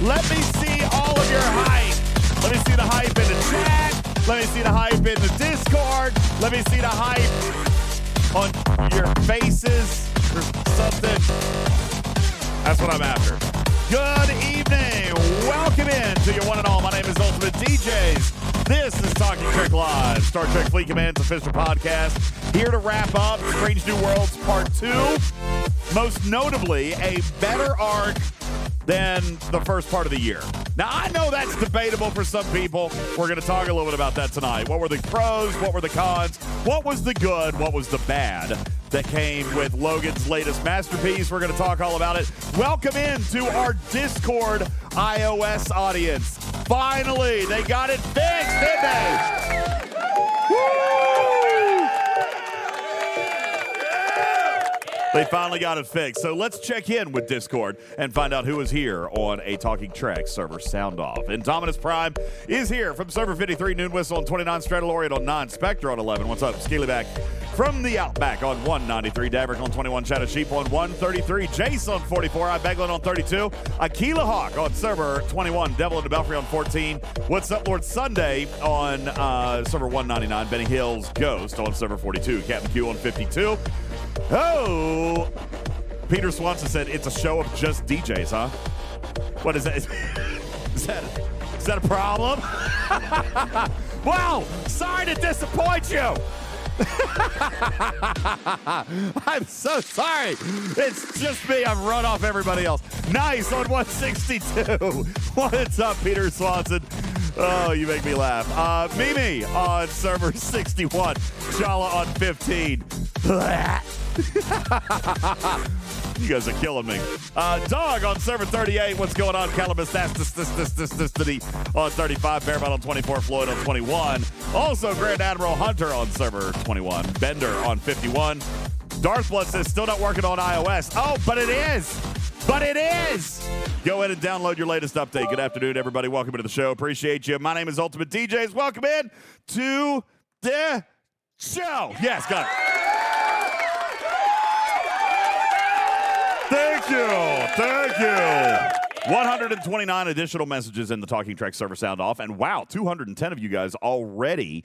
Let me see all of your hype. Let me see the hype in the chat. Let me see the hype in the Discord. Let me see the hype on your faces or something. That's what I'm after. Good evening. Welcome in to your one and all. My name is Ultimate DJs. This is Talking Trek Live, Star Trek Fleet Command's official podcast. Here to wrap up Strange New Worlds Part 2. Most notably, a better arc than the first part of the year. Now, I know that's debatable for some people. We're going to talk a little bit about that tonight. What were the pros? What were the cons? What was the good? What was the bad that came with Logan's latest masterpiece? We're going to talk all about it. Welcome in to our Discord iOS audience. Finally, they got it fixed, didn't they? Woo! They finally got it fixed. So let's check in with Discord and find out who is here on a Talking Trek server sound off. Indominus Prime is here from server 53, Noon Whistle on 29, Stradalorian on 9, Spectre on 11. What's up? Skeelyback from the Outback on 193, Daverick on 21, Shadow Sheep on 133, Jace on 44, Ibeglin on 32, Aquila Hawk on server 21, Devil in the Belfry on 14. What's up, Lord Sunday on server 199, Benny Hills Ghost on server 42, Captain Q on 52. Oh, Peter Swanson said it's a show of just DJs, huh? What is that? Is that a problem? Wow, sorry to disappoint you. I'm so sorry. It's just me. I've run off everybody else. Nice on 162. What's up, Peter Swanson? Oh, you make me laugh. Mimi on server 61. Shala on 15. You guys are killing me. Dog on server 38. What's going on? Calibus on 35. Bearbot on 24. Floyd on 21. Also, Grand Admiral Hunter on server 21. Bender on 51. Darthblood says still not working on iOS. Oh, but it is. But it is. Go ahead and download your latest update. Good afternoon, everybody. Welcome to the show. Appreciate you. My name is Ultimate DJs. Welcome in to the show. Yes, got it. Thank you. 129 additional messages in the Talking Trek server sound off. And wow, 210 of you guys already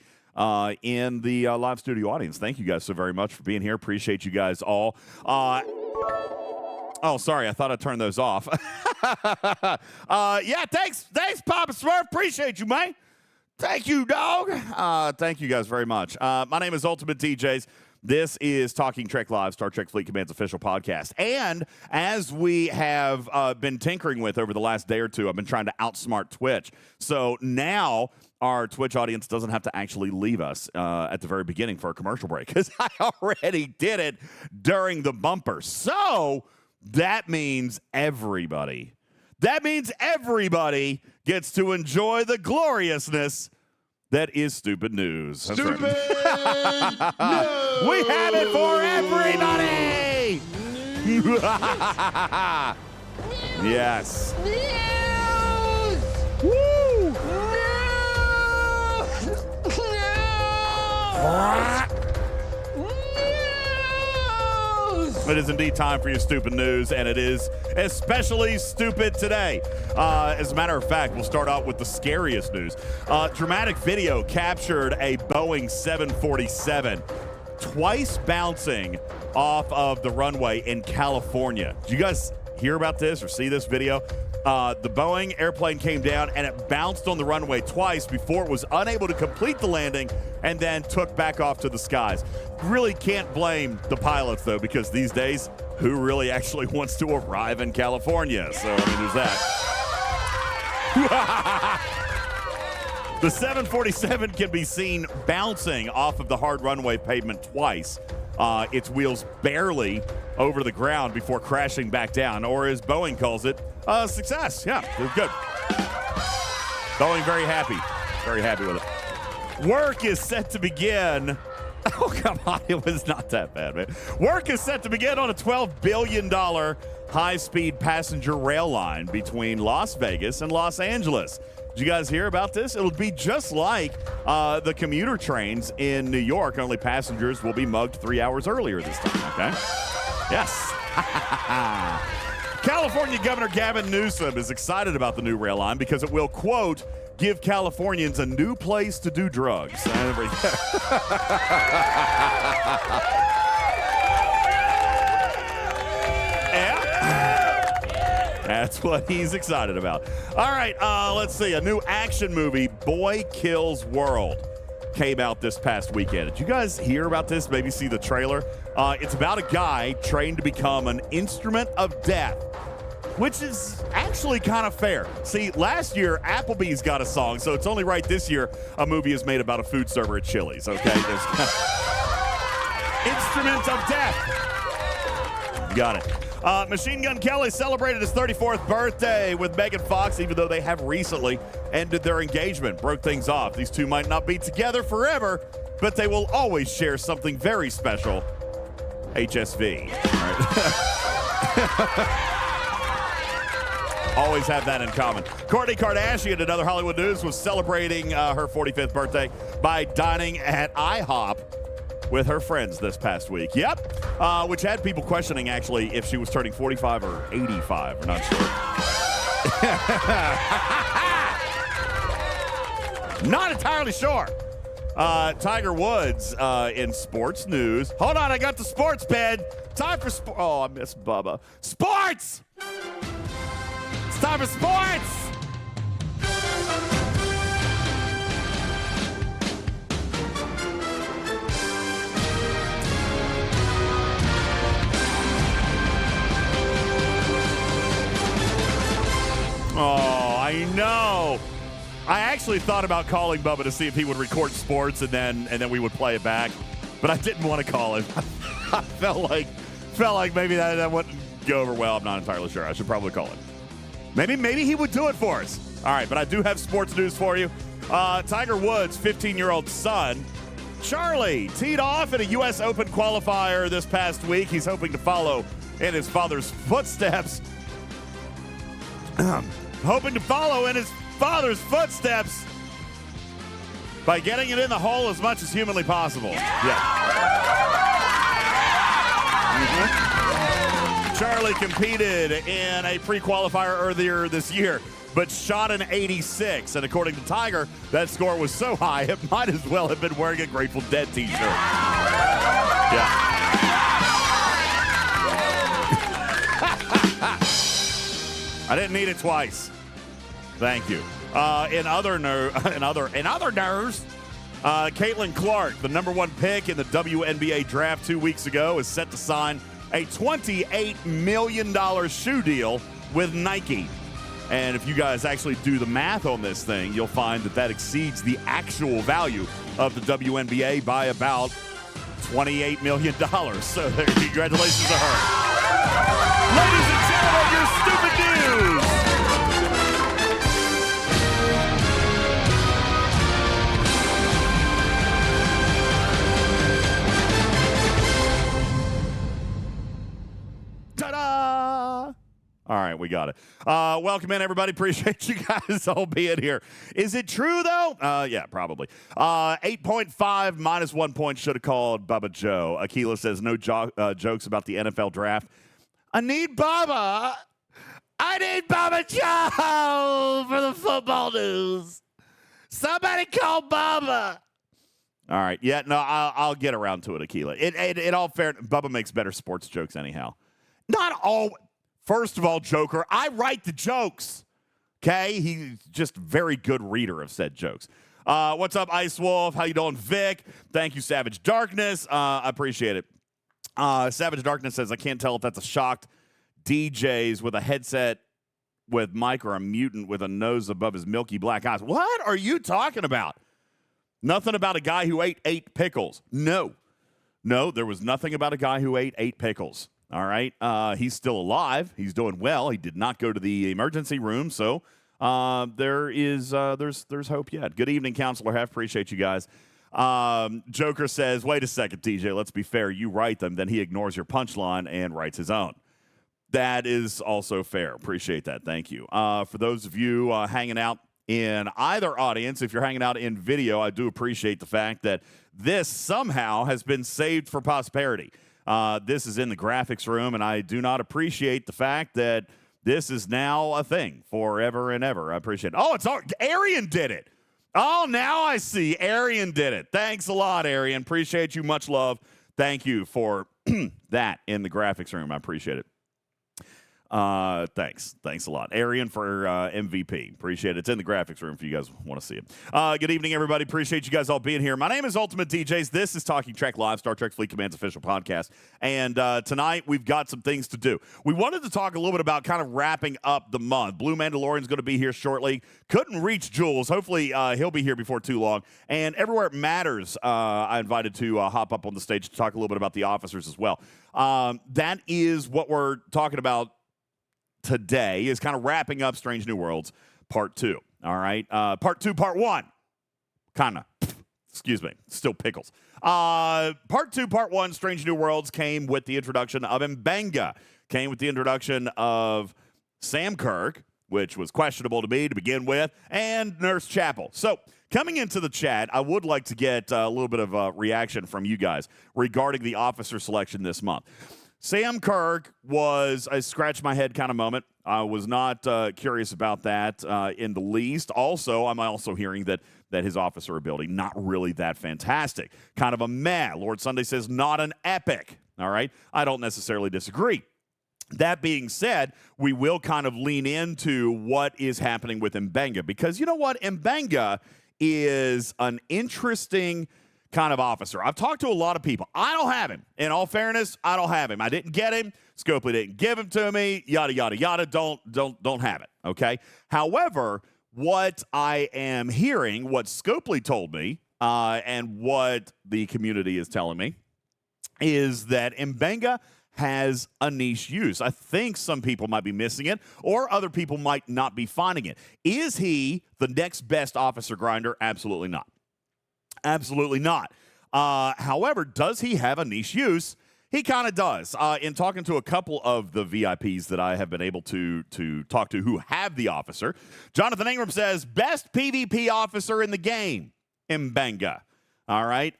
in the live studio audience. Thank you guys so very much for being here. Appreciate you guys all. Oh, sorry. I thought I turned those off. Yeah, thanks, Papa Smurf. Appreciate you, man. Thank you, dog. Thank you guys very much. My name is Ultimate DJs. This is Talking Trek Live, Star Trek Fleet Command's official podcast. And as we have been tinkering with over the last day or two, I've been trying to outsmart Twitch. So now our Twitch audience doesn't have to actually leave us at the very beginning for a commercial break, because I already did it during the bumper. So that means everybody gets to enjoy the gloriousness that is stupid news. That's stupid right. News! We have it for everybody! Yes. News! Woo! It is indeed time for your stupid news, and it is especially stupid today. As a matter of fact, we'll start out with the scariest news. Dramatic video captured a Boeing 747 twice bouncing off of the runway in California. Did you guys hear about this or see this video? The Boeing airplane came down and it bounced on the runway twice before it was unable to complete the landing and then took back off to the skies. Really can't blame the pilots, though, because these days, who really actually wants to arrive in California? So, I mean, there's that. The 747 can be seen bouncing off of the hard runway pavement twice. Its wheels barely over the ground before crashing back down, or as Boeing calls it, success. Yeah, they're good. Boeing very happy with it. Work is set to begin. Oh, come on. It was not that bad, man. Work is set to begin on a $12 billion high-speed passenger rail line between Las Vegas and Los Angeles. Did you guys hear about this? It'll be just like the commuter trains in New York, only passengers will be mugged 3 hours earlier this time, okay? Yes. California Governor Gavin Newsom is excited about the new rail line because it will, quote, give Californians a new place to do drugs. That's what he's excited about. All right, let's see. A new action movie, Boy Kills World, came out this past weekend. Did you guys hear about this? Maybe see the trailer? It's about a guy trained to become an instrument of death, which is actually kind of fair. See, last year, Applebee's got a song, so it's only right this year a movie is made about a food server at Chili's, okay? Instrument of death. Got it. Machine Gun Kelly celebrated his 34th birthday with Megan Fox, even though they have recently ended their engagement, broke things off. These two might not be together forever, but they will always share something very special. HSV. All right. Always have that in common. Kourtney Kardashian, in other Hollywood news, was celebrating her 45th birthday by dining at IHOP with her friends this past week. Yep. Which had people questioning, actually, if she was turning 45 or 85. We're not sure. Not entirely sure. Tiger Woods in sports news. Hold on, I got the sports pen. Time for sports. Oh, I miss Bubba. Sports! It's time for sports! Oh, I know. I actually thought about calling Bubba to see if he would record sports and then we would play it back, but I didn't want to call him. I felt like maybe that wouldn't go over well. I'm not entirely sure. I should probably call him. Maybe he would do it for us. All right, but I do have sports news for you. Tiger Woods' 15-year-old son, Charlie, teed off in a U.S. Open qualifier this past week. He's hoping to follow in his father's footsteps. By getting it in the hole as much as humanly possible. Yeah. Mm-hmm. Charlie competed in a pre-qualifier earlier this year, but shot an 86. And according to Tiger, that score was so high, it might as well have been wearing a Grateful Dead t-shirt. Yeah. I didn't need it twice. Thank you. In other news, Caitlin Clark, the number one pick in the WNBA draft 2 weeks ago, is set to sign a $28 million shoe deal with Nike. And if you guys actually do the math on this thing, you'll find that exceeds the actual value of the WNBA by about $28 million. So congratulations to her. Ladies and gentlemen, your stupid news. Ta-da! All right, we got it. Welcome in, everybody. Appreciate you guys all being here. Is it true, though? Yeah, probably. 8.5 minus 1 point should have called Bubba Joe. Aquila says no jokes about the NFL draft. I need Bubba. I need Bubba Joe for the football news. Somebody call Bubba. All right. Yeah, no, I'll get around to it, Aquila. In all fairness, Bubba makes better sports jokes anyhow. Not all. First of all, Joker, I write the jokes. Okay? He's just a very good reader of said jokes. What's up, Ice Wolf? How you doing, Vic? Thank you, Savage Darkness. I appreciate it. Savage Darkness says, I can't tell if that's a shocked DJs with a headset with Mike or a mutant with a nose above his milky black eyes. What are you talking about? Nothing about a guy who ate 8 pickles. No, there was nothing about a guy who ate 8 pickles. All right. He's still alive. He's doing well. He did not go to the emergency room. So there's hope yet. Good evening, Counselor Hef. Appreciate you guys. Joker says, wait a second, TJ, let's be fair. You write them, then he ignores your punchline and writes his own. That is also fair. Appreciate that. Thank you. For those of you hanging out in either audience, if you're hanging out in video, I do appreciate the fact that this somehow has been saved for posterity. This is in the graphics room, and I do not appreciate the fact that this is now a thing forever and ever. I appreciate it. Oh, Arian did it. Oh, now I see. Arian did it. Thanks a lot, Arian. Appreciate you. Much love. Thank you for that in the graphics room. I appreciate it. Thanks a lot, Arian, for MVP. Appreciate it. It's in the graphics room if you guys want to see it. Good evening, everybody. Appreciate you guys all being here. My name is Ultimate DJs. This is Talking Trek Live, Star Trek Fleet Command's official podcast. And tonight we've got some things to do. We wanted to talk a little bit about kind of wrapping up the month. Blue Mandalorian's going to be here shortly. Couldn't reach Jules. Hopefully he'll be here before too long. And Everywhere It Matters, I invited to hop up on the stage to talk a little bit about the officers as well. That is what we're talking about today, is kind of wrapping up Strange New Worlds Part 2. All right? Part 2, Part 1. Kind of. Excuse me. Still pickles. Part 2, Part 1, Strange New Worlds came with the introduction of M'Benga. Came with the introduction of Sam Kirk, which was questionable to me to begin with, and Nurse Chapel. So, coming into the chat, I would like to get a little bit of a reaction from you guys regarding the officer selection this month. Sam Kirk was a scratch my head kind of moment. I was not curious about that in the least. Also, I'm also hearing that his officer ability, not really that fantastic. Kind of a meh. Lord Sunday says not an epic. All right? I don't necessarily disagree. That being said, we will kind of lean into what is happening with M'Benga, because you know what? M'Benga is an interesting kind of officer. I've talked to a lot of people. I don't have him. In all fairness, I don't have him. I didn't get him. Scopely didn't give him to me. Yada, yada, yada. Don't have it. Okay? However, what I am hearing, what Scopely told me, and what the community is telling me, is that M'Benga has a niche use. I think some people might be missing it, or other people might not be finding it. Is he the next best officer grinder? Absolutely not. Absolutely not. However, does he have a niche use? He kind of does. In talking to a couple of the VIPs that I have been able to talk to who have the officer, Jonathan Ingram says, best PvP officer in the game, M'Benga. All right.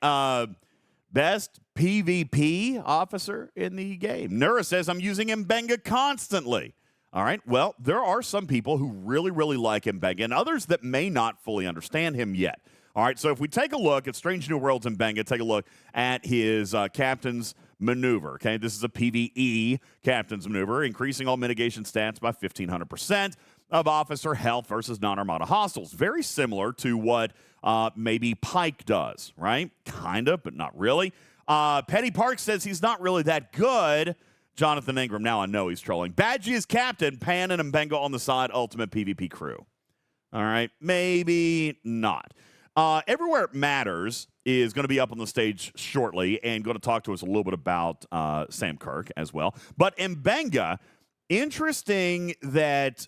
Best PvP officer in the game. Nura says, I'm using M'Benga constantly. All right. Well, there are some people who really, really like M'Benga, and others that may not fully understand him yet. All right, so if we take a look at Strange New Worlds M'Benga, take a look at his captain's maneuver. Okay, this is a PvE captain's maneuver, increasing all mitigation stats by 1,500% of officer health versus non-armada hostiles. Very similar to what maybe Pike does, right? Kind of, but not really. Petty Park says he's not really that good. Jonathan Ingram, now I know he's trolling. Badgie is captain, Pan and M'Benga on the side, ultimate PvP crew. All right, maybe not. Everywhere It Matters is going to be up on the stage shortly and going to talk to us a little bit about Sam Kirk as well. But M'Benga, interesting that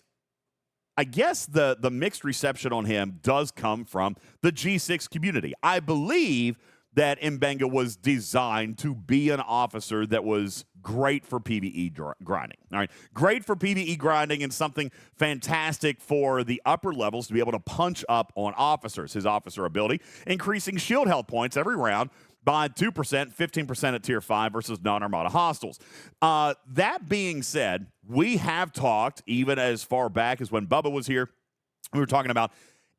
I guess the mixed reception on him does come from the G6 community. I believe that M'Benga was designed to be an officer that was great for PvE grinding. All right, great for PvE grinding and something fantastic for the upper levels to be able to punch up on officers. His officer ability, increasing shield health points every round by 2%, 15% at Tier 5 versus non-armada hostiles. That being said, we have talked, even as far back as when Bubba was here, we were talking about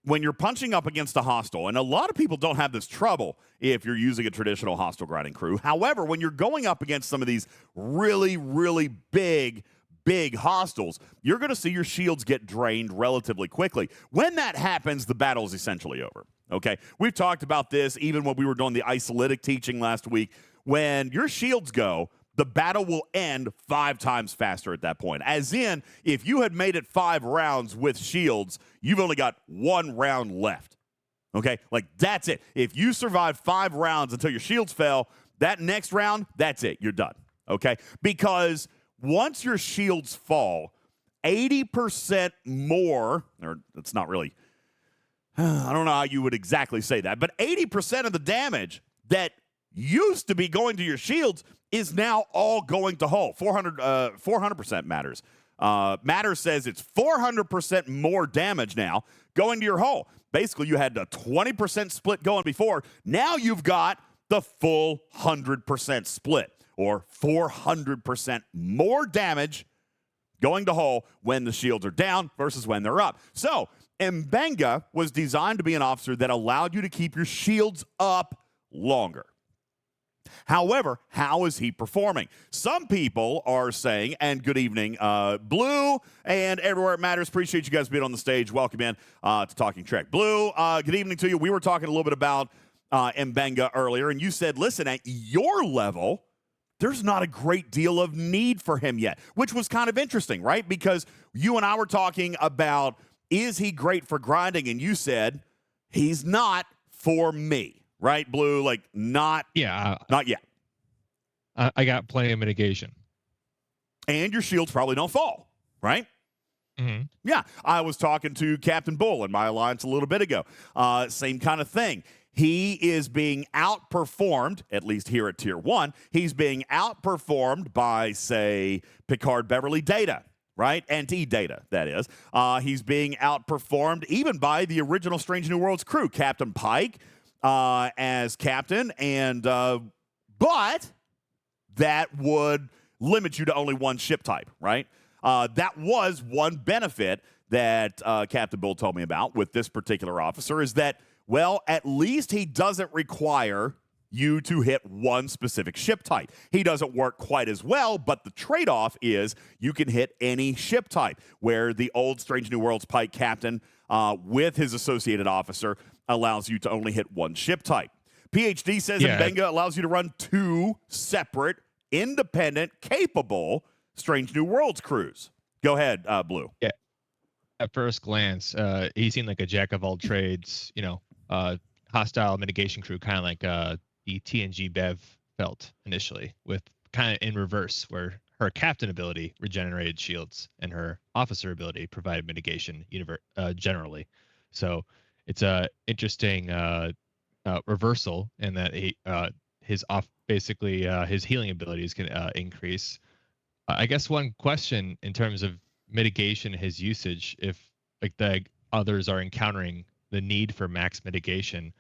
when you're punching up against a hostile, and a lot of people don't have this trouble if you're using a traditional hostile grinding crew. However, when you're going up against some of these really, really big hostiles, you're going to see your shields get drained relatively quickly. When that happens, the battle is essentially over. Okay? We've talked about this even when we were doing the isolytic teaching last week. When your shields go, the battle will end 5 times faster at that point. As in, if you had made it 5 rounds with shields, you've only got 1 round left. Okay? Like, that's it. If you survive 5 rounds until your shields fell, that next round, that's it. You're done. Okay? Because once your shields fall, 80% more, or it's not really, I don't know how you would exactly say that, but 80% of the damage that used to be going to your shields is now all going to hull. 400% matters. Matter says it's 400% more damage now going to your hull. Basically, you had a 20% split going before. Now you've got the full 100% split, or 400% more damage going to hole when the shields are down versus when they're up. So Mbenga was designed to be an officer that allowed you to keep your shields up longer. However, how is he performing? Some people are saying, and good evening, Blue, and everywhere it matters. Appreciate you guys being on the stage. Welcome in to Talking Trek. Blue, good evening to you. We were talking a little bit about Mbenga earlier, and you said, listen, at your level, there's not a great deal of need for him yet, which was kind of interesting, right? Because you and I were talking about, is he great for grinding? And you said, he's not for me. Right, Blue? Like, not yet. I got plenty of mitigation. And your shields probably don't fall, right? Mm-hmm. Yeah. I was talking to Captain Bull in my alliance a little bit ago. Same kind of thing. He is being outperformed, at least here at Tier 1, he's being outperformed by, say, Picard Beverly Data, right? NT Data, that is. He's being outperformed even by the original Strange New Worlds crew, Captain Pike, as captain, and but that would limit you to only one ship type, right? That was one benefit that Captain Bull told me about with this particular officer is that, well, at least he doesn't require you to hit one specific ship type. He doesn't work quite as well, but the trade-off is you can hit any ship type, where the old Strange New Worlds Pike captain with his associated officer allows you to only hit one ship type. PhD says Mbenga allows you to run two separate, independent, capable Strange New Worlds crews. Go ahead, Blue. Yeah. At first glance, he seemed like a jack of all trades, hostile mitigation crew, kind of like the TNG Bev felt initially, with kind of in reverse, where her captain ability regenerated shields and her officer ability provided mitigation generally. So it's a interesting reversal in that his healing abilities can increase. I guess one question in terms of mitigation, his usage, if like the others are encountering the need for max mitigation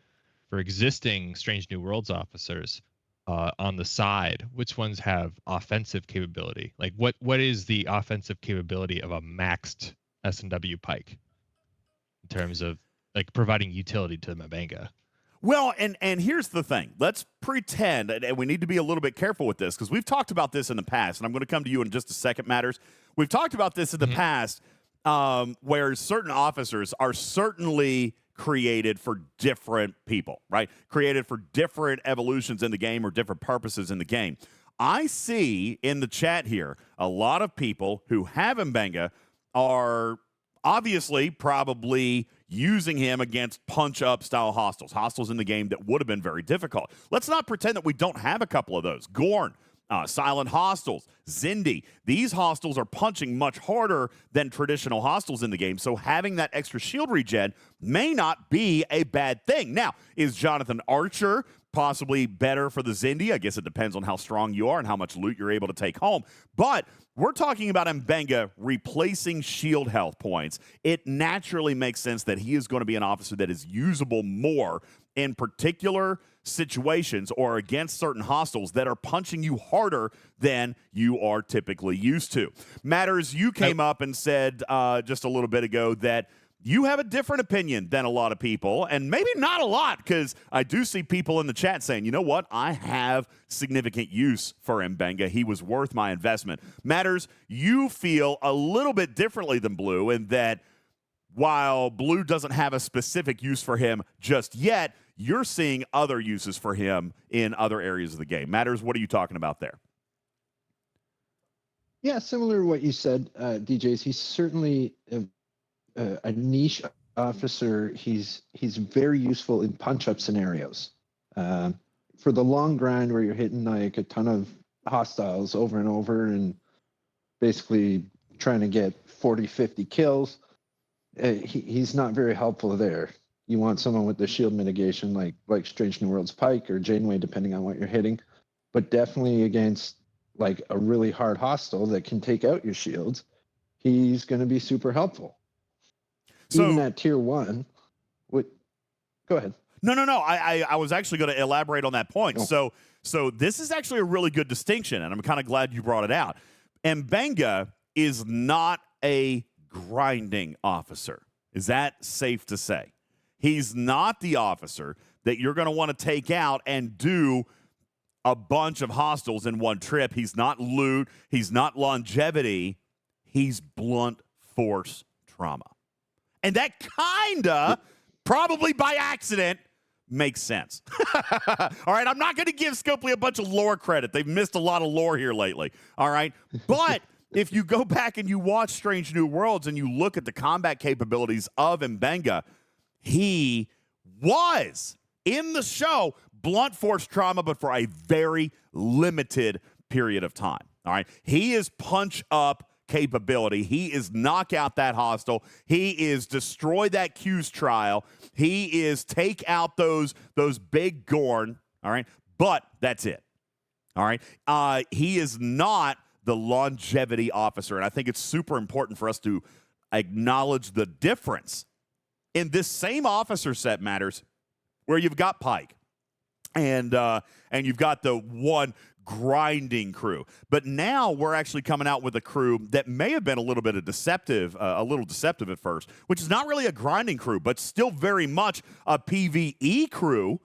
for existing Strange New Worlds officers on the side, which ones have offensive capability? Like what is the offensive capability of a maxed SNW Pike in terms of like providing utility to Mbenga? Well, and here's the thing. Let's pretend, and we need to be a little bit careful with this, because we've talked about this in the past, and I'm going to come to you in just a second, Matters. We've talked about this in the past, where certain officers are certainly created for different people, right? Created for different evolutions in the game or different purposes in the game. I see in the chat here a lot of people who have Mbenga are obviously probably using him against punch-up style hostiles in the game that would have been very difficult. Let's not pretend that we don't have a couple of those. Gorn, silent hostiles, Zindi. These hostiles are punching much harder than traditional hostiles in the game, so having that extra shield regen may not be a bad thing. Now, is Jonathan Archer possibly better for the Zindi? I guess it depends on how strong you are and how much loot you're able to take home. But we're talking about Mbenga replacing shield health points. It naturally makes sense that he is going to be an officer that is usable more in particular situations or against certain hostiles that are punching you harder than you are typically used to. Matters, you came up and said just a little bit ago that you have a different opinion than a lot of people, and maybe not a lot, because I do see people in the chat saying, you know what, I have significant use for Mbenga. He was worth my investment. Matters, you feel a little bit differently than Blue in that while Blue doesn't have a specific use for him just yet, you're seeing other uses for him in other areas of the game. Matters, what are you talking about there? Yeah, similar to what you said, DJs. He's certainly a niche officer. He's very useful in punch-up scenarios. For the long grind where you're hitting like a ton of hostiles over and over and basically trying to get 40, 50 kills, he's not very helpful there. You want someone with the shield mitigation like Strange New Worlds Pike or Janeway, depending on what you're hitting. But definitely against like a really hard hostile that can take out your shields, he's going to be super helpful. So, even at tier 1, go ahead. No. I was actually going to elaborate on that point. Oh. So this is actually a really good distinction, and I'm kind of glad you brought it out. Mbenga is not a grinding officer. Is that safe to say? He's not the officer that you're going to want to take out and do a bunch of hostiles in one trip. He's not loot. He's not longevity. He's blunt force trauma. And that kind of, probably by accident, makes sense. All right, I'm not going to give Scopely a bunch of lore credit. They've missed a lot of lore here lately. All right, but if you go back and you watch Strange New Worlds and you look at the combat capabilities of Mbenga, he was in the show blunt force trauma, but for a very limited period of time. All right, he is punch up capability. He is knock out that hostile. He is destroy that Q's trial. He is take out those big Gorn. All right, but that's it. All right, he is not the longevity officer, and I think it's super important for us to acknowledge the difference in this same officer set matters, where you've got Pike and you've got the one grinding crew. But now we're actually coming out with a crew that may have been a little deceptive at first, which is not really a grinding crew, but still very much a PvE crew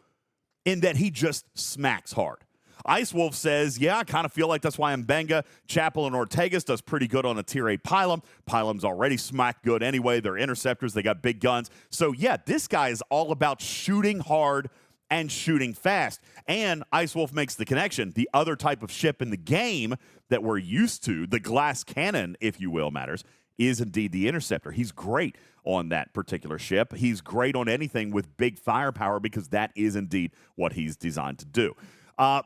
in that he just smacks hard. Ice Wolf says, yeah, I kind of feel like that's why Mbenga, Chapel, and Ortegas does pretty good on a Tier 8 Pylum. Pylum's already smack good anyway. They're interceptors. They got big guns. So, yeah, this guy is all about shooting hard and shooting fast. And Ice Wolf makes the connection. The other type of ship in the game that we're used to, the glass cannon, if you will, matters, is indeed the Interceptor. He's great on that particular ship. He's great on anything with big firepower because that is indeed what he's designed to do.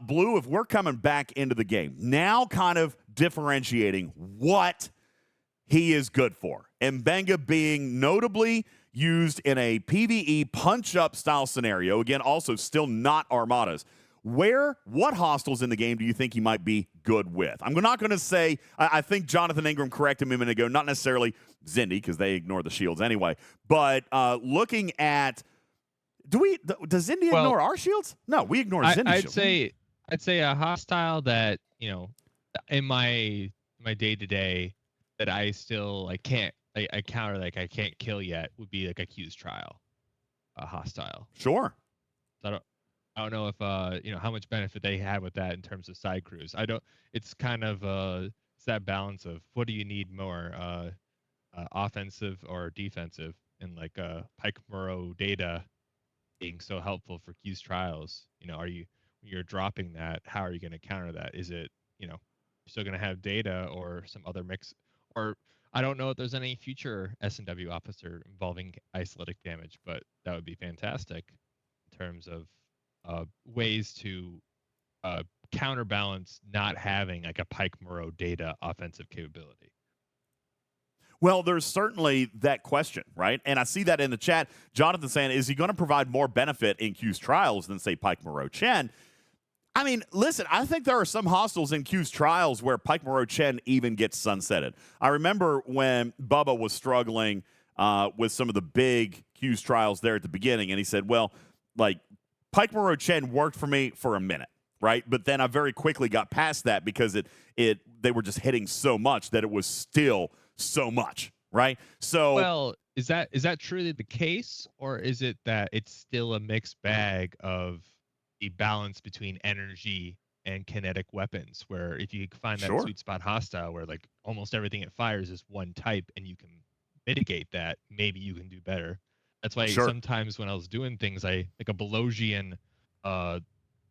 Blue, if we're coming back into the game, now kind of differentiating what he is good for. Mbenga being notably used in a PvE punch-up style scenario. Again, also still not Armadas. What hostiles in the game do you think he might be good with? I'm not going to say, I think Jonathan Ingram corrected me a minute ago, not necessarily Zindi, because they ignore the shields anyway, but looking at, does Zindi ignore our shields? No, we ignore Zindi's shields. I'd say a hostile that, in my day-to-day that I still can't, I counter, I can't kill yet, would be like a Q's trial, a hostile. Sure. So I don't know if how much benefit they had with that in terms of side crews. It's kind of it's that balance of what do you need more, offensive or defensive, and Pike Moreau data being so helpful for Q's trials. You're dropping that, how are you going to counter that? Is it, you're still going to have data or some other mix? Or I don't know if there's any future SNW officer involving isolytic damage, but that would be fantastic in terms of ways to counterbalance not having a Pike Moreau data offensive capability. Well, there's certainly that question, right? And I see that in the chat. Jonathan saying, is he going to provide more benefit in Q's trials than, say, Pike Moreau Chen? I mean, listen, I think there are some hostiles in Q's trials where Pike Moreau Chen even gets sunsetted. I remember when Bubba was struggling with some of the big Q's trials there at the beginning, and he said, well, Pike Moreau Chen worked for me for a minute, right? But then I very quickly got past that because they were just hitting so much that it was still so much, right? So, well, is that truly the case, or is it that it's still a mixed bag of the balance between energy and kinetic weapons, where if you find that sweet spot hostile where almost everything it fires is one type and you can mitigate that, maybe you can do better. That's why sometimes when I was doing things, like a Belosian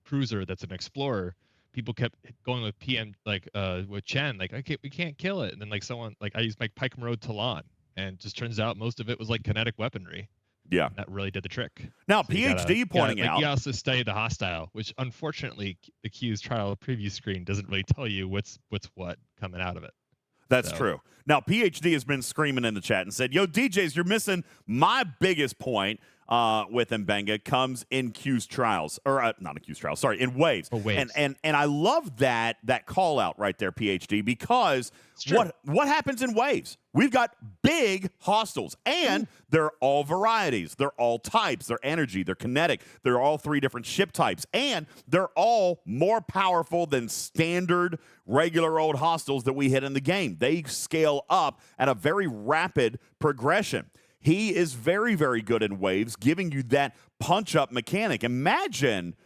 cruiser that's an explorer, people kept going with PM with Chen, we can't kill it, and then someone I used my Pike Moreau Talon, and just turns out most of it was kinetic weaponry. Yeah, that really did the trick. Now, so PhD pointing out, you also study the hostile, which unfortunately the Q's trial preview screen doesn't really tell you what's what coming out of it. That's true. Now, PhD has been screaming in the chat and said, yo, DJs, you're missing my biggest point with Mbenga comes in Q's trials, or not in Q's trials, sorry, in waves. Oh, waves. And I love that call out right there, PhD, because what happens in waves? We've got big hostiles, and they're all varieties. They're all types. They're energy. They're kinetic. They're all 3 different ship types, and they're all more powerful than standard regular old hostiles that we hit in the game. They scale up at a very rapid progression. He is very, very good in waves, giving you that punch-up mechanic. Imagine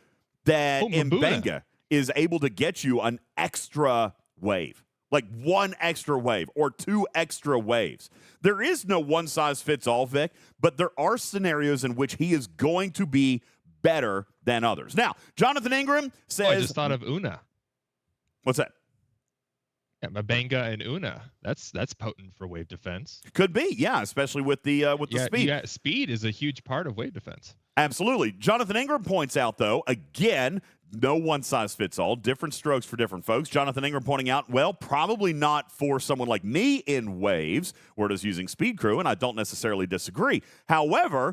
that Mbenga is able to get you an extra wave, like 1 extra wave or 2 extra waves. There is no one-size-fits-all, Vic, but there are scenarios in which he is going to be better than others. Now, Jonathan Ingram says... I just thought of Una. What's that? Yeah, Mbenga and Una. That's potent for wave defense. Could be, yeah, especially with the speed. Yeah, speed is a huge part of wave defense. Absolutely. Jonathan Ingram points out, though, again, no one size fits all, different strokes for different folks. Jonathan Ingram pointing out, well, probably not for someone like me in waves, where it is using speed crew, and I don't necessarily disagree. However,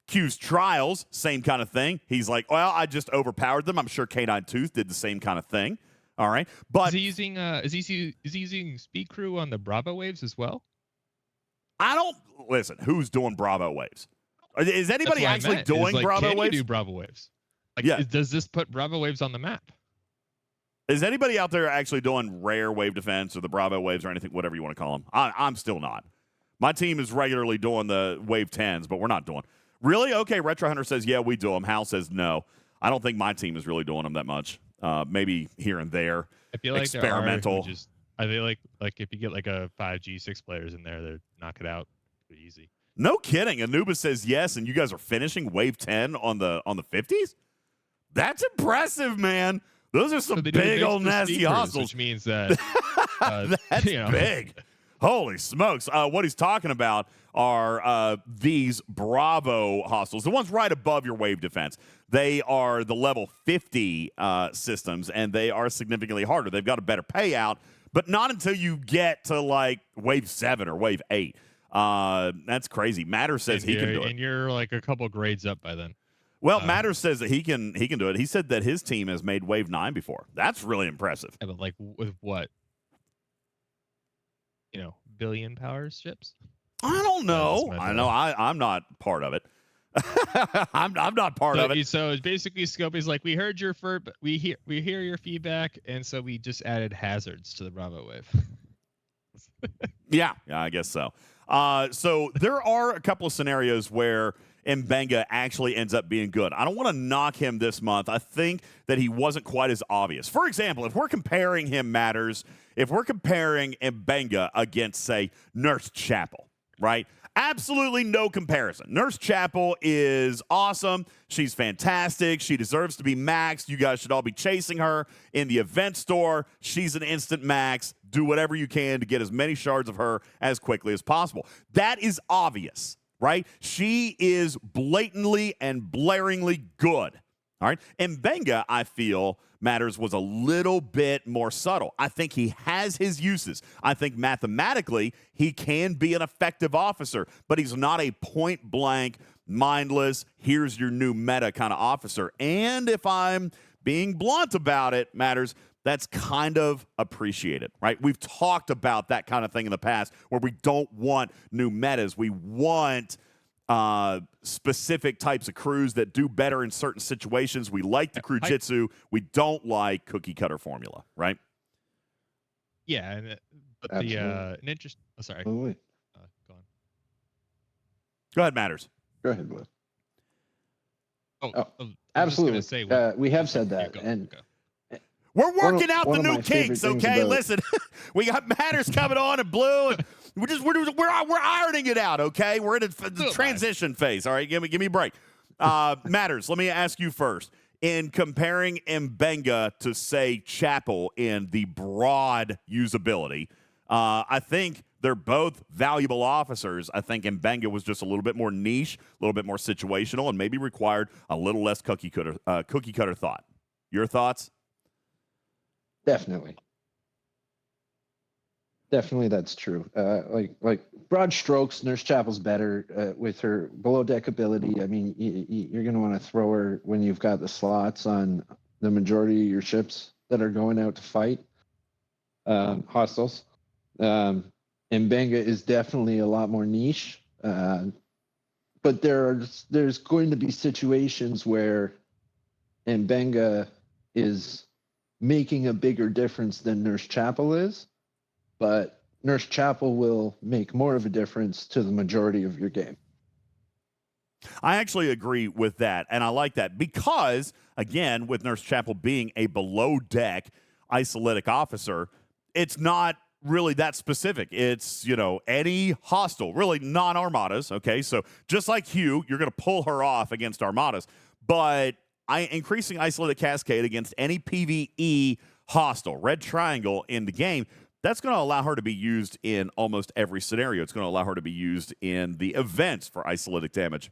Q's trials, same kind of thing. He's like, well, I just overpowered them. I'm sure Canine Tooth did the same kind of thing. All right, but is he using is he using speed crew on the Bravo waves as well? I don't listen. Who's doing Bravo waves? Is anybody actually doing Bravo can waves? You do Bravo waves? Like, does this put Bravo waves on the map? Is anybody out there actually doing rare wave defense or the Bravo waves or anything, whatever you want to call them? I'm still not. My team is regularly doing the wave 10s, but we're not doing. Really? Okay. Retro Hunter says yeah, we do them. Hal says no. I don't think my team is really doing them that much. Maybe here and there. I feel like experimental. I feel like if you get like a 5G 6 players in there, they knock it out pretty easy. No kidding. Anubis says yes, and you guys are finishing wave 10 on the 50s. That's impressive, man. Those are some big old nasty hostiles. Which means that that's big. Holy smokes. What he's talking about are these Bravo hostiles, the ones right above your wave defense. They are the level 50 systems, and they are significantly harder. They've got a better payout, but not until you get to, like, wave 7 or wave 8. That's crazy. Matter says he can do it. And you're, like, a couple grades up by then. Well, Matter says that he can do it. He said that his team has made wave 9 before. That's really impressive. Yeah, but, like, with what? Billion power ships? I don't know. I know I'm not part of it. I'm not part of it. So basically, Scopey's like, we heard your we hear your feedback, and so we just added hazards to the Bravo wave. yeah, I guess so. So there are a couple of scenarios where Mbenga actually ends up being good. I don't want to knock him this month. I think that he wasn't quite as obvious. For example, if we're comparing him, Matters, if we're comparing Mbenga against, say, Nurse Chapel, right? Absolutely no comparison. Nurse Chapel is awesome. She's fantastic. She deserves to be maxed. You guys should all be chasing her in the event store. She's an instant max. Do whatever you can to get as many shards of her as quickly as possible. That is obvious, right? She is blatantly and blaringly good. All right. Mbenga, I feel, Matters was a little bit more subtle. I think he has his uses. I think mathematically he can be an effective officer, but he's not a point-blank, mindless, here's your new meta kind of officer. And if I'm being blunt about it, Matters, that's kind of appreciated, right? We've talked about that kind of thing in the past where we don't want new metas. We want specific types of crews that do better in certain situations. We like the crew jitsu. We don't like cookie cutter formula, right? Yeah, and but an interest. Oh, sorry. Oh, wait. Go on. Go ahead, Matters. Go ahead, Will. Oh, absolutely. Say we have said that, we're working out the new kinks, okay? About... Listen, we got Matters coming on in blue, and we're ironing it out, okay? We're in the transition phase. All right, give me a break. Matters, let me ask you first. In comparing Mbenga to, say, Chapel in the broad usability, I think they're both valuable officers. I think Mbenga was just a little bit more niche, a little bit more situational, and maybe required a little less cookie cutter thought. Your thoughts? Definitely. Definitely, that's true. Like broad strokes, Nurse Chapel's better with her below deck ability. I mean, you're going to want to throw her when you've got the slots on the majority of your ships that are going out to fight hostiles. Mbenga is definitely a lot more niche, but there's going to be situations where Mbenga is making a bigger difference than Nurse Chapel is, but Nurse Chapel will make more of a difference to the majority of your game. I actually agree with that, and I like that because, again, with Nurse Chapel being a below-deck isolytic officer, it's not really that specific. It's, any hostile, really non-armadas, okay? So just like Hugh, you're going to pull her off against armadas, but increasing isolytic cascade against any PvE hostile, red triangle in the game, that's going to allow her to be used in almost every scenario. It's going to allow her to be used in the events for isolytic damage.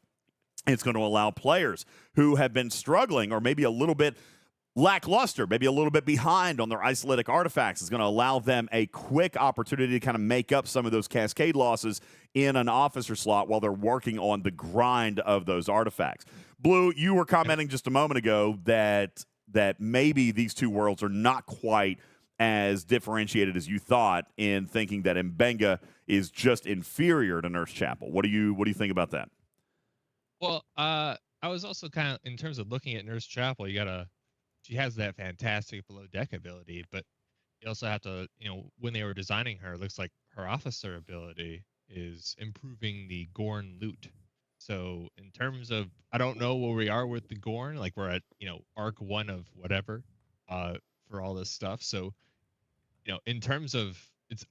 It's going to allow players who have been struggling or maybe a little bit lackluster, maybe a little bit behind on their isolytic artifacts. It's going to allow them a quick opportunity to kind of make up some of those cascade losses in an officer slot while they're working on the grind of those artifacts. Blue, you were commenting just a moment ago that maybe these two worlds are not quite as differentiated as you thought in thinking that Mbenga is just inferior to Nurse Chapel. What do you think about that? Well, I was also kind of, in terms of looking at Nurse Chapel, she has that fantastic below deck ability, but you also have to, when they were designing her, it looks like her officer ability is improving the Gorn loot. So in terms of, I don't know where we are with the Gorn, like we're at, arc 1 of whatever, for all this stuff. So, in terms of,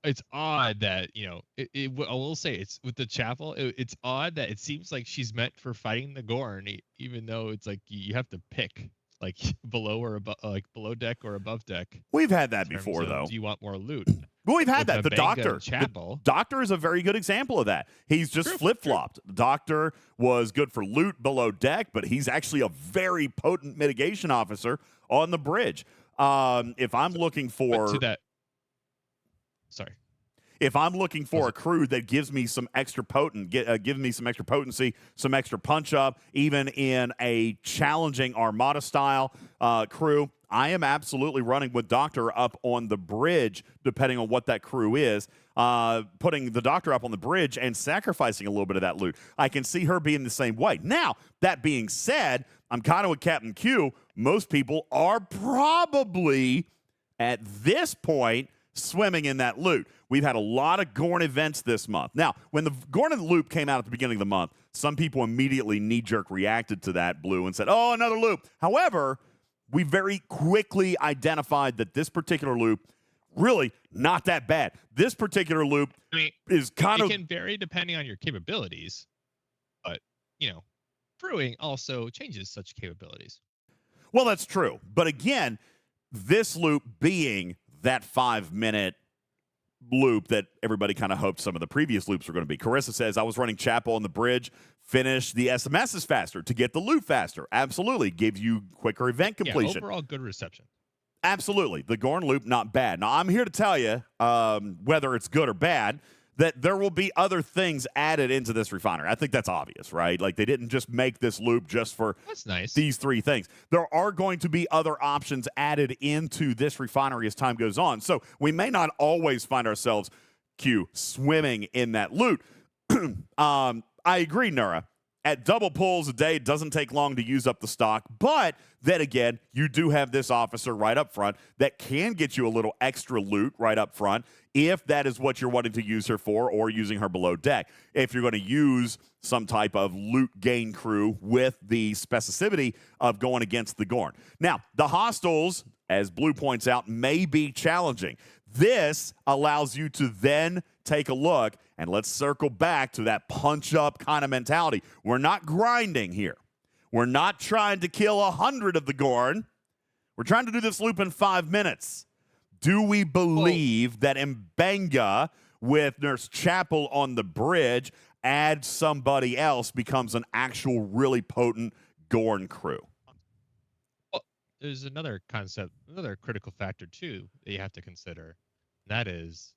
it's odd that, I will say it's with the Chapel, it's odd that it seems like she's meant for fighting the Gorn, even though it's like you have to pick like below or above, like below deck or above deck. We've had that before, though. Do you want more loot? Well, we've had that. With The Mbenga Doctor. The Doctor is a very good example of that. He's just flip-flopped. The Doctor was good for loot below deck, but he's actually a very potent mitigation officer on the bridge. If I'm looking for... Sorry. If I'm looking for a crew that gives me some extra gives me some extra potency, some extra punch up, even in a challenging Armada style crew, I am absolutely running with Doctor up on the bridge, depending on what that crew is. Putting the Doctor up on the bridge and sacrificing a little bit of that loot. I can see her being the same way. Now, that being said, I'm kind of with Captain Q. Most people are probably, at this point, swimming in that loot. We've had a lot of Gorn events this month. Now, when the Gorn and the loop came out at the beginning of the month, some people immediately knee-jerk reacted to that, Blue, and said, oh, another loop. However, we very quickly identified that this particular loop, really not that bad. This particular loop is kind of... It can vary depending on your capabilities, but, crewing also changes such capabilities. Well, that's true. But again, this loop being that 5-minute loop that everybody kind of hoped some of the previous loops were going to be. Carissa says, I was running Chapel on the bridge, finish the SMSs faster to get the loot faster. Absolutely. Gives you quicker event completion. Yeah, overall good reception. Absolutely. The Gorn loop, not bad. Now, I'm here to tell you, whether it's good or bad, that there will be other things added into this refinery. I think that's obvious, right? Like, they didn't just make this loop just for these 3 things. There are going to be other options added into this refinery as time goes on. So we may not always find ourselves, Q, swimming in that loot. I agree, Nura. At double pulls a day, it doesn't take long to use up the stock. But then again, you do have this officer right up front that can get you a little extra loot right up front if that is what you're wanting to use her for, or using her below deck. If you're going to use some type of loot gain crew with the specificity of going against the Gorn. Now, the hostiles, as Blue points out, may be challenging. This allows you to then take a look, and let's circle back to that punch-up kind of mentality. We're not grinding here. We're not trying to kill 100 of the Gorn. We're trying to do this loop in 5 minutes. Do we believe that Mbenga with Nurse Chapel on the bridge adds somebody else, becomes an actual really potent Gorn crew? Well, there's another concept, another critical factor, too, that you have to consider. And that is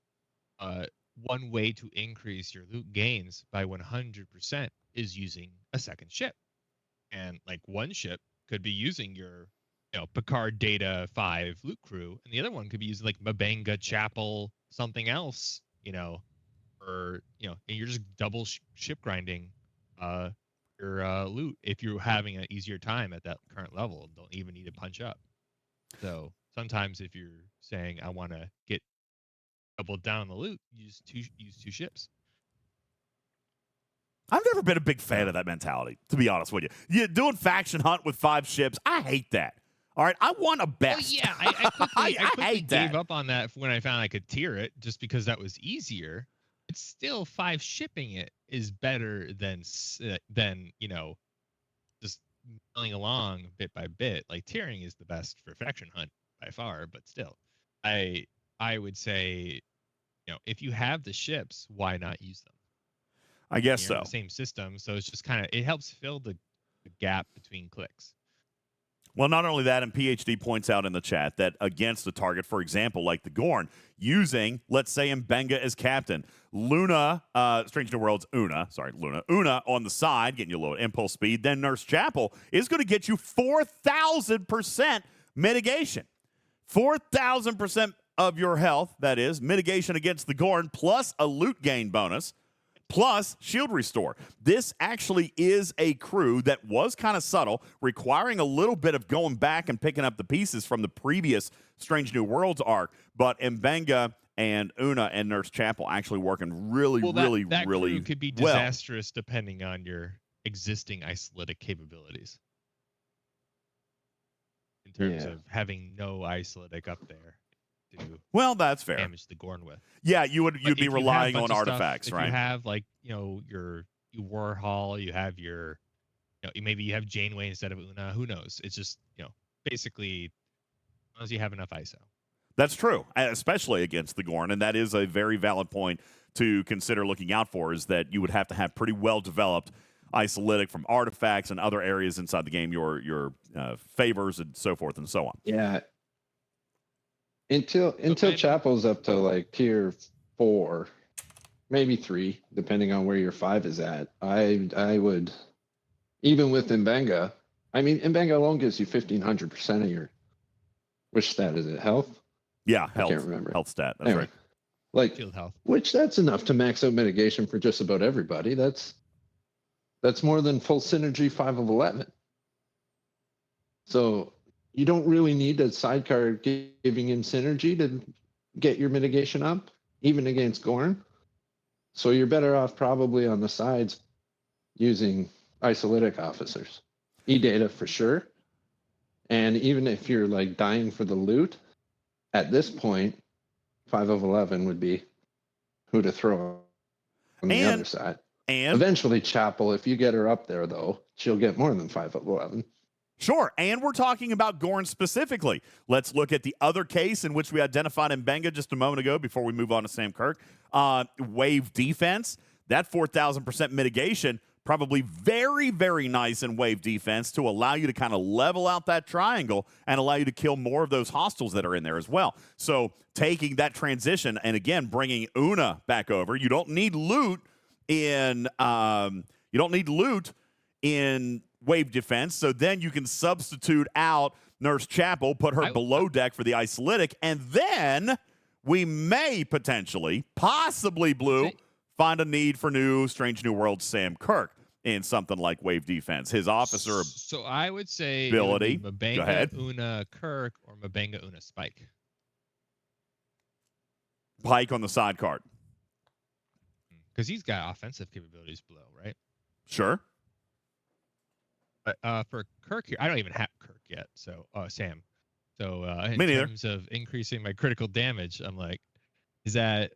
one way to increase your loot gains by 100% is using a second ship. And like one ship could be using your, Picard Data 5 loot crew, and the other one could be using like Mabanga Chapel, something else, or, and you're just double ship grinding your loot if you're having an easier time at that current level and don't even need to punch up. So sometimes if you're saying, I want to get double down on the loot, you just use two ships. I've never been a big fan of that mentality, to be honest with you. You're doing faction hunt with 5 ships. I hate that. All right, I want a best. Well, yeah, I quickly hate that. gave up on that when I found I could tier it, just because that was easier. It's still 5 shipping it is better than just milling along bit by bit. Like tiering is the best for faction hunt by far, but still, I would say, if you have the ships, why not use them? I guess You're so. in the same system, so it's just it helps fill the gap between clicks. Well, not only that, and PhD points out in the chat that against a target, for example, like the Gorn, using, let's say, Mbenga as captain, Luna, Strange New Worlds, Una on the side, getting you a little impulse speed, then Nurse Chapel is going to get you 4,000% mitigation. 4,000% of your health, that is, mitigation against the Gorn, plus a loot gain bonus, plus shield restore. This actually is a crew that was kind of subtle, requiring a little bit of going back and picking up the pieces from the previous Strange New Worlds arc, but Mbenga and Una and Nurse Chapel actually working really crew could be disastrous depending on your existing isolytic capabilities. In terms of having no isolytic up there. Well, that's fair. Damage the Gorn with. Yeah, you'd be relying on artifacts, stuff, right? If you have your Warhol, you have your, maybe you have Janeway instead of Una. Who knows? It's just basically as long as you have enough ISO. That's true, especially against the Gorn, and that is a very valid point to consider looking out for. Is that you would have to have pretty well developed isolytic from artifacts and other areas inside the game, your favors and so forth and so on. Yeah. Until Chapel's up to like tier 4, maybe 3, depending on where your 5 is at. I would, even with Mbenga, Mbenga alone gives you 1,500% of your, which stat is it? Health? Yeah, health. I can't remember. Health stat. That's right. Like Field health. Which that's enough to max out mitigation for just about everybody. That's more than full synergy 5 of 11. So you don't really need a sidecar giving him synergy to get your mitigation up, even against Gorn. So you're better off probably on the sides using isolytic officers. E-data for sure. And even if you're like dying for the loot, at this point, 5 of 11 would be who to throw on the other side. And eventually Chapel, if you get her up there though, she'll get more than 5 of 11. Sure, and we're talking about Gorn specifically. Let's look at the other case in which we identified Mbenga just a moment ago before we move on to Sam Kirk. Wave defense, that 4,000% mitigation, probably very, very nice in wave defense to allow you to kind of level out that triangle and allow you to kill more of those hostiles that are in there as well. So taking that transition and, again, bringing Una back over, you don't need loot in wave defense, so then you can substitute out Nurse Chapel, put her below deck for the isolytic, and then we may possibly, Blue, find a need for new Strange New World Sam Kirk in something like wave defense. His officer So I would say ability. Mabanga Una Kirk or Mabanga Una Spike. Pike on the side card. Because he's got offensive capabilities below, right? Sure. But for Kirk here, I don't even have Kirk yet. So Sam. So in terms of increasing my critical damage, I'm like, is that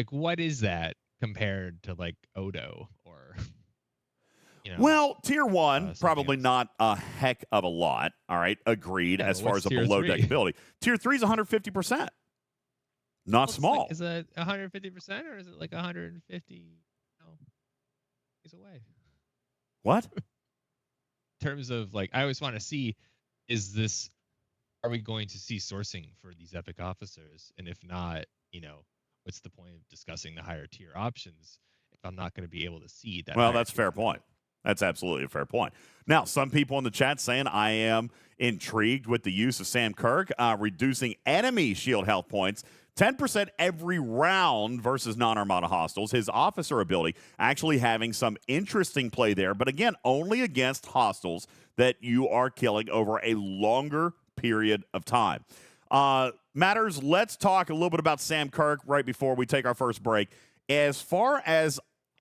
what is that compared to like Odo or? Well, tier 1 probably else. not a heck of a lot. All right, agreed. As far as a below deck ability, tier 3 is 150%. Not small. Is it 150% or is it like 150? He's away. What? In terms of I always want to see, are we going to see sourcing for these epic officers? And if not, what's the point of discussing the higher tier options if I'm not going to be able to see that? Well, higher that's a tier fair point. That's absolutely a fair point. Now, some people in the chat saying I am intrigued with the use of Sam Kirk, reducing enemy shield health points 10% every round versus non-Armada hostiles. His officer ability actually having some interesting play there, but again, only against hostiles that you are killing over a longer period of time. Matters, let's talk a little bit about Sam Kirk right before we take our first break. As far as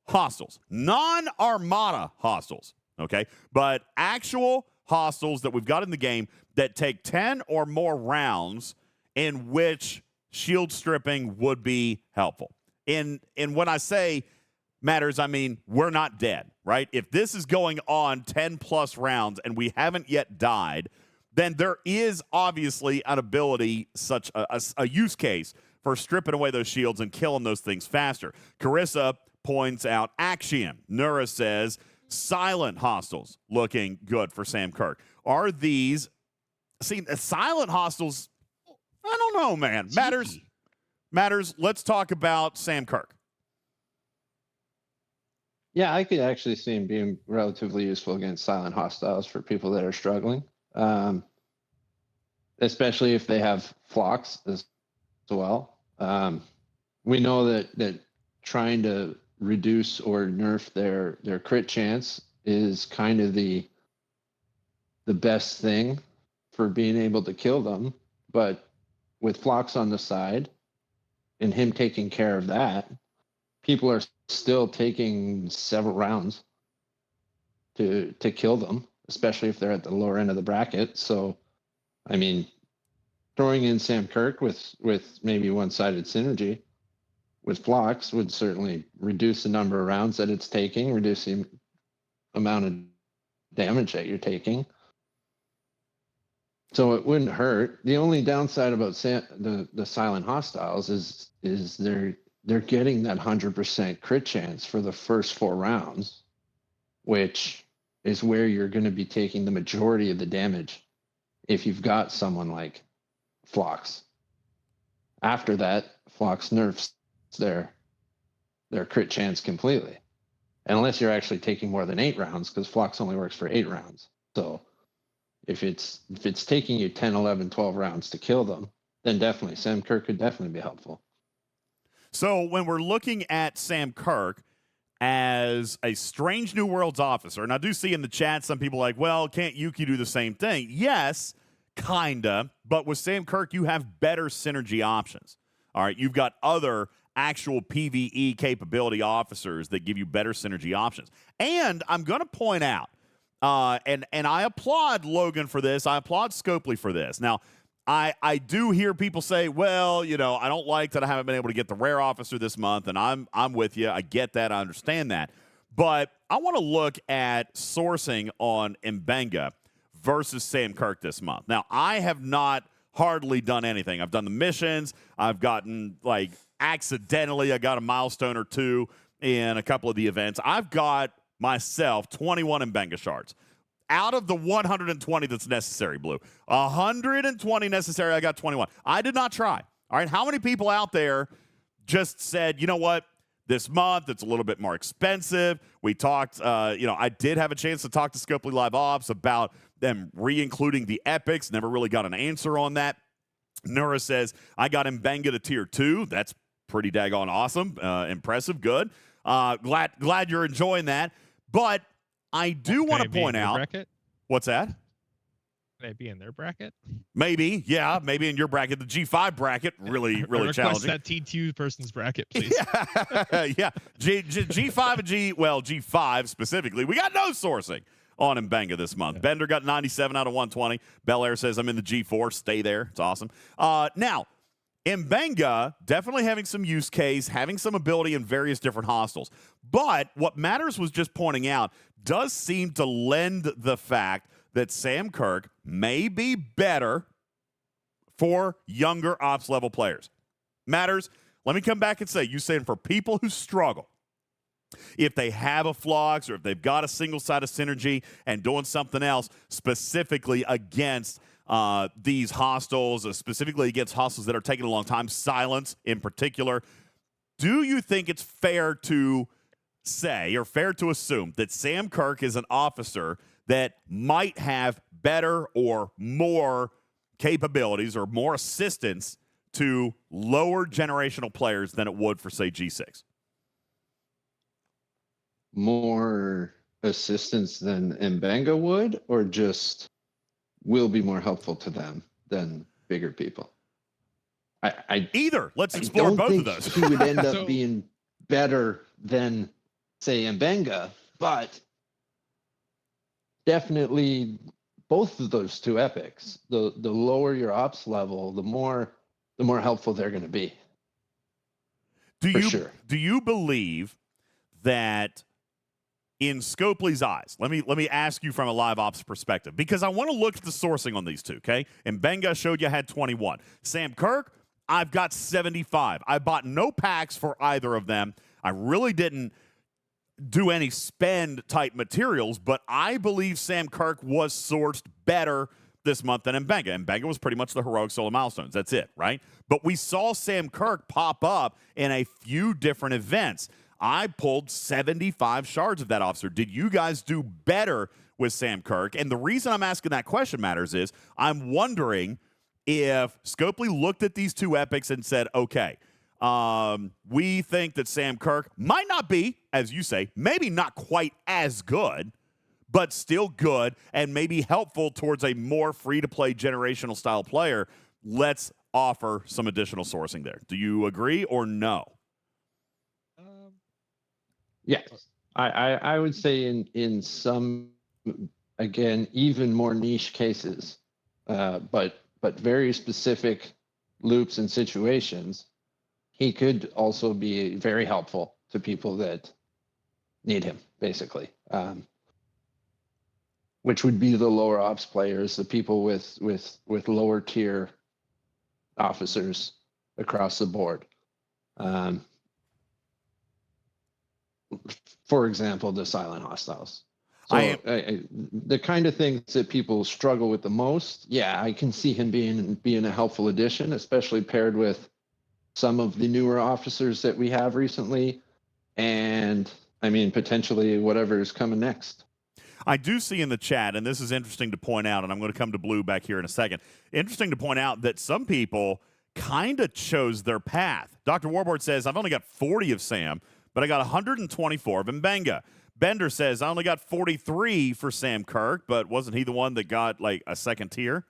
hostiles, non-Armada hostiles, okay, but actual hostiles that we've got in the game that take 10 or more rounds in which shield stripping would be helpful. And when I say Matters, I mean we're not dead, right? If this is going on 10 plus rounds and we haven't yet died, then there is obviously an ability, such a use case for stripping away those shields and killing those things faster. Carissa points out Axiom. Nura says silent hostiles looking good for Sam Kirk. Are these silent hostiles? I don't know, man. Matters. Let's talk about Sam Kirk. Yeah, I could actually see him being relatively useful against silent hostiles for people that are struggling, especially if they have flocks as well. We know that trying to reduce or nerf their crit chance is kind of the best thing for being able to kill them, but with flocks on the side and him taking care of that, people are still taking several rounds to kill them, especially if they're at the lower end of the bracket. So, I mean, throwing in Sam Kirk with maybe one-sided synergy with flocks would certainly reduce the number of rounds that it's taking, reduce the amount of damage that you're taking. So it wouldn't hurt. The only downside about the silent hostiles is they're getting that 100% crit chance for the first 4 rounds, which is where you're going to be taking the majority of the damage if you've got someone like Phlox. After that, Phlox nerfs their crit chance completely, unless you're actually taking more than 8 rounds, because Phlox only works for 8 rounds. So if it's taking you 10, 11, 12 rounds to kill them, then definitely Sam Kirk could definitely be helpful. So when we're looking at Sam Kirk as a Strange New Worlds officer, and I do see in the chat some people like, well, can't Yuki do the same thing? Yes, kinda, but with Sam Kirk, you have better synergy options. All right, you've got other actual PvE capability officers that give you better synergy options. And I'm going to point out, and I applaud Logan for this. I applaud Scopely for this. Now, I do hear people say, well, I don't like that I haven't been able to get the rare officer this month, and I'm with you. I get that. I understand that. But I want to look at sourcing on Mbenga versus Sam Kirk this month. Now, I have not hardly done anything. I've done the missions. I've gotten, accidentally, I got a milestone or 2 in a couple of the events. I've got myself 21 Mbenga shards. Out of the 120 that's necessary, Blue. 120 necessary, I got 21. I did not try. All right, how many people out there just said, you know what, this month it's a little bit more expensive? We talked, I did have a chance to talk to Scopely Live Ops about them re-including the epics. Never really got an answer on that. Nura says, I got Mbenga to tier 2. That's pretty daggone awesome. Impressive, good. Glad you're enjoying that. But I do want to point out. Bracket? What's that? Can I be in their bracket? Maybe, yeah. Maybe in your bracket. The G5 bracket, really request challenging. that T2 person's bracket, please. Yeah. G5 and G5 specifically. We got no sourcing on Mbenga this month. Yeah. Bender got 97 out of 120. Bel Air says, I'm in the G4. Stay there. It's awesome. Now, Mbenga definitely having some use case, having some ability in various different hostiles. But what Matters was just pointing out does seem to lend the fact that Sam Kirk may be better for younger ops level players. Matters, let me come back and say, you saying for people who struggle, if they have a Phlox or if they've got a single-sided synergy and doing something else specifically against these hostiles, specifically against hostiles that are taking a long time, silence in particular, Do you think it's fair to say or fair to assume that Sam Kirk is an officer that might have better or more capabilities or more assistance to lower generational players than it would for, say, G6? More assistance than Mbenga would, or just will be more helpful to them than bigger people? Either. Let's I explore don't both think of those. he would end up So- being better than, say, Mbenga, but definitely both of those two epics. The lower your ops level, the more helpful they're going to be. For sure. Do you believe that in Scopely's eyes, let me ask you from a live ops perspective, because I want to look at the sourcing on these two, okay? And Benga showed you had 21. Sam Kirk, I've got 75. I bought no packs for either of them. I really didn't do any spend type materials, but I believe Sam Kirk was sourced better this month than Mbenga. Mbenga was pretty much the heroic solo milestones. That's it, right? But we saw Sam Kirk pop up in a few different events. I pulled 75 shards of that officer. Did you guys do better with Sam Kirk? And the reason I'm asking that question, Matters, is I'm wondering if Scopely looked at these two epics and said, okay, we think that Sam Kirk might not be, as you say, maybe not quite as good, but still good and maybe helpful towards a more free-to-play generational style player. Let's offer some additional sourcing there. Do you agree or no? Yes, I would say in some, again, even more niche cases, but very specific loops and situations, he could also be very helpful to people that need him, basically. Which would be the lower ops players, the people with lower tier officers across the board. For example, the silent hostiles. So the kind of things that people struggle with the most, yeah, I can see him being a helpful addition, especially paired with some of the newer officers that we have recently, and I mean potentially whatever is coming next. I do see in the chat, and this is interesting to point out, and I'm going to come to Blue back here in a second. Interesting to point out that some people kind of chose their path. Dr. Warboard says, I've only got 40 of Sam, but I got 124 of Mbenga. Bender says, I only got 43 for Sam Kirk, but wasn't he the one that got like a second tier?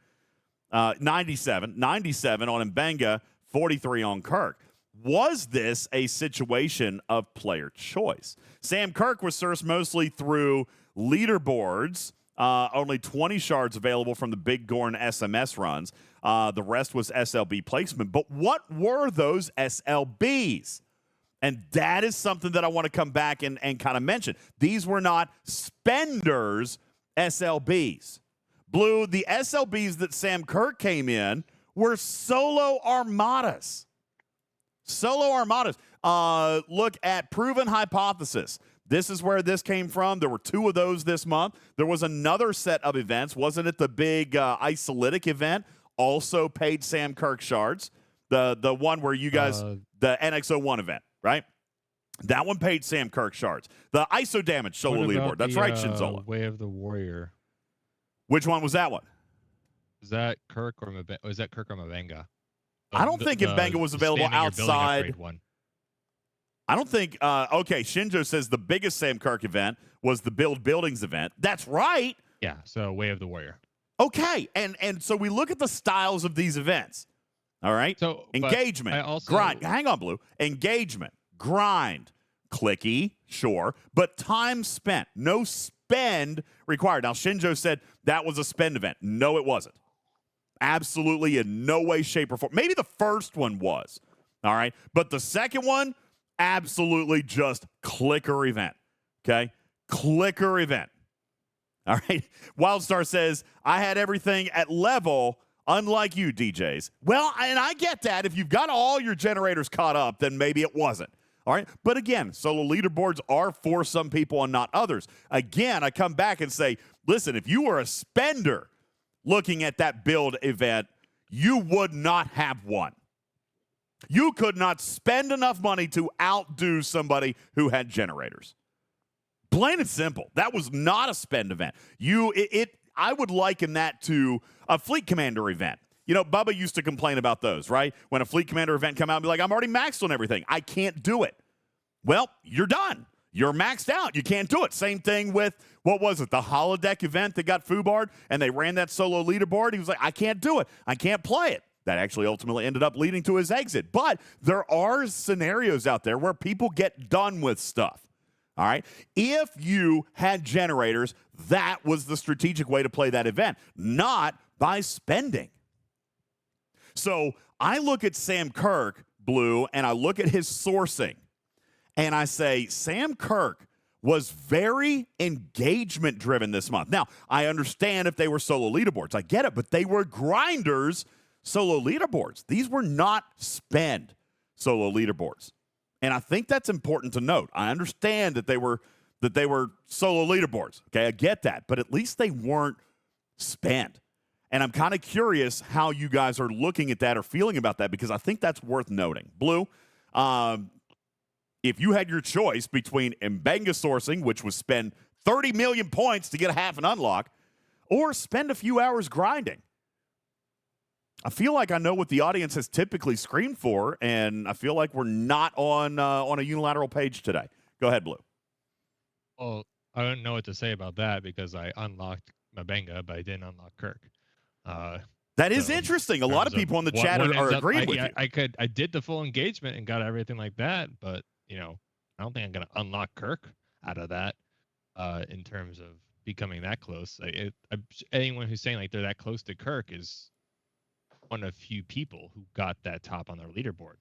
97 on Mbenga, 43 on Kirk. Was this a situation of player choice? Sam Kirk was sourced mostly through leaderboards, only 20 shards available from the Big Gorn SMS runs. The rest was SLB placement. But what were those SLBs? And that is something that I want to come back and kind of mention. These were not spenders SLBs. Blue, the SLBs that Sam Kirk came in were solo armadas. Solo armadas. Look at Proven Hypothesis. This is where this came from. There were 2 of those this month. There was another set of events. Wasn't it the big Isolytic event? Also paid Sam Kirk shards. The one where you guys, the NX01 event, right? That one paid Sam Kirk shards. The ISO damage solo leaderboard. That's right, Shinzola. Way of the Warrior. Which one was that one? Is that Kirk or Mbenga? I don't think Mbenga was available outside. I don't think. Okay, Shinjo says the biggest Sam Kirk event was the Build Buildings event. That's right. Yeah, so Way of the Warrior. Okay, and so we look at the styles of these events. All right. So engagement, grind. Hang on, Blue. Engagement, grind, clicky, sure, but time spent. No spend required. Now Shinjo said that was a spend event. No, it wasn't. Absolutely in no way, shape, or form. Maybe the first one was. All right. But the second one, absolutely just clicker event. Okay. Clicker event. All right. Wildstar says, I had everything at level, unlike you, DJs. Well, and I get that. If you've got all your generators caught up, then maybe it wasn't. All right. But again, solo leaderboards are for some people and not others. Again, I come back and say, listen, if you were a spender looking at that build event, you would not have one. You could not spend enough money to outdo somebody who had generators. Plain and simple. That was not a spend event. I would liken that to a Fleet Commander event. You know, Bubba used to complain about those, right? When a Fleet Commander event come out and be like, I'm already maxed on everything. I can't do it. Well, you're done. You're maxed out. You can't do it. Same thing with, what was it, the holodeck event that got foobarred, and they ran that solo leaderboard. He was like, I can't do it. I can't play it. That actually ultimately ended up leading to his exit. But there are scenarios out there where people get done with stuff. All right? If you had generators, that was the strategic way to play that event, not by spending. So I look at Sam Kirk, Blue, and I look at his sourcing, and I say, Sam Kirk was very engagement-driven this month. Now, I understand if they were solo leaderboards. I get it, but they were grinders solo leaderboards. These were not spend solo leaderboards. And I think that's important to note. I understand that they were solo leaderboards. Okay, I get that. But at least they weren't spend. And I'm kind of curious how you guys are looking at that or feeling about that, because I think that's worth noting. Blue, if you had your choice between Mbenga sourcing, which was spend 30 million points to get a half an unlock, or spend a few hours grinding, I feel like I know what the audience has typically screamed for, and I feel like we're not on a unilateral page today. Go ahead, Blue. Well, I don't know what to say about that because I unlocked Mbenga, but I didn't unlock Kirk. That is interesting. A lot of people in the chat are agreeing with you. I did the full engagement and got everything like that, but I don't think I'm gonna unlock Kirk out of that. In terms of becoming that close, anyone who's saying like they're that close to Kirk is one of few people who got that top on their leaderboard.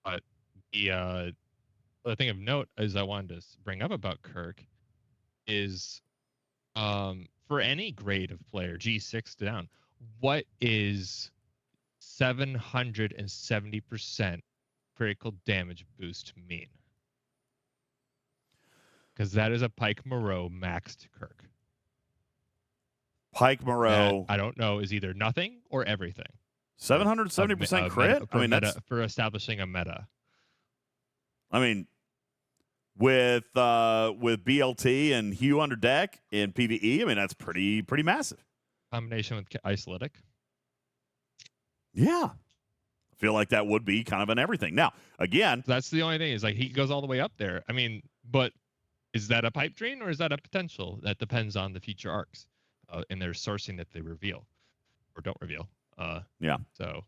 But the other thing of note is I wanted to bring up about Kirk is for any grade of player, G6 down, what is 770% critical damage boost mean? Because that is a Pike Moreau maxed Kirk. Pike Moreau, I don't know, is either nothing or everything. 770% crit? I mean, that's for establishing a meta. I mean, with BLT and Hugh under deck in PvE, I mean, that's pretty massive. Combination with Isolytic. Yeah. I feel like that would be kind of an everything. Now, again, that's the only thing is like he goes all the way up there. I mean, but is that a pipe dream or is that a potential? That depends on the future arcs in their sourcing that they reveal or don't reveal. Yeah. So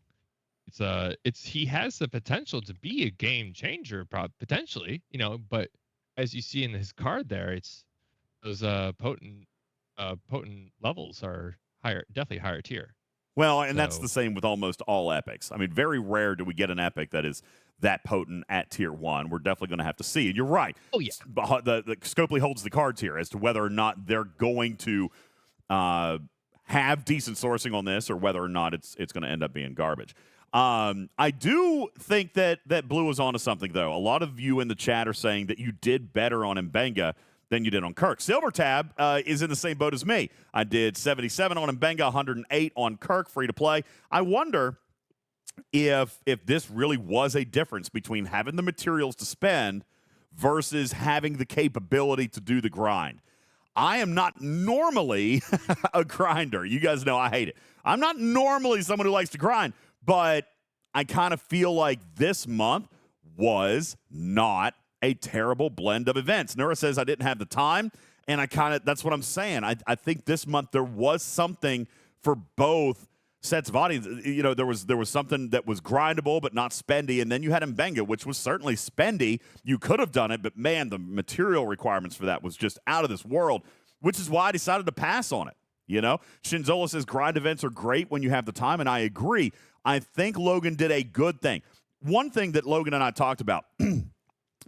it's he has the potential to be a game changer, potentially, but as you see in his card there, it's those potent levels are higher, definitely higher tier. Well, and that's the same with almost all epics. I mean, very rare do we get an epic that is that potent at tier 1. We're definitely going to have to see. And you're right. Oh yeah. The Scopely holds the cards here as to whether or not they're going to have decent sourcing on this, or whether or not it's going to end up being garbage. I do think that Blue is onto something, though. A lot of you in the chat are saying that you did better on Mbenga than you did on Kirk. Silver Tab is in the same boat as me. I did 77 on Mbenga, 108 on Kirk, free to play. I wonder if this really was a difference between having the materials to spend versus having the capability to do the grind. I am not normally a grinder. You guys know I hate it. I'm not normally someone who likes to grind, but I kind of feel like this month was not a terrible blend of events. Nura says I didn't have the time, and that's what I'm saying. I think this month there was something for both sets of audience. There was something that was grindable but not spendy, and then you had Mbenga, which was certainly spendy. You could have done it, but man, the material requirements for that was just out of this world, which is why I decided to pass on it. Shinzola says grind events are great when you have the time, and I agree. I think Logan did a good thing. One thing that Logan and I talked about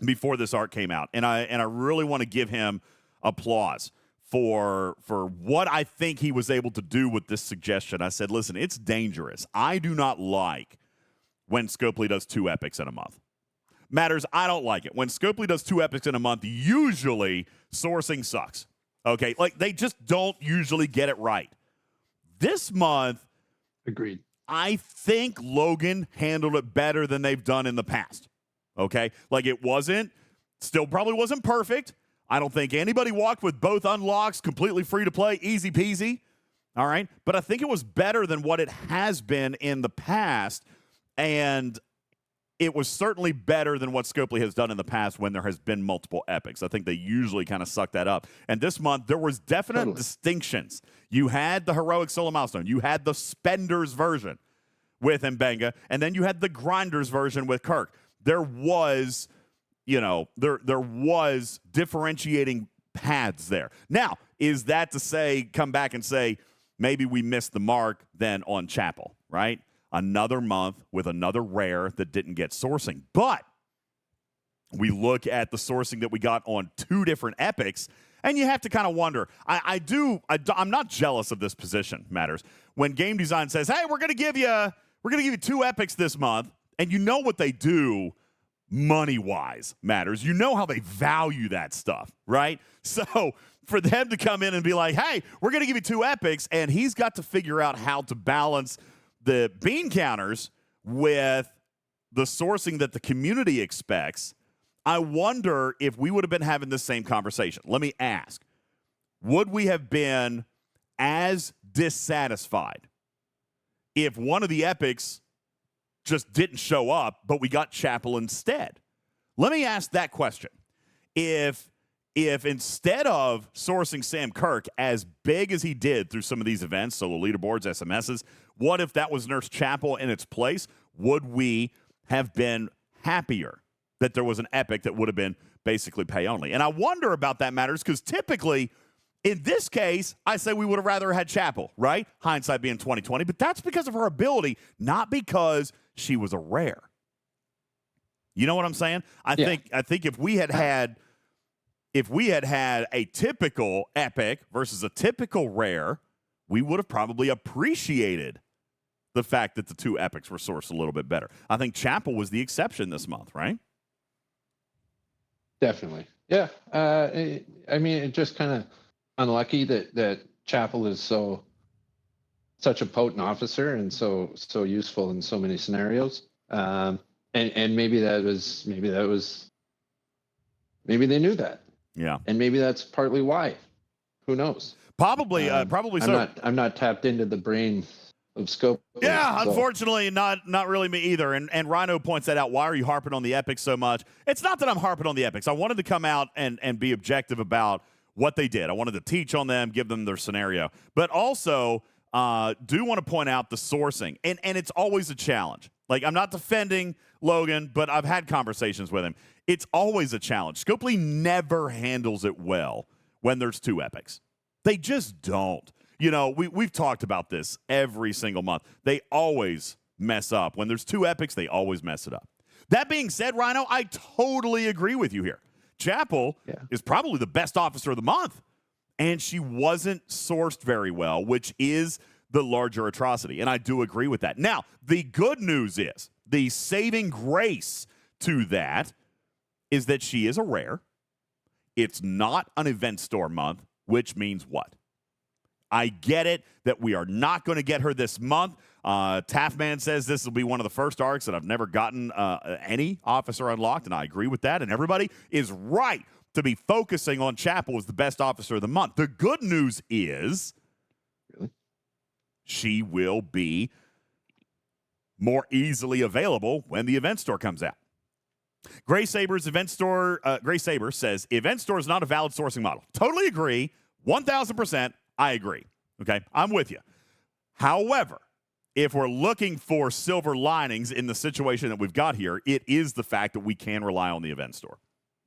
before this art came out, and I really want to give him applause for what I think he was able to do with this suggestion. I said, listen, it's dangerous. I do not like when Scopely does 2 epics in a month. Matters, I don't like it. When Scopely does 2 epics in a month, usually sourcing sucks. Okay? Like, they just don't usually get it right. This month, agreed. I think Logan handled it better than they've done in the past. Okay? Like, it still probably wasn't perfect. I don't think anybody walked with both unlocks, completely free to play, easy peasy. All right? But I think it was better than what it has been in the past. And it was certainly better than what Scopely has done in the past when there has been multiple epics. I think they usually kind of suck that up. And this month, there was definite distinctions. You had the Heroic Solo Milestone. You had the Spenders version with Mbenga. And then you had the Grinders version with Kirk. There was, there was differentiating paths there. Now, is that to say, come back and say, maybe we missed the mark then on Chapel, right? Another month with another rare that didn't get sourcing. But we look at the sourcing that we got on 2 different epics, and you have to kind of wonder. I'm not jealous of this position, Matters. When game design says, hey, we're going to give you 2 epics this month, and you know what they do money-wise, Matters. You know how they value that stuff, right? So for them to come in and be like, hey, we're going to give you 2 epics, and he's got to figure out how to balance the bean counters with the sourcing that the community expects. I wonder if we would have been having the same conversation. Let me ask, would we have been as dissatisfied if one of the epics just didn't show up, but we got Chapel instead? Let me ask that question. If instead of sourcing Sam Kirk as big as he did through some of these events, solo leaderboards, SMSs, what if that was Nurse Chapel in its place? Would we have been happier that there was an epic that would have been basically pay only? And I wonder about that, Matters, because typically in this case, I say we would have rather had Chapel, right? Hindsight being 2020, but that's because of her ability, not because she was a rare. You know what I'm saying? I think if we had had a typical epic versus a typical rare, we would have probably appreciated the fact that the 2 epics were sourced a little bit better. I think Chapel was the exception this month, right? Definitely. Yeah. I mean, it just kind of unlucky that Chapel is such a potent officer and so useful in so many scenarios. And maybe they knew that. Yeah. And maybe that's partly why. Who knows? Probably so. I'm not tapped into the brain of Scope. Yeah, so. Unfortunately, not really me either. And Rhino points that out. Why are you harping on the epics so much? It's not that I'm harping on the epics. I wanted to come out and be objective about what they did. I wanted to teach on them, give them their scenario. But also, do want to point out the sourcing. And it's always a challenge. Like, I'm not defending Logan, but I've had conversations with him. It's always a challenge. Scopely never handles it well when there's 2 epics. They just don't. We've talked about this every single month. They always mess up. When there's 2 epics, they always mess it up. That being said, Rhino, I totally agree with you here. Chapel is probably the best officer of the month, and she wasn't sourced very well, which is the larger atrocity, and I do agree with that. Now, the good news is, the saving grace to that is that she is a rare. It's not an event store month, which means what? I get it that we are not going to get her this month. Taffman says this will be one of the first arcs that I've never gotten any officer unlocked, and I agree with that. And everybody is right to be focusing on Chapel as the best officer of the month. The good news is she will be more easily available when the event store comes out. Gray Saber says, event store is not a valid sourcing model. Totally agree. 1,000%. I agree. Okay, I'm with you. However, if we're looking for silver linings in the situation that we've got here, it is the fact that we can rely on the event store.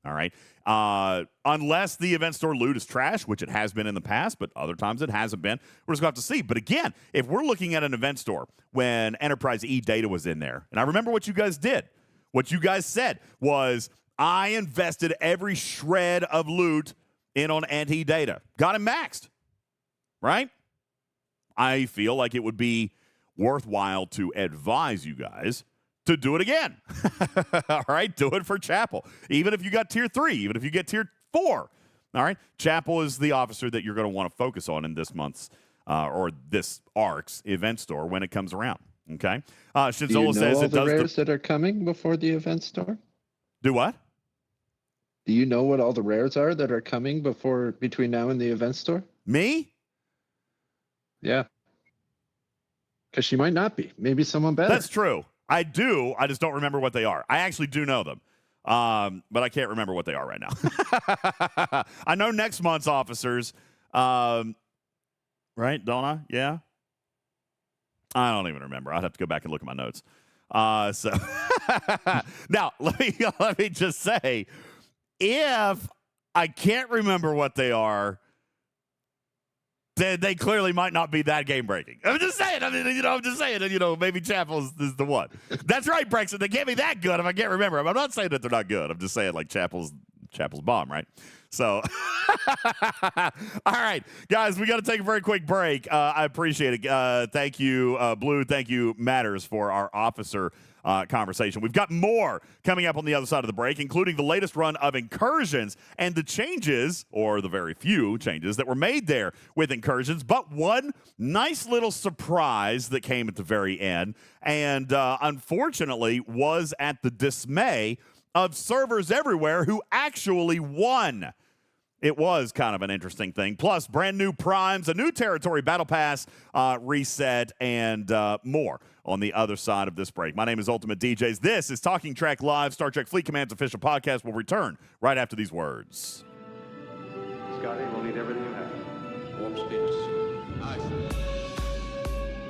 All right. Unless the event store loot is trash, which it has been in the past, but other times it hasn't been. We're just going to have to see. But again, if we're looking at an event store when Enterprise E data was in there, and I remember what you guys did. What you guys said was, I invested every shred of loot in on anti data. Got him maxed. Right? I feel like it would be worthwhile to advise you guys to do it again. All right? Do it for Chapel. Even if you got tier 3, even if you get tier 4. All right? Chapel is the officer that you're going to want to focus on in this month's or this arc's event store when it comes around. Okay. Do you Shinzola know says all it the does. rares that are coming before the event store? Do what? Do you know what all the rares are that are coming between now and the event store? Me? Yeah. Because she might not be. Maybe someone better. That's true. I do. I just don't remember what they are. I actually do know them. But I can't remember what they are right now. I know next month's officers. Right, don't I? Yeah. I don't even remember. I'd have to go back and look at my notes. So now let me just say, if I can't remember what they are, then they clearly might not be that game breaking. I'm just saying. I'm just saying. And, maybe Chapel is the one. That's right, Brexit. They can't be that good if I can't remember them. I'm not saying that they're not good. I'm just saying like Chapel's bomb, right? So, all right, guys, we got to take a very quick break. I appreciate it. Thank you, Blue. Thank you, Matters, for our officer conversation. We've got more coming up on the other side of the break, including the latest run of Incursions and the changes, or the very few changes, that were made there with Incursions, but one nice little surprise that came at the very end, and unfortunately was at the dismay of servers everywhere who actually won. It was kind of an interesting thing. Plus, brand new primes, a new territory battle pass reset, and more on the other side of this break. My name is Ultimate DJs. This is Talking Track Live, Star Trek Fleet Command's official podcast. Will return right after these words. Scotty, we'll need everything you have. Warp speed. Aye.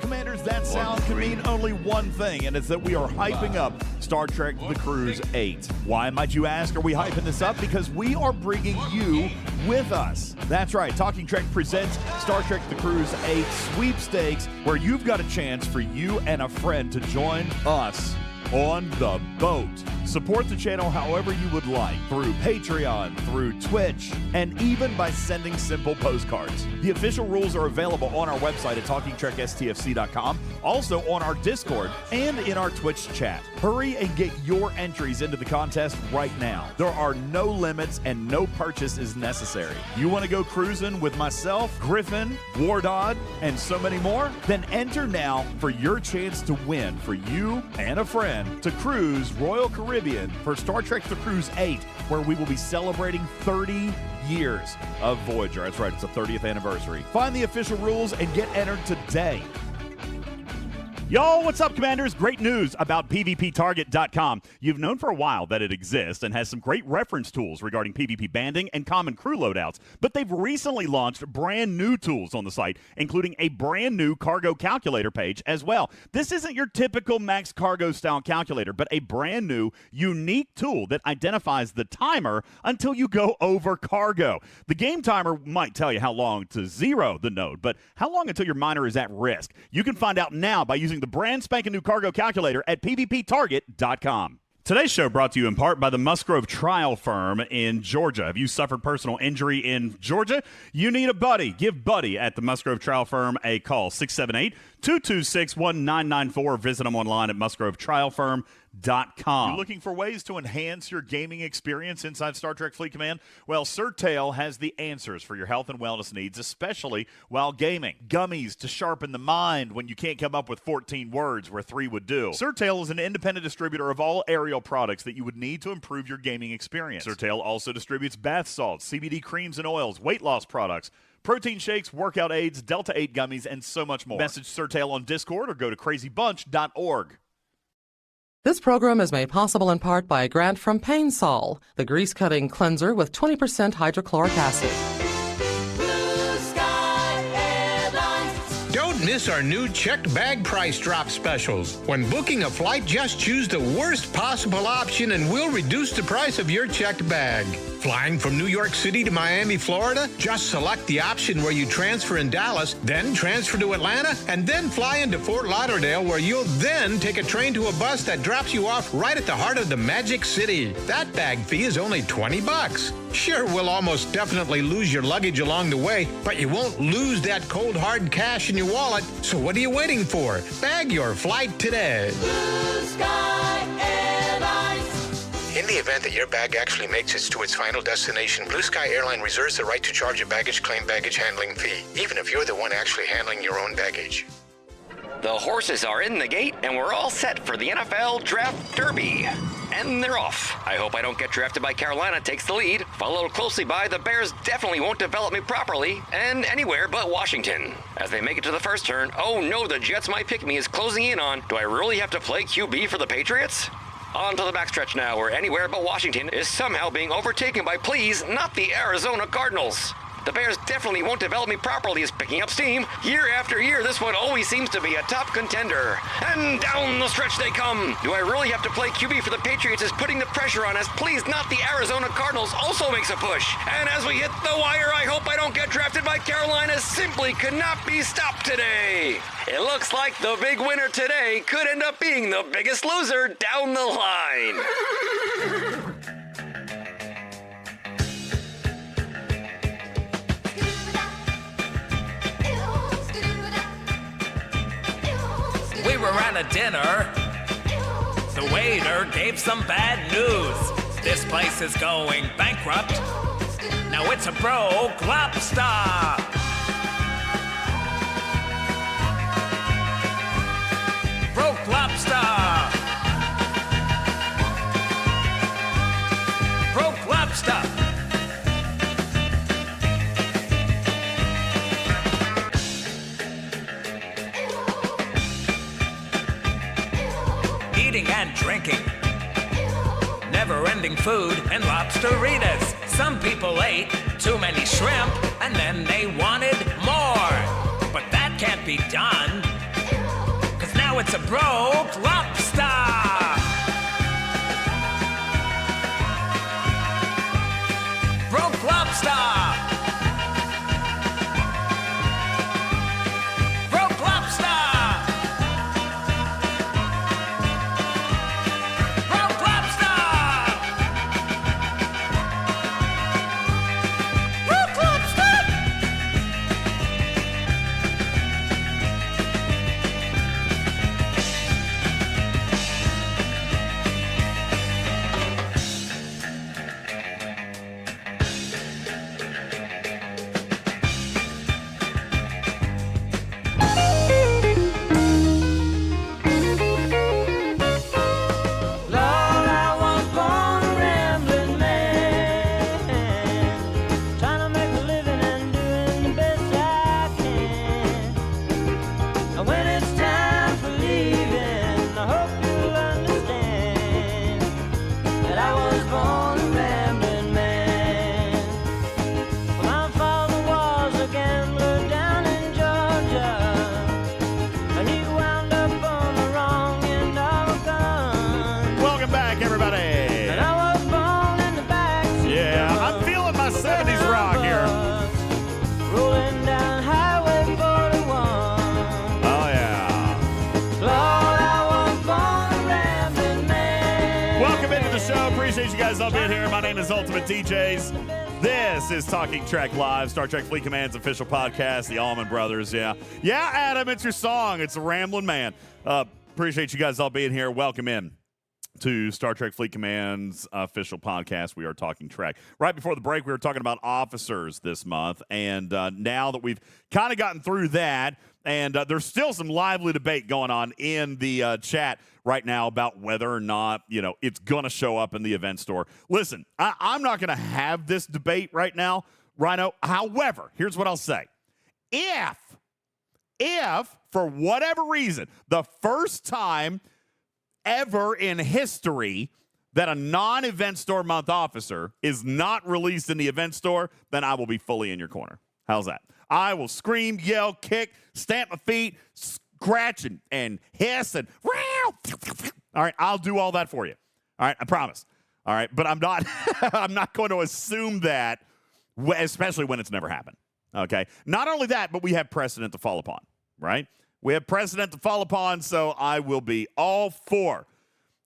Commanders, that sound can mean only one thing, and it's that we are hyping up Star Trek The Cruise 8. Why, might you ask, are we hyping this up? Because we are bringing you with us. That's right, Talking Trek presents Star Trek The Cruise 8 Sweepstakes, where you've got a chance for you and a friend to join us on the boat. Support the channel however you would like, through Patreon, through Twitch, and even by sending simple postcards. The official rules are available on our website at TalkingTrekSTFC.com, also on our Discord, and in our Twitch chat. Hurry and get your entries into the contest right now. There are no limits and no purchase is necessary. You want to go cruising with myself, Griffin, Wardod, and so many more? Then enter now for your chance to win for you and a friend to cruise Royal Caribbean for Star Trek The Cruise 8, where we will be celebrating 30 years of Voyager. That's right, it's the 30th anniversary. Find the official rules and get entered today. Yo, what's up, Commanders? Great news about PvPTarget.com. You've known for a while that it exists and has some great reference tools regarding PvP banding and common crew loadouts, but they've recently launched brand new tools on the site, including a brand new cargo calculator page as well. This isn't your typical max cargo style calculator, but a brand new, unique tool that identifies the timer until you go over cargo. The game timer might tell you how long to zero the node, but how long until your miner is at risk? You can find out now by using the brand spanking new cargo calculator at PvPTarget.com. Today's show brought to you in part by the Musgrove Trial Firm in Georgia. Have you suffered personal injury in Georgia? You need a buddy. Give Buddy at the Musgrove Trial Firm a call, 678-226-1994. Visit them online at musgrovetrialfirm.com. You looking for ways to enhance your gaming experience inside Star Trek Fleet Command? Well, Surtail has the answers for your health and wellness needs, especially while gaming. Gummies to sharpen the mind when you can't come up with 14 words where 3 would do. Surtail is an independent distributor of all aerial products that you would need to improve your gaming experience. Surtail also distributes bath salts, CBD creams and oils, weight loss products, protein shakes, workout aids, Delta 8 gummies, and so much more. Message Surtail on Discord or go to crazybunch.org. This program is made possible in part by a grant from Painsol, the grease-cutting cleanser with 20% hydrochloric acid. Blue Sky Airlines. Don't miss our new checked bag price drop specials. When booking a flight, just choose the worst possible option and we'll reduce the price of your checked bag. Flying from New York City to Miami, Florida? Just select the option where you transfer in Dallas, then transfer to Atlanta, and then fly into Fort Lauderdale, where you'll then take a train to a bus that drops you off right at the heart of the Magic City. That bag fee is only $20. Sure, we'll almost definitely lose your luggage along the way, but you won't lose that cold hard cash in your wallet. So what are you waiting for? Bag your flight today. Blue Sky Airlines. In the event that your bag actually makes it to its final destination, Blue Sky Airline reserves the right to charge a baggage claim baggage handling fee, even if you're the one actually handling your own baggage. The horses are in the gate, and we're all set for the NFL Draft Derby. And they're off. I hope I don't get drafted by Carolina takes the lead, followed closely by the Bears definitely won't develop me properly, and anywhere but Washington. As they make it to the first turn, oh no, the Jets might pick me is closing in on, do I really have to play QB for the Patriots? On to the backstretch now, where anywhere but Washington is somehow being overtaken by, please, not the Arizona Cardinals. The Bears definitely won't develop me properly is picking up steam. Year after year, this one always seems to be a top contender. And down the stretch they come. Do I really have to play QB for the Patriots is putting the pressure on us. Please, not the Arizona Cardinals also makes a push. And as we hit the wire, I hope I don't get drafted by Carolina. Simply could not be stopped today. It looks like the big winner today could end up being the biggest loser down the line. We were at a dinner. The waiter gave some bad news. This place is going bankrupt. Now it's a broke lobster. Broke lobster. Broke lobster. Eating and drinking, never-ending food and lobsteritas. Some people ate too many shrimp and then they wanted more. But that can't be done, 'cause now it's a broke lobster. Broke lobster. Broke lobster. Appreciate you guys all being here. My name is Ultimate DJs. This is Talking Trek Live, Star Trek Fleet Command's official podcast, the Allman Brothers. Yeah, Adam, it's your song. It's a Ramblin' Man. Appreciate you guys all being here. Welcome in to Star Trek Fleet Command's official podcast. We are Talking Trek. Right before the break, we were talking about officers this month, and now that we've kind of gotten through that, and there's still some lively debate going on in the chat right now about whether or not, it's going to show up in the event store. Listen, I'm not going to have this debate right now, Rhino. However, here's what I'll say. If for whatever reason, the first time ever in history that a non-event store month officer is not released in the event store, then I will be fully in your corner. How's that? I will scream, yell, kick, stamp my feet, scratch and hiss and all right, I'll do all that for you. All right, I promise. All right, but I'm not I'm not going to assume that, especially when it's never happened. Okay? Not only that, but we have precedent to fall upon, right? We have precedent to fall upon, so I will be all for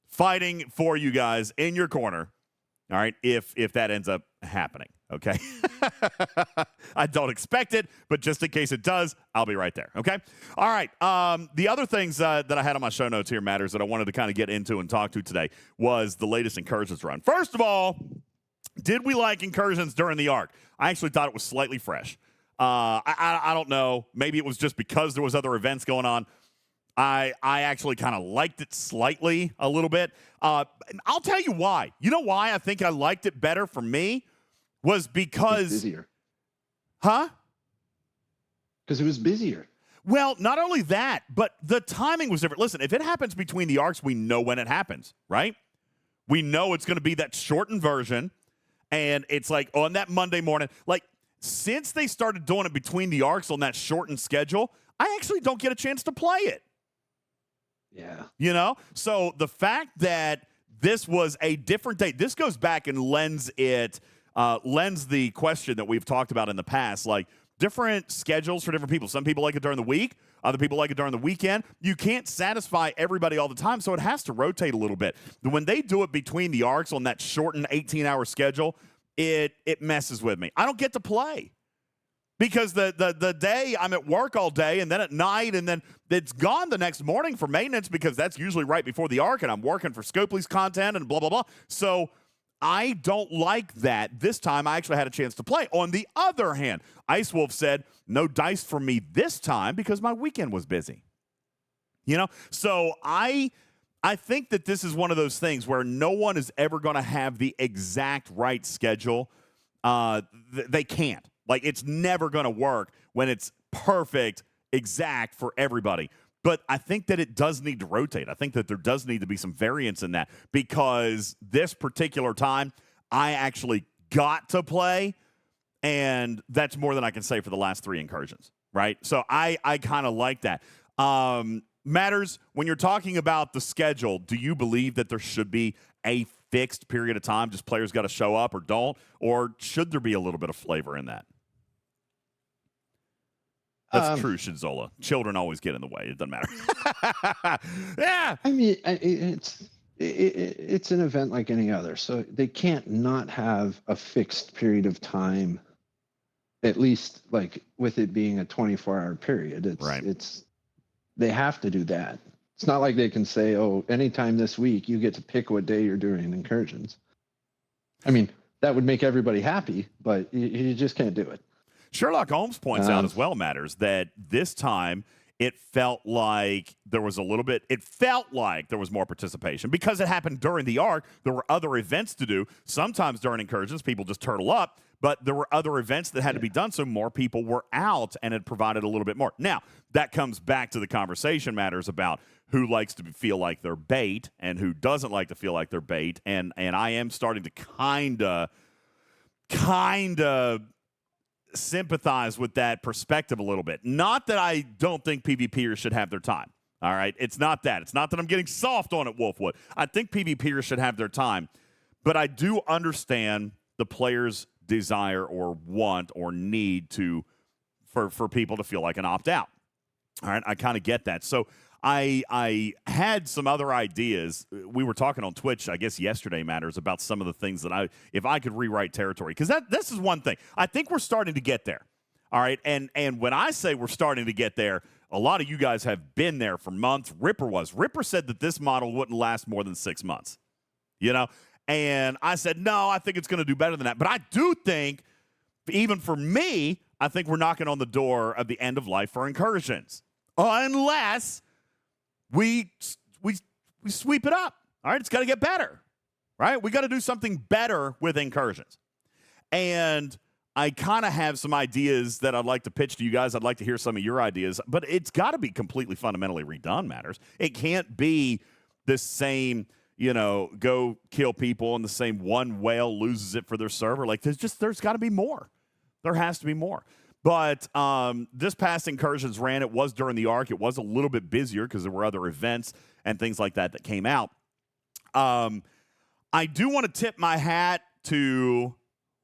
fighting for you guys in your corner, all right, if that ends up happening, okay? I don't expect it, but just in case it does, I'll be right there, okay? All right, the other things that I had on my show notes here, Matters, that I wanted to kind of get into and talk to today was the latest Incursions run. First of all, did we like Incursions during the arc? I actually thought it was slightly fresh. I don't know. Maybe it was just because there was other events going on. I actually kind of liked it slightly a little bit. I'll tell you why. You know why I think I liked it better for me was because busier. Huh? Because it was busier. Well, not only that, but the timing was different. Listen, if it happens between the arcs, we know when it happens, right? We know it's going to be that shortened version, and it's like on that Monday morning. Like, since they started doing it between the arcs on that shortened schedule, I actually don't get a chance to play it. Yeah. You know? So the fact that this was a different date, this goes back and lends the question that we've talked about in the past, like, different schedules for different people. Some people like it during the week. Other people like it during the weekend. You can't satisfy everybody all the time, so it has to rotate a little bit. When they do it between the arcs on that shortened 18-hour schedule, it messes with me. I don't get to play because the day I'm at work all day, and then at night, and then it's gone the next morning for maintenance because that's usually right before the arc, and I'm working for Scopely's content and blah, blah, blah. So I don't like that. This time, I actually had a chance to play. On the other hand, Ice Wolf said, no dice for me this time because my weekend was busy. You know? So I think that this is one of those things where no one is ever going to have the exact right schedule. They can't. Like, it's never going to work when it's perfect, exact for everybody. But I think that it does need to rotate. I think that there does need to be some variance in that because this particular time, I actually got to play, and that's more than I can say for the last 3 incursions, right? So I kind of like that. Matters, when you're talking about the schedule, do you believe that there should be a fixed period of time, just players got to show up or don't, or should there be a little bit of flavor in that? That's true, Shinzola. Children always get in the way. It doesn't matter. Yeah. I mean, it's an event like any other, so they can't not have a fixed period of time. At least, like with it being a 24-hour period, it's they have to do that. It's not like they can say, "Oh, anytime this week, you get to pick what day you're doing incursions." I mean, that would make everybody happy, but you just can't do it. Sherlock Holmes points out as well, Matters, that this time it felt like there was more participation because it happened during the arc. There were other events to do. Sometimes during incursions, people just turtle up, but there were other events that had to be done, so more people were out, and it provided a little bit more. Now, that comes back to the conversation, Matters, about who likes to feel like they're bait and who doesn't like to feel like they're bait, and I am starting to kind of sympathize with that perspective a little bit. Not that I don't think PvPers should have their time. All right? It's not that. It's not that I'm getting soft on it, Wolfwood. I think PvPers should have their time. But I do understand the player's desire or want or need for people to feel like an opt-out. All right? I kind of get that. So I had some other ideas. We were talking on Twitch, I guess yesterday, Matters, about some of the things that if I could rewrite territory, because this is one thing. I think we're starting to get there. All right, and when I say we're starting to get there, a lot of you guys have been there for months. Ripper said that this model wouldn't last more than 6 months. You know, and I said no, I think it's going to do better than that. But I do think, even for me, I think we're knocking on the door of the end of life for incursions, unless we sweep it up. All right, it's got to get better, right? We got to do something better with incursions. And I kind of have some ideas that I'd like to pitch to you guys. I'd like to hear some of your ideas, but it's got to be completely fundamentally redone, Matters. It can't be the same, go kill people and the same one whale loses it for their server. Like, there's got to be more. There has to be more. But this past incursions ran. It was during the arc. It was a little bit busier because there were other events and things like that came out. I do want to tip my hat to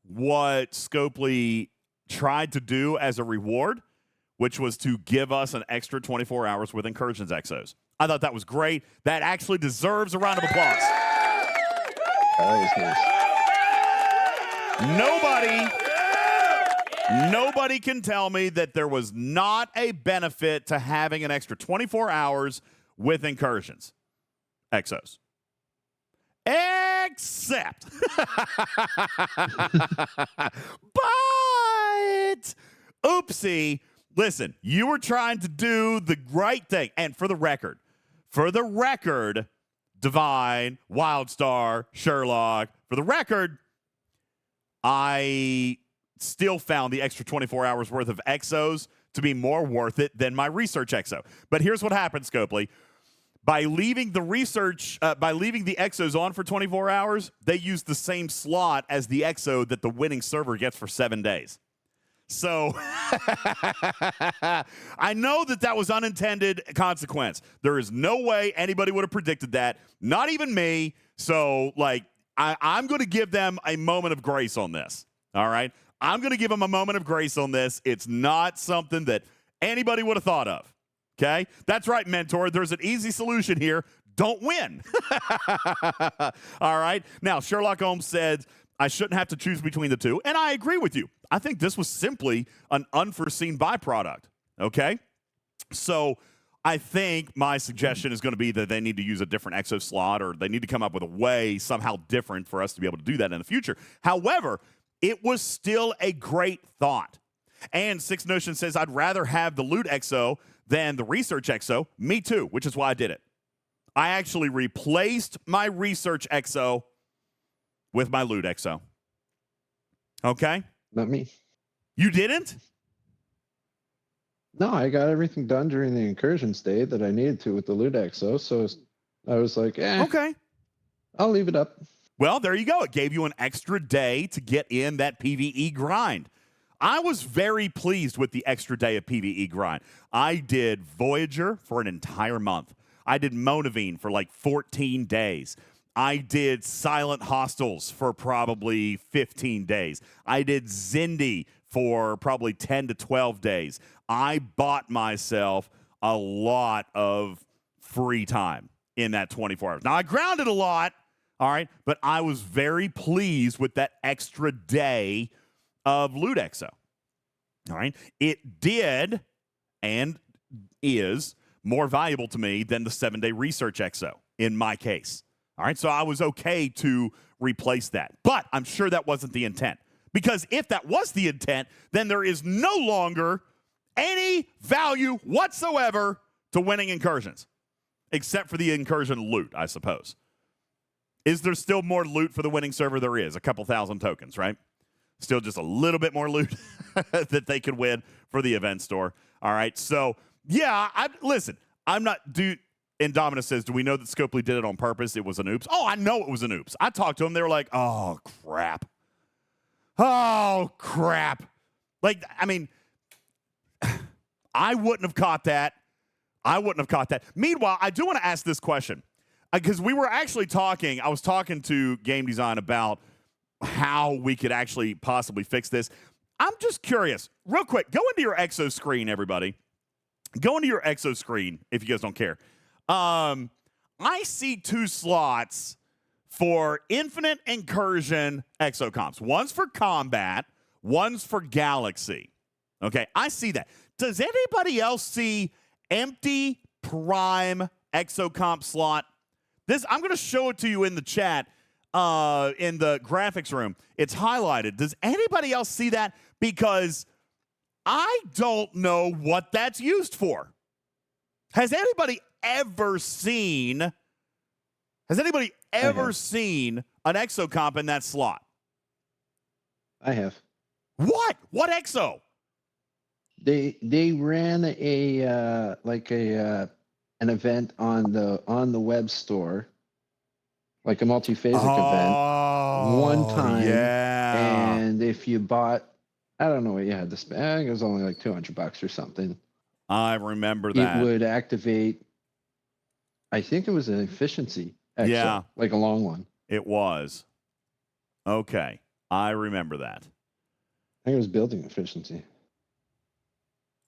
what Scopely tried to do as a reward, which was to give us an extra 24 hours with incursions exos. I thought that was great. That actually deserves a round of applause. That was nice. Nobody can tell me that there was not a benefit to having an extra 24 hours with incursions. Exos. Except. But, oopsie, listen, you were trying to do the right thing. And for the record, Divine, Wildstar, Sherlock, for the record, I still found the extra 24 hours worth of exos to be more worth it than my research exo. But here's what happened, Scopely. By leaving the exos on for 24 hours, they used the same slot as the exo that the winning server gets for 7 days. So I know that was unintended consequence. There is no way anybody would have predicted that, not even me. So, like, I'm going to give them a moment of grace on this, all right? I'm going to give them a moment of grace on this. It's not something that anybody would have thought of, okay? That's right, Mentor. There's an easy solution here. Don't win. All right? Now, Sherlock Holmes said, I shouldn't have to choose between the two, and I agree with you. I think this was simply an unforeseen byproduct, okay? So I think my suggestion is going to be that they need to use a different exo slot, or they need to come up with a way somehow different for us to be able to do that in the future. However, it was still a great thought. And Six Notion says, I'd rather have the loot exo than the research exo. Me too, which is why I did it. I actually replaced my research exo with my loot exo. Okay? Not me. You didn't? No, I got everything done during the incursion state that I needed to with the loot exo. So I was like, okay, I'll leave it up. Well, there you go. It gave you an extra day to get in that PvE grind. I was very pleased with the extra day of PvE grind. I did Voyager for an entire month. I did Monavine for like 14 days. I did Silent Hostiles for probably 15 days. I did Zindi for probably 10 to 12 days. I bought myself a lot of free time in that 24 hours. Now, I grounded a lot, all right, but I was very pleased with that extra day of Loot Exo. All right, it did and is more valuable to me than the 7-day Research Exo in my case. All right, so I was okay to replace that. But I'm sure that wasn't the intent. Because if that was the intent, then there is no longer any value whatsoever to winning incursions, except for the incursion loot, I suppose. Is there still more loot for the winning server? There is. A couple thousand tokens, right? Still just a little bit more loot that they could win for the event store. All right, so, yeah, listen, I'm not... Indominus says, do we know that Scopely did it on purpose? It was an oops. Oh, I know it was an oops. I talked to them. They were like, oh, crap. Oh, crap. Like, I mean, I wouldn't have caught that. Meanwhile, I do want to ask this question. Because we were actually talking, I was talking to Game Design about how we could actually possibly fix this. I'm just curious. Real quick, go into your Exo screen, everybody. Go into your Exo screen, if you guys don't care. I see 2 slots for Infinite Incursion exocomps. One's for combat, one's for Galaxy. Okay, I see that. Does anybody else see empty Prime exocomp slot? I'm going to show it to you in the chat, in the graphics room. It's highlighted. Does anybody else see that? Because I don't know what that's used for. Has anybody ever seen an exocomp in that slot? I have. What exo? They ran an event on the web store, like a multi-phasic event, one time. Yeah. And if you bought, I don't know what you had to spend. I think it was only like $200 or something. I remember that. It would activate. I think it was an efficiency exo, yeah, like a long one. It was. Okay, I remember that. I think it was building efficiency.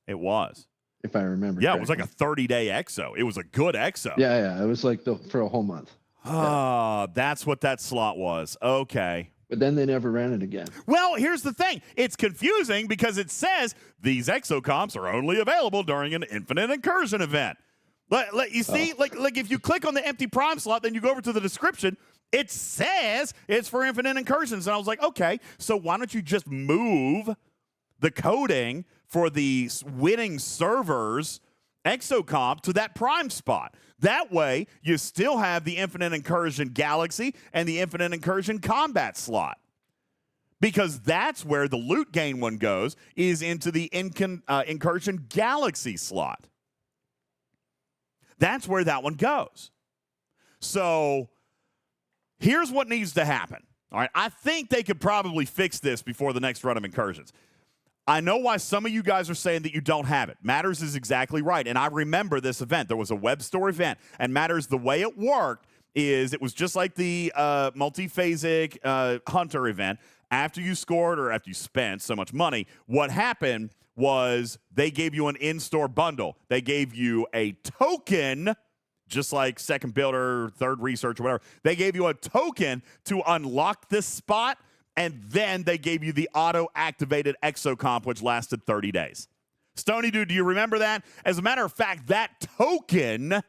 It was. If I remember. Yeah, correctly. it was like a 30-day exo. It was a good exo. Yeah. It was like for a whole month. Oh, that's what that slot was. Okay. But then they never ran it again. Well, here's the thing. It's confusing because it says these exocomps are only available during an Infinite Incursion event. You see, like if you click on the empty Prime slot, then you go over to the description, it says it's for Infinite Incursions. And I was like, okay, so why don't you just move the coding for the winning server's exocomp to that prime spot. That way, you still have the Infinite Incursion Galaxy and the Infinite Incursion Combat slot. Because that's where the loot gain one goes, is into the Incursion Galaxy slot. That's where that one goes. So here's what needs to happen. All right, I think they could probably fix this before the next run of Incursions. I know why some of you guys are saying that you don't have it. Matters is exactly right, and I remember this event. There was a web store event, and Matters, the way it worked is it was just like the multi-phasic Hunter event. After you scored or after you spent so much money, what happened was they gave you an in-store bundle. They gave you a token, just like Second Builder, Third Research, or whatever. They gave you a token to unlock this spot, and then they gave you the auto-activated exocomp, which lasted 30 days. Stony Dude, do you remember that? As a matter of fact, that token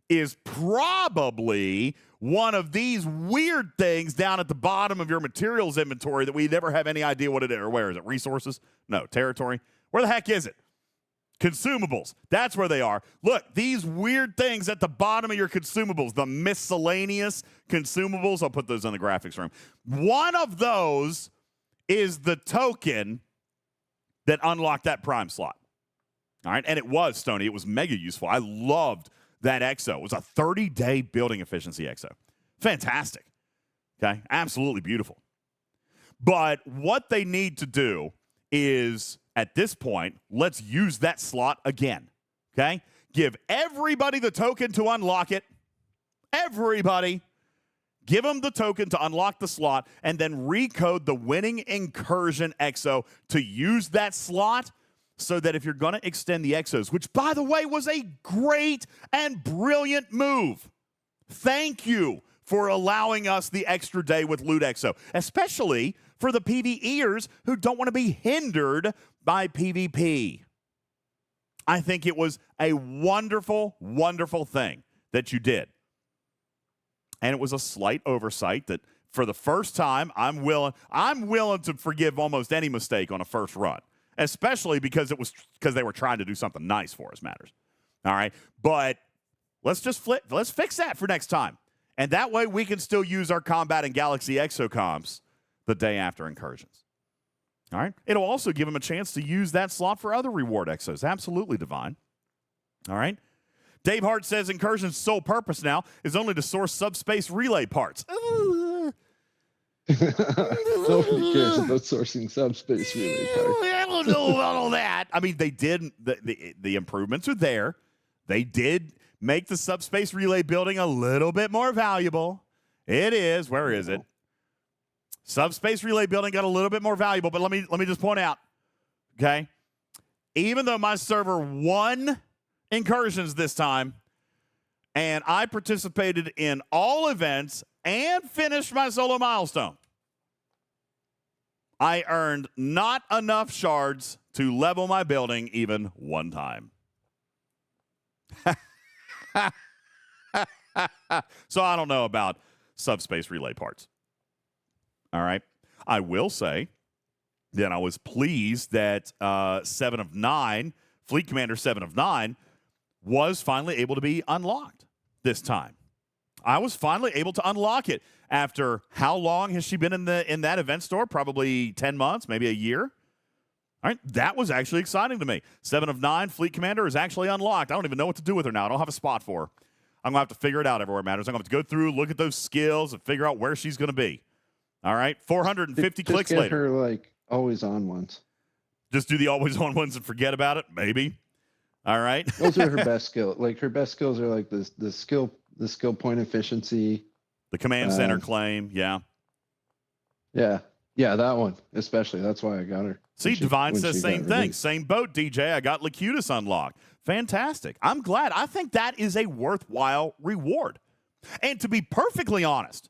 is probably one of these weird things down at the bottom of your materials inventory that we never have any idea what it is. Or where is it? Resources? No. Territory? Where the heck is it? Consumables. That's where they are. Look, these weird things at the bottom of your consumables, the miscellaneous consumables. I'll put those in the graphics room. One of those is the token that unlocked that prime slot. All right, and it was, Stoney. It was mega useful. I loved that exo. It was a 30-day building efficiency exo. Fantastic. Okay, absolutely beautiful. But what they need to do is, at this point, let's use that slot again. Okay, give everybody the token to unlock it. Everybody. Give them the token to unlock the slot, and then recode the winning Incursion exo to use that slot, so that if you're going to extend the exos, which, by the way, was a great and brilliant move. Thank you for allowing us the extra day with Loot Exo, especially for the PvEers who don't want to be hindered by PvP. I think it was a wonderful, wonderful thing that you did. And it was a slight oversight that, for the first time, I'm willing to forgive almost any mistake on a first run. Especially because they were trying to do something nice for us, Matters. All right, but let's fix that for next time, and that way we can still use our Combat and Galaxy exocomps the day after Incursions. All right, it'll also give them a chance to use that slot for other reward exos. Absolutely divine. All right, Dave Hart says Incursion's sole purpose now is only to source subspace relay parts. Nobody cares about sourcing subspace relay parts. I don't know about all that. I mean, they did. The improvements are there. They did make the subspace relay building a little bit more valuable. It is. Where is it? Subspace relay building got a little bit more valuable. But let me just point out, okay? Even though my server won Incursions this time, and I participated in all events and finished my solo milestone, I earned not enough shards to level my building even one time. So I don't know about subspace relay parts. All right. I will say that I was pleased that 7 of 9, Fleet Commander 7 of 9, was finally able to be unlocked this time. I was finally able to unlock it after how long has she been in that event store? Probably 10 months, maybe a year. All right, that was actually exciting to me. 7 of 9, Fleet Commander is actually unlocked. I don't even know what to do with her now. I don't have a spot for her. I'm going to have to figure it out everywhere it matters. I'm going to have to go through, look at those skills, and figure out where she's going to be. All right, 450 just clicks get later. her, like, always on ones. Just do the always on ones and forget about it? Maybe. All right. Those are her best skills. Like, her best skills are, like, the skill point efficiency. The command center claim, yeah. Yeah, that one especially. That's why I got her. See, Divine says same thing. Same boat, DJ. I got Lacutus unlocked. Fantastic. I'm glad. I think that is a worthwhile reward. And to be perfectly honest,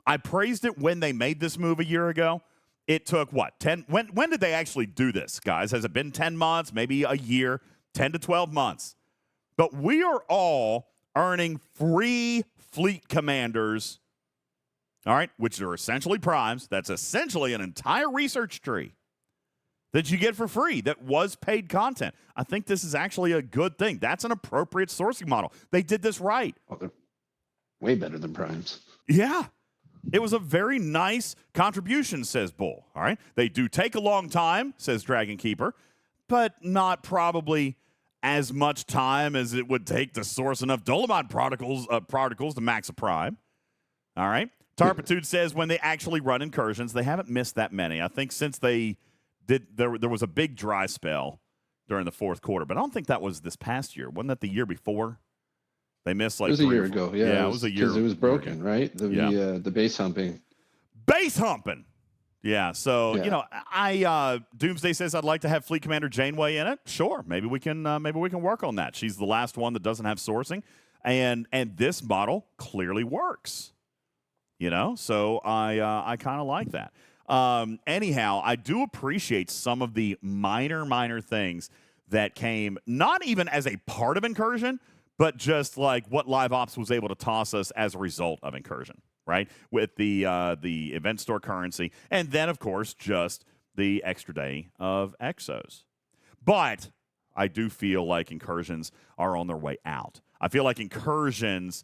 I praised it when they made this move a year ago. It took, what, 10? When did they actually do this, guys? Has it been 10 months, maybe a year, 10 to 12 months? But we are all earning free fleet commanders, all right, which are essentially primes. That's essentially an entire research tree. that you get for free that was paid content. I think this is actually a good thing. That's an appropriate sourcing model. They did this right. Oh, they're way better than primes. Yeah. It was a very nice contribution, says Bull. All right. They do take a long time, says Dragon Keeper, but not probably as much time as it would take to source enough Dolomite particles to max a prime. All right. Tarpitude says when they actually run incursions, they haven't missed that many. I think since they did, there was a big dry spell during the fourth quarter, but I don't think that was this past year. Wasn't that the year before? They missed like it was a year ago. Yeah, it was a year. Because it was broken, right? The base humping. Base humping. Yeah. So I Doomsday says I'd like to have Fleet Commander Janeway in it. Sure, maybe we can work on that. She's the last one that doesn't have sourcing, and this model clearly works. So I kind of like that. Anyhow, I do appreciate some of the minor things that came not even as a part of Incursion, but just like what Live Ops was able to toss us as a result of Incursion, right? With the event store currency, and then of course just the extra day of Exos. But I do feel like Incursions are on their way out. I feel like Incursions,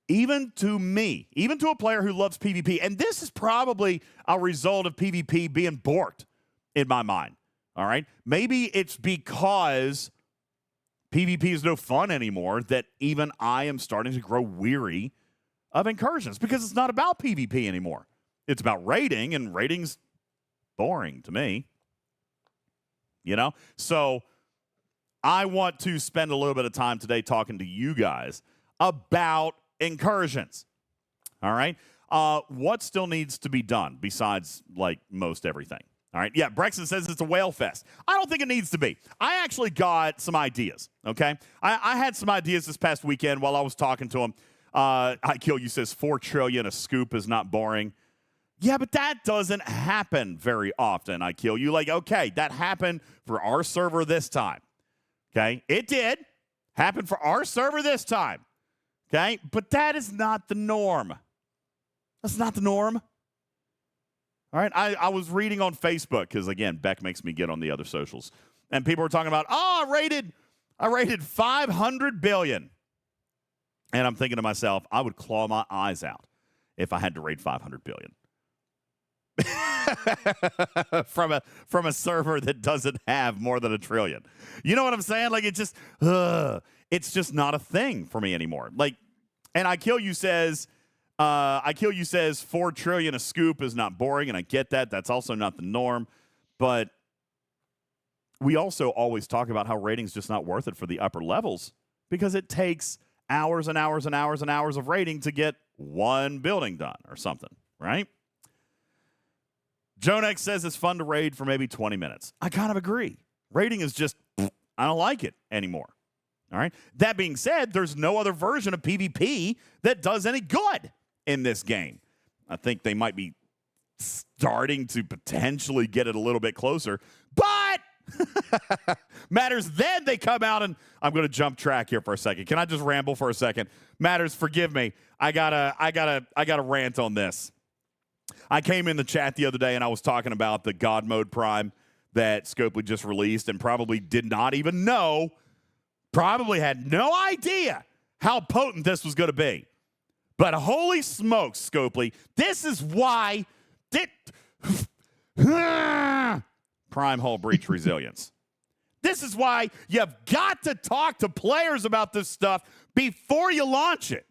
even to me, even to a player who loves PvP, and this is probably a result of PvP being borked in my mind, all right? Maybe it's because PvP is no fun anymore that even I am starting to grow weary of Incursions because it's not about PvP anymore. It's about raiding, and raiding's boring to me. So I want to spend a little bit of time today talking to you guys about Incursions. All right. What still needs to be done besides like most everything? All right. Yeah. Brexton says it's a whale fest. I don't think it needs to be. I actually got some ideas. Okay. I had some ideas this past weekend while I was talking to him. I Kill You says 4 trillion a scoop is not boring. Yeah, but that doesn't happen very often. I Kill You. Like, okay, that happened for our server this time. Okay. It did happen for our server this time. Okay, but that is not the norm. That's not the norm. All right, I was reading on Facebook because again, Beck makes me get on the other socials, and people were talking about, I rated 500 billion, and I'm thinking to myself, I would claw my eyes out if I had to raid 500 billion from a server that doesn't have more than 1 trillion. You know what I'm saying? Like it's just not a thing for me anymore. Like, and I Kill You says 4 trillion a scoop is not boring, and I get that. That's also not the norm. But we also always talk about how rating's just not worth it for the upper levels because it takes hours and hours and hours and hours of rating to get one building done or something, right? Jonex says it's fun to raid for maybe 20 minutes. I kind of agree. Raiding is just, I don't like it anymore. All right. That being said, there's no other version of PvP that does any good in this game. I think they might be starting to potentially get it a little bit closer, but Matters then they come out, and I'm going to jump track here for a second. Can I just ramble for a second? Matters, forgive me. I gotta rant on this. I came in the chat the other day and I was talking about the God Mode Prime that Scopely just released and probably did not even know. Probably had no idea how potent this was going to be. But holy smokes, Scopely, this is why Prime Hull Breach Resilience. This is why you've got to talk to players about this stuff before you launch it.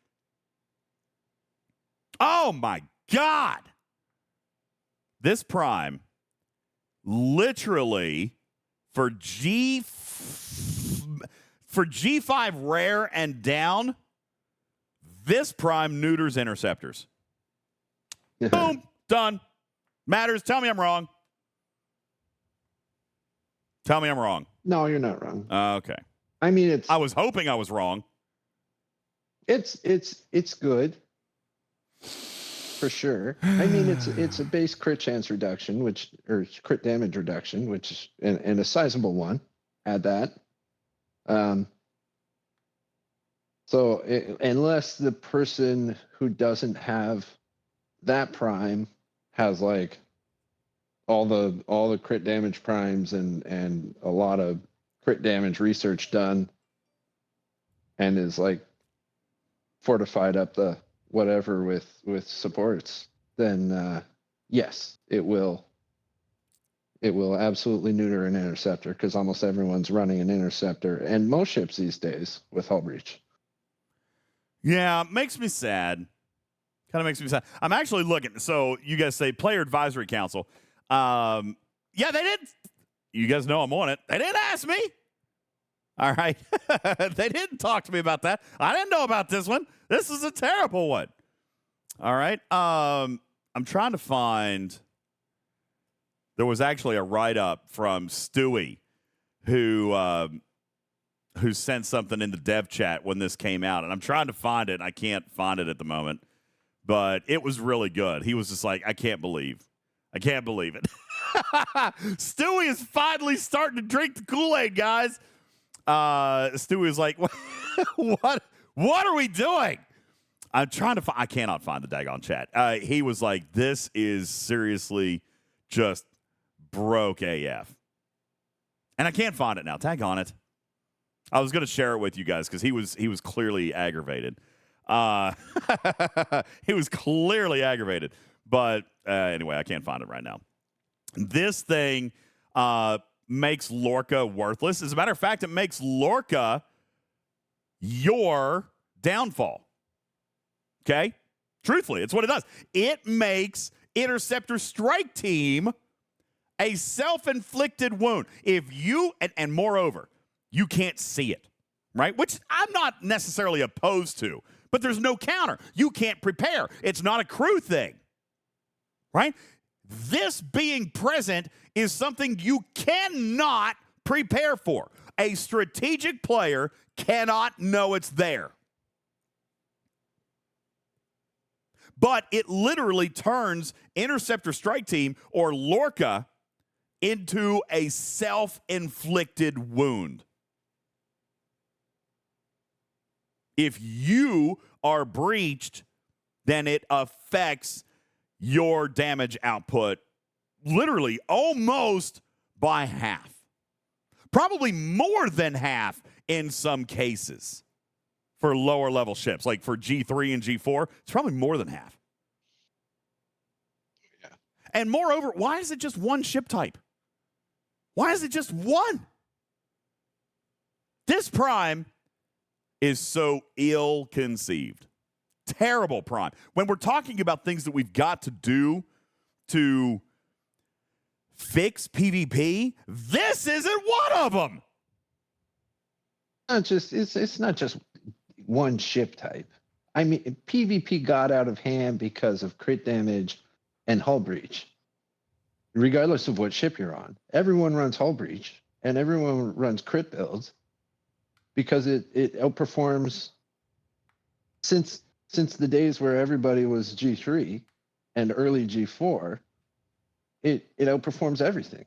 Oh, my God. This Prime, literally, for G5 rare and down, this Prime neuters interceptors. Boom, done. Matters, tell me I'm wrong. Tell me I'm wrong. No, you're not wrong. Okay. I mean, I was hoping I was wrong. It's good. For sure. I mean, it's a base crit chance reduction, or crit damage reduction, which and a sizable one. Add that. So unless the person who doesn't have that Prime has like all the crit damage primes and a lot of crit damage research done, and is like fortified up the whatever with supports, then yes, it will absolutely neuter an interceptor, because almost everyone's running an interceptor, and most ships these days with hull breach. Yeah, makes me sad. Kind of makes me sad. I'm actually looking. So you guys say Player Advisory Council. Yeah, they didn't. You guys know I'm on it. They didn't ask me. All right. They didn't talk to me about that. I didn't know about this one. This is a terrible one. All right. I'm trying to find. There was actually a write-up from Stewie who sent something in the dev chat when this came out, and I'm trying to find it. I can't find it at the moment, but it was really good. He was just like, I can't believe it. Stewie is finally starting to drink the Kool-Aid, guys. Stewie is like, what are we doing? I'm trying to I cannot find the daggone chat. He was like, this is seriously just broke AF. And I can't find it now. Tag on it. I was going to share it with you guys because he was clearly aggravated. He was clearly aggravated. But anyway, I can't find it right now. This thing makes Lorca worthless. As a matter of fact, it makes Lorca your downfall. Okay? Truthfully, it's what it does. It makes Interceptor Strike Team a self-inflicted wound. If you, and moreover, you can't see it, right? Which I'm not necessarily opposed to, but there's no counter. You can't prepare. It's not a crew thing, right? This being present is something you cannot prepare for. A strategic player cannot know it's there. But it literally turns Interceptor Strike Team or Lorca into a self-inflicted wound. If you are breached, then it affects your damage output literally almost by half. Probably more than half in some cases for lower level ships. Like for G3 and G4, it's probably more than half. Yeah. And moreover, why is it just one ship type? Why is it just one? This prime is so ill-conceived. Terrible prime. When we're talking about things that we've got to do to fix PvP, this isn't one of them. It's not just one ship type. I mean, PvP got out of hand because of crit damage and hull breach. Regardless of what ship you're on, everyone runs hull breach and everyone runs crit builds because it outperforms since the days where everybody was G3 and early G4. It outperforms everything.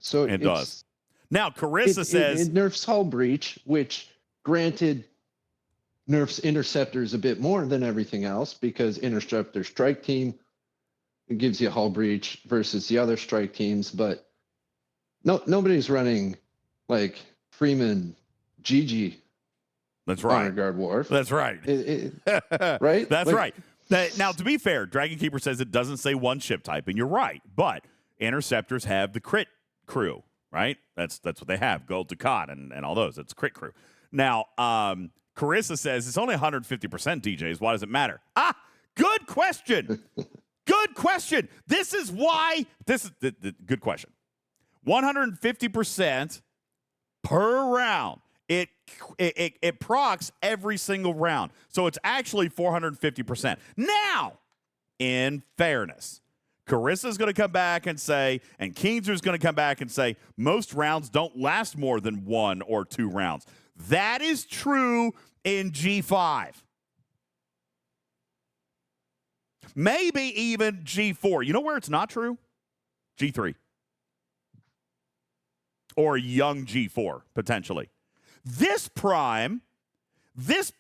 So it does. Now, Carissa says it nerfs hull breach, which granted nerfs interceptors a bit more than everything else because Interceptor Strike Team, it gives you a hull breach versus the other strike teams, but nobody's running like Freeman, GG. That's right. Honor Guard Wharf. That's right. Right? That's right. Now, to be fair, Dragon Keeper says it doesn't say one ship type, and you're right. But interceptors have the crit crew, right? That's what they have. Gold Ducat and all those. It's crit crew. Now, Carissa says it's only 150% DJs. Why does it matter? Good question. Good question. This is why. This is the good question. 150% per round. It procs every single round. So it's actually 450%. Now, in fairness, Carissa's going to come back and say, and Keenser's going to come back and say, most rounds don't last more than 1 or 2 rounds. That is true in G5. Maybe even G4. You know where it's not true? G3. Or young G4, potentially. This prime, this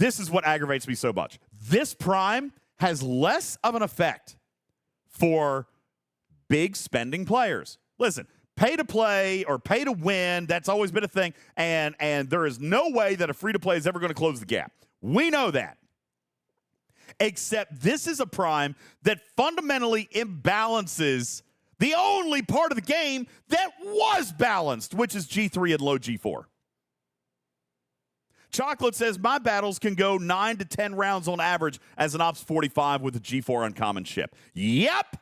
is what aggravates me so much. This prime has less of an effect for big spending players. Listen, pay to play or pay to win, that's always been a thing. And there is no way that a free to play is ever going to close the gap. We know that. Except this is a prime that fundamentally imbalances the only part of the game that was balanced, which is G3 and low G4. Chocolate says, my battles can go 9 to 10 rounds on average as an Ops 45 with a G4 uncommon ship. Yep.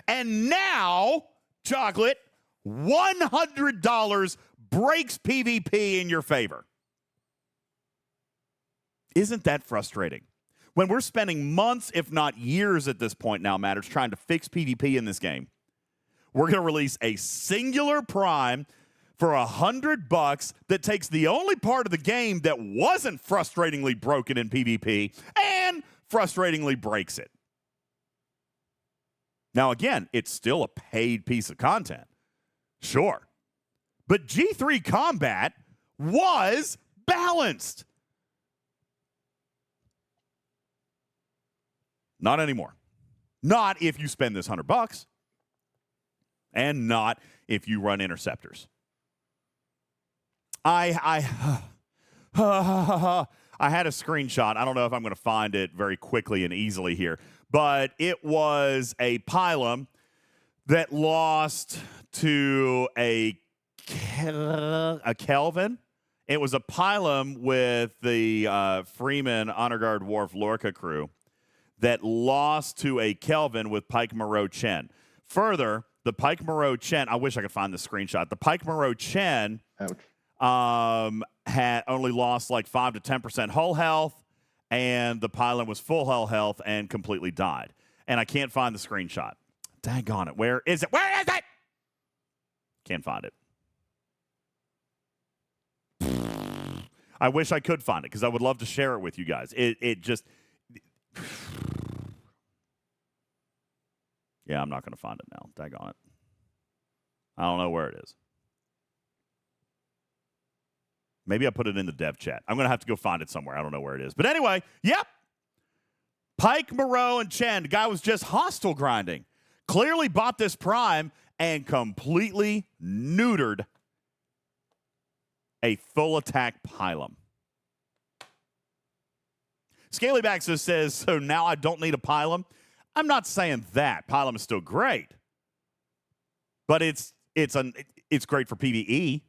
And now, Chocolate, $100 breaks PvP in your favor. Isn't that frustrating? When we're spending months, if not years at this point now, Matters, trying to fix PvP in this game, we're going to release a singular prime for $100 that takes the only part of the game that wasn't frustratingly broken in PvP and frustratingly breaks it. Now, again, it's still a paid piece of content. Sure. But G3 combat was balanced. Not anymore. Not if you spend this $100. And not if you run interceptors. I had a screenshot. I don't know if I'm going to find it very quickly and easily here. But it was a pylum that lost to a Kelvin. It was a pylum with the Freeman Honor Guard Wharf Lorca crew that lost to a Kelvin with Pike Moreau Chen. Further, the Pike Moreau Chen, I wish I could find the screenshot. The Pike Moreau Chen had only lost like 5 to 10% hull health, and the pylon was full hull health and completely died. And I can't find the screenshot. Daggone it. Where is it? Where is it? Can't find it. I wish I could find it because I would love to share it with you guys. It just... Yeah, I'm not going to find it now. Daggone it. I don't know where it is. Maybe I put it in the dev chat. I'm going to have to go find it somewhere. I don't know where it is. But anyway, yep. Pike, Moreau, and Chen. The guy was just hostile grinding. Clearly bought this prime and completely neutered a full attack pylum. Scalyback says, so now I don't need a pylum. I'm not saying that. Pylum is still great. But it's great for PvE.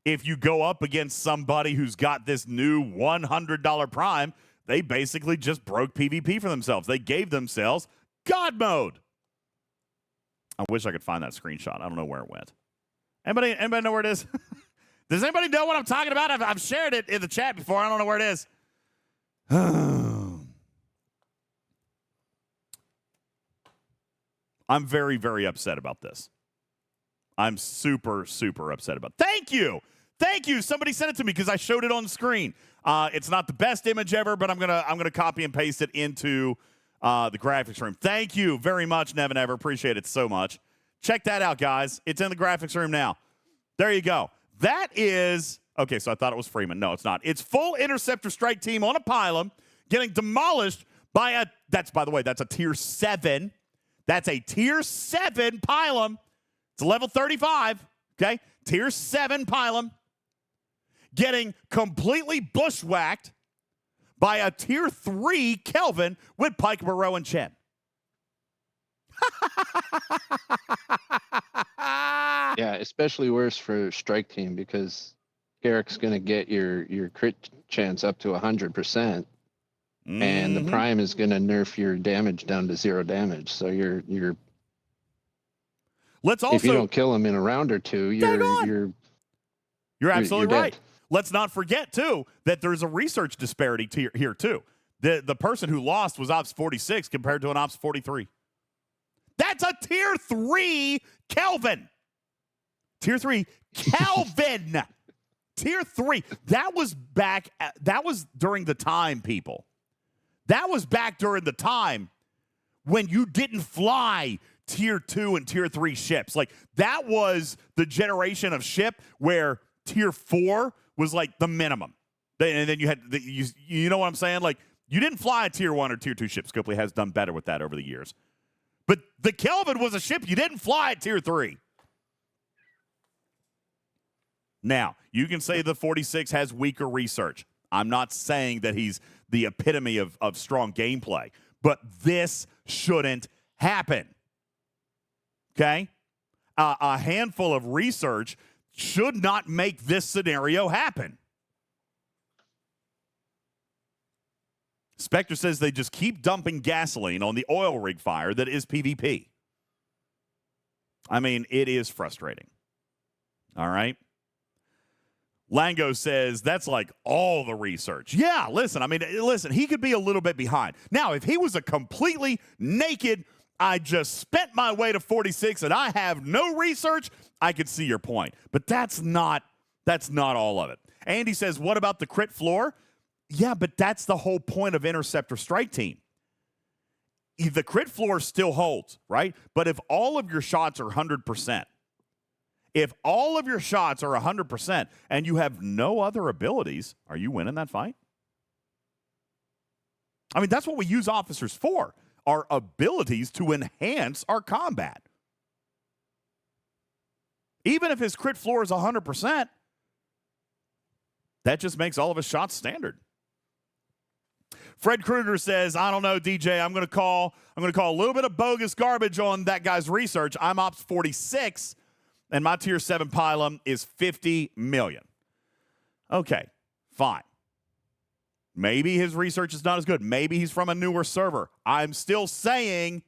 If you go up against somebody who's got this new $100 prime, they basically just broke PvP for themselves. They gave themselves God mode. I wish I could find that screenshot. I don't know where it went. Anybody know where it is? Does anybody know what I'm talking about? I've shared it in the chat before. I don't know where it is. I'm very, very upset about this. I'm super, super upset about it. Thank you. Thank you. Somebody sent it to me because I showed it on the screen. It's not the best image ever, but I'm gonna copy and paste it into the graphics room. Thank you very much, Nevin Ever. Appreciate it so much. Check that out, guys. It's in the graphics room now. There you go. That is okay. So I thought it was Freeman. No, it's not. It's full interceptor strike team on a pylum getting demolished by a. That's, by the way, that's a tier 7. That's a tier 7 pylum. It's level 35. Okay, tier 7 pylum getting completely bushwhacked by a tier 3 Kelvin with Pike, Moreau, and Chen. Yeah, especially worse for strike team because Garrick's going to get your crit chance up to 100%, and the prime is going to nerf your damage down to 0 damage. So you're Let's also, if you don't kill him in a round or two, you're absolutely you're right. dead. Let's not forget too that there's a research disparity here too. The person who lost was Ops 46 compared to an Ops 43. That's a tier 3 Kelvin. Tier 3 Kelvin. Tier 3. That was during the time, people. That was back during the time when you didn't fly tier 2 and tier 3 ships. Like, that was the generation of ship where tier 4 was like the minimum. And then you had, you know what I'm saying? Like, you didn't fly a tier 1 or tier 2 ship. Scopely has done better with that over the years. But the Kelvin was a ship you didn't fly at Tier 3. Now, you can say the 46 has weaker research. I'm not saying that he's the epitome of strong gameplay, but this shouldn't happen. Okay? A handful of research should not make this scenario happen. Spectre says they just keep dumping gasoline on the oil rig fire that is PvP. I mean, it is frustrating. All right? Lango says that's like all the research. Yeah, listen, he could be a little bit behind. Now, if he was a completely naked, I just spent my way to 46 and I have no research, I could see your point. But that's not all of it. Andy says, what about the crit floor? Yeah, but that's the whole point of Interceptor Strike Team. The crit floor still holds, right? But if all of your shots are 100%, if all of your shots are 100% and you have no other abilities, are you winning that fight? I mean, that's what we use officers for, our abilities to enhance our combat. Even if his crit floor is 100%, that just makes all of his shots standard. Fred Kruger says, I don't know, DJ. I'm going to call a little bit of bogus garbage on that guy's research. I'm Ops 46, and my Tier 7 pylum is 50 million. Okay, fine. Maybe his research is not as good. Maybe he's from a newer server. I'm still saying,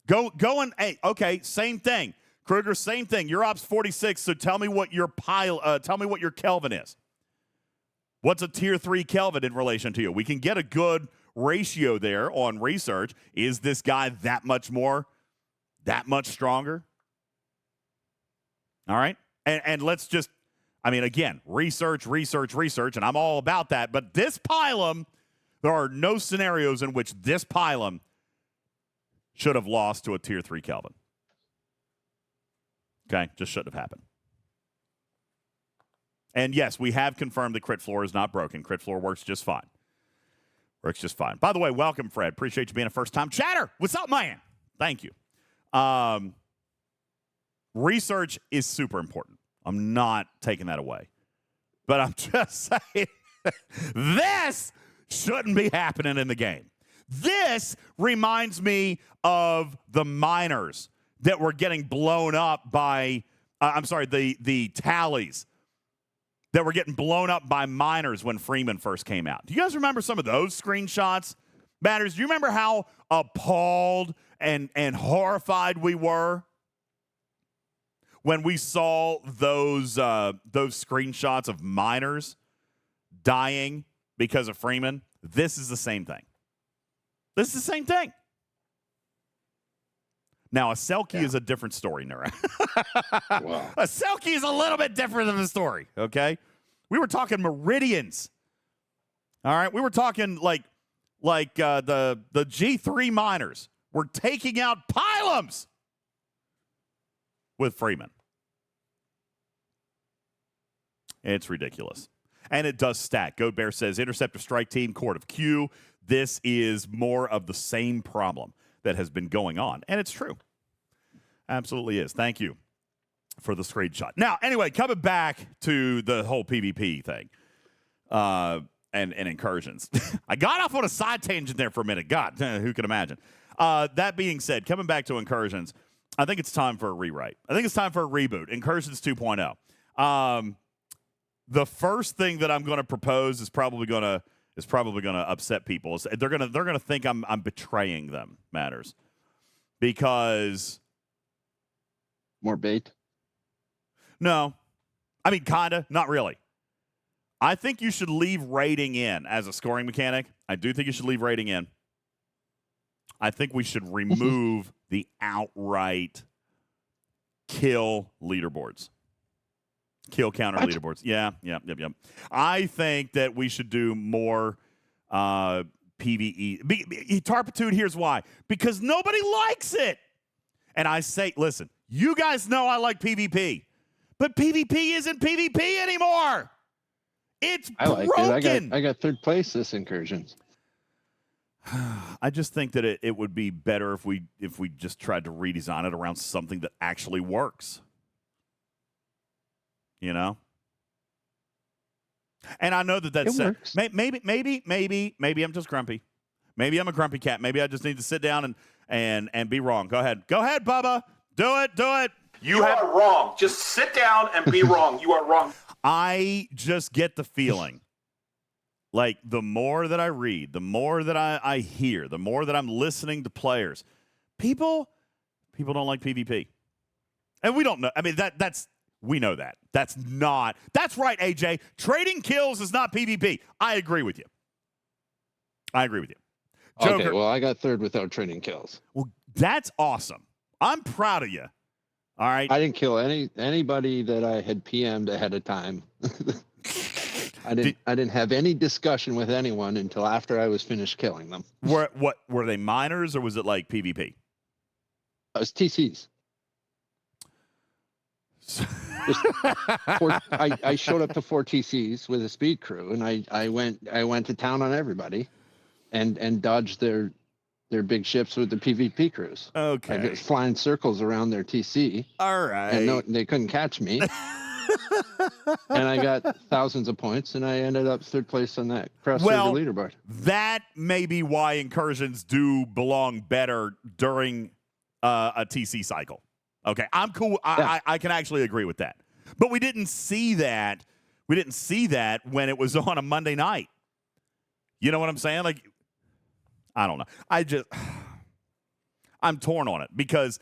go and, hey, okay, same thing. Kruger, same thing. You're Ops 46, so tell me what your Kelvin is. What's a Tier 3 Kelvin in relation to you? We can get a good ratio there on research. Is this guy that much stronger? All right? And let's just, again, research, and I'm all about that. But this pylum, there are no scenarios in which this pylum should have lost to a Tier 3 Kelvin. Okay? Just shouldn't have happened. And yes, we have confirmed the crit floor is not broken. Crit floor works just fine. By the way, welcome, Fred. Appreciate you being a first-time chatter. What's up, man? Thank you. Research is super important. I'm not taking that away. But I'm just saying, this shouldn't be happening in the game. This reminds me of the miners that were getting blown up by, the tallies that were getting blown up by miners when Freeman first came out. Do you guys remember some of those screenshots? Matters, do you remember how appalled and horrified we were when we saw those screenshots of miners dying because of Freeman? This is the same thing. Now, a Selkie is a different story, Nura. Wow. A Selkie is a little bit different of a story, okay? We were talking meridians. All right? We were talking like the G3 miners were taking out pylums with Freeman. It's ridiculous. And it does stack. Goat Bear says, Interceptor Strike Team, Court of Q. This is more of the same problem that has been going on. And it's true. Absolutely is. Thank you for the screenshot. Now, anyway, coming back to the whole PvP thing and incursions. I got off on a side tangent there for a minute. God, who can imagine? That being said, coming back to incursions, I think it's time for a rewrite. I think it's time for a reboot. Incursions 2.0. The first thing that I'm going to propose is probably going to upset people. They're gonna think I'm betraying them, Matters, because more bait. No, kinda, not really. I think you should leave raiding in as a scoring mechanic. I do think you should leave raiding in. I think we should remove the outright kill leaderboards. Kill counter leaderboards. Yeah. I think that we should do more PvE. Tarpitude, here's why. Because nobody likes it. And I say, listen, you guys know I like PvP. But PvP isn't PvP anymore. It's broken. I got third place this incursions. I just think that it would be better if we just tried to redesign it around something that actually works. You know? And I know that's works. Maybe I'm just grumpy. Maybe I'm a grumpy cat. Maybe I just need to sit down and be wrong. Go ahead, Bubba. Do it. You are wrong. Just sit down and be wrong. You are wrong. I just get the feeling, like the more that I read, the more that I hear, the more that I'm listening to players, people don't like PvP, and we don't know. I mean, we know that. That's right, AJ. Trading kills is not PvP. I agree with you. Joker, Okay, well, I got third without trading kills. Well, that's awesome. I'm proud of you. All right. I didn't kill anybody that I had PM'd ahead of time. I didn't have any discussion with anyone until after I was finished killing them. Were they minors or was it like PvP? It was TCs. I showed up to 4 TCs with a speed crew, and I went to town on everybody, and dodged their big ships with the PvP crews. Okay. I was flying circles around their TC. All right. And they couldn't catch me. And I got thousands of points, and I ended up third place on that cross-server leaderboard. That may be why incursions do belong better during a TC cycle. Okay, I'm cool. I can actually agree with that. But we didn't see that. We didn't see that when it was on a Monday night. You know what I'm saying? Like, I don't know. I'm torn on it because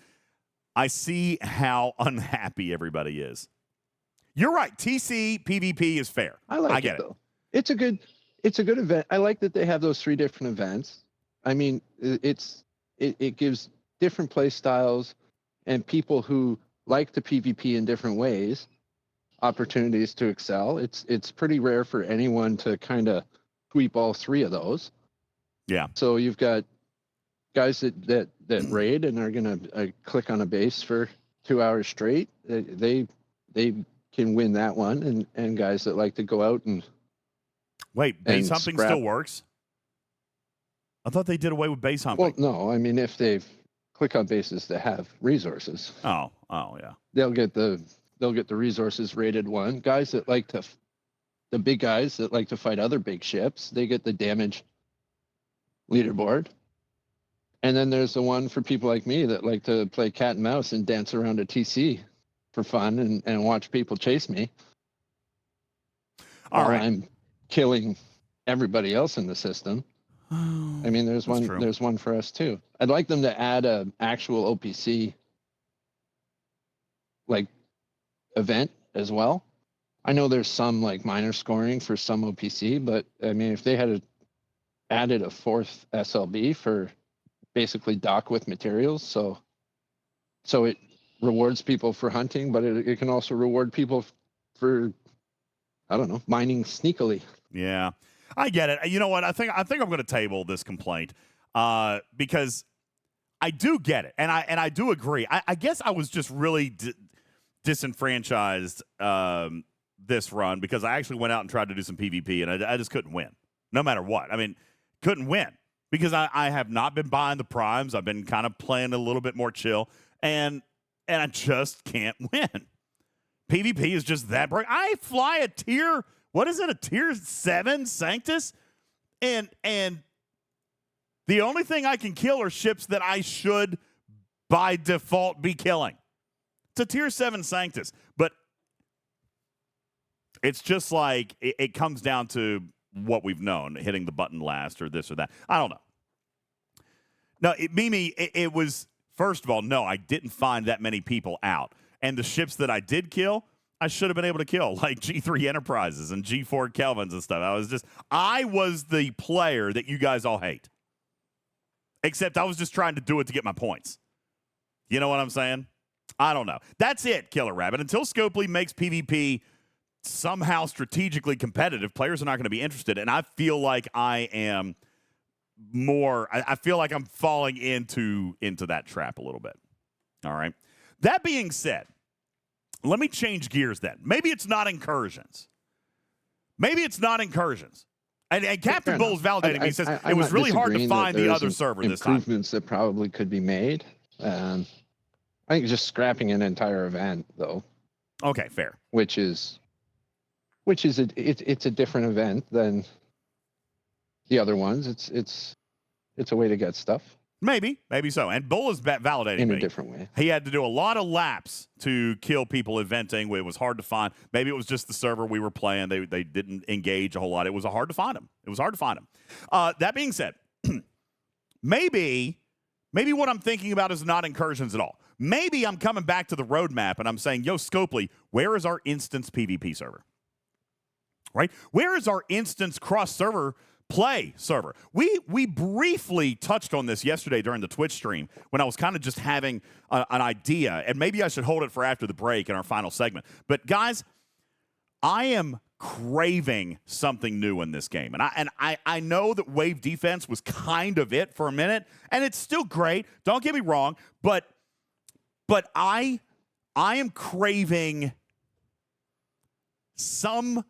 I see how unhappy everybody is. You're right. TC PvP is fair. I get it though. It's a good event. I like that they have those 3 different events. I mean, it gives different play styles and people who like the PvP in different ways opportunities to excel. It's pretty rare for anyone to kind of sweep all 3 of those. Yeah. So you've got guys that raid and are gonna click on a base for 2 hours straight. They can win that one, and guys that like to go out and wait, base humping still works? I thought they did away with base humping. Well, no, I mean if they click on bases that have resources. Oh yeah. They'll get the resources rated one. Guys that like the big guys that like to fight other big ships, they get the damage leaderboard. And then there's the one for people like me that like to play cat and mouse and dance around a TC for fun and watch people chase me. All right. I'm killing everybody else in the system. I mean, there's one for us too. I'd like them to add a actual OPC like event as well. I know there's some like minor scoring for some OPC, but I mean, if they had added a 4th SLB for basically dock with materials, so it rewards people for hunting, but it can also reward people for, I don't know, mining sneakily. Yeah, I get it. You know what? I think I'm going to table this complaint because I do get it, and I do agree. I guess I was just really disenfranchised this run because I actually went out and tried to do some PvP, and I just couldn't win, no matter what. I mean, couldn't win because I have not been buying the primes. I've been kind of playing a little bit more chill, and I just can't win. PvP is just that break. I fly a tier. What is it? A tier 7 Sanctus? And the only thing I can kill are ships that I should by default be killing. It's a tier 7 Sanctus. But it's just like it comes down to what we've known, hitting the button last or this or that. I don't know. No, Mimi, it was, first of all, no, I didn't find that many people out. And the ships that I did kill, I should have been able to kill, like G3 Enterprises and G4 Kelvins and stuff. I was the player that you guys all hate. Except I was just trying to do it to get my points. You know what I'm saying? I don't know. That's it, Killer Rabbit. Until Scopely makes PvP somehow strategically competitive, players are not going to be interested. And I feel like I am I feel like I'm falling into that trap a little bit. All right. That being said, let me change gears then. Maybe it's not incursions. And Captain Fair Bull's enough. validating me. He says it I'm was not really hard to disagreeing that find the there other is server this time. improvements that probably could be made. I think just scrapping an entire event, though, Okay, fair. which is it's a different event than the other ones. It's a way to get stuff Maybe so. And Bull is validating in me. a different way. He had to do a lot of laps to kill people eventing. It was hard to find. Maybe it was just the server we were playing. They didn't engage a whole lot. It was hard to find them. That being said, maybe what I'm thinking about is not incursions at all. Maybe I'm coming back to the roadmap and I'm saying, yo, Scopely, where is our instance PvP server? Right? Where is our instance cross-server play server? We briefly touched on this yesterday during the Twitch stream when I was kind of just having an idea, and maybe I should hold it for after the break in our final segment. But guys, I am craving something new in this game, and I know that wave defense was kind of it for a minute, and it's still great. Don't get me wrong, but I am craving something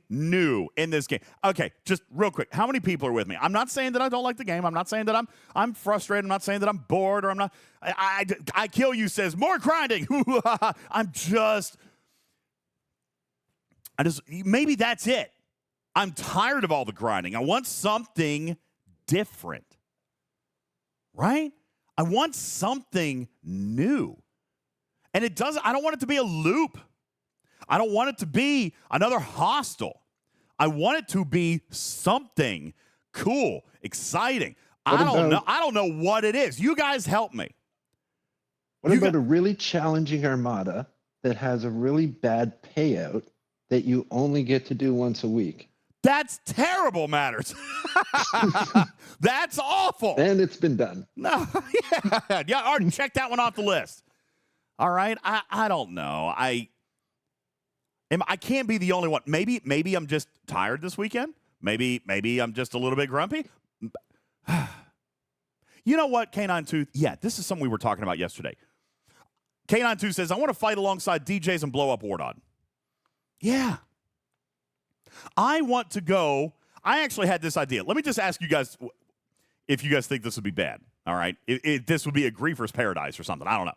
new in this game. Okay, just real quick. How many people are with me? I'm not saying that I don't like the game. I'm not saying that I'm frustrated. I'm not saying that I'm bored or I'm not. I kill you says more grinding. Maybe that's it. I'm tired of all the grinding. I want something different. Right? I want something new. And I don't want it to be a loop. I don't want it to be another hostel. I want it to be something cool, exciting. I don't know what it is. You guys help me. What about a really challenging armada that has a really bad payout that you only get to do once a week? That's terrible, Matters. That's awful. And it's been done. No, yeah. All right, check that one off the list. All right, I don't know. I can't be the only one. Maybe I'm just tired this weekend. Maybe I'm just a little bit grumpy. You know what, K92? Yeah, this is something we were talking about yesterday. K92 says, I want to fight alongside DJs and blow up Wardon. Yeah. I want to go. I actually had this idea. Let me just ask you guys if you guys think this would be bad. All right? If this would be a griefer's paradise or something. I don't know.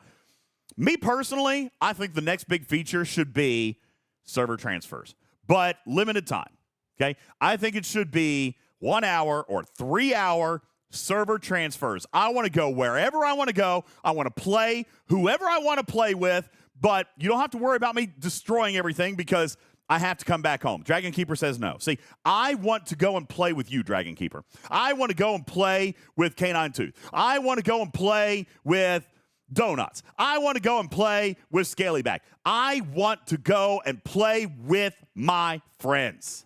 Me personally, I think the next big feature should be server transfers, but limited time. Okay? I think it should be 1 hour or 3 hour server transfers. I want to go wherever I want to go. I want to play whoever I want to play with, but you don't have to worry about me destroying everything because I have to come back home. Dragon Keeper says no. See, I want to go and play with you, Dragon Keeper. I want to go and play with Canine Tooth. I want to go and play with Donuts. I want to go and play with Scalyback. I want to go and play with my friends.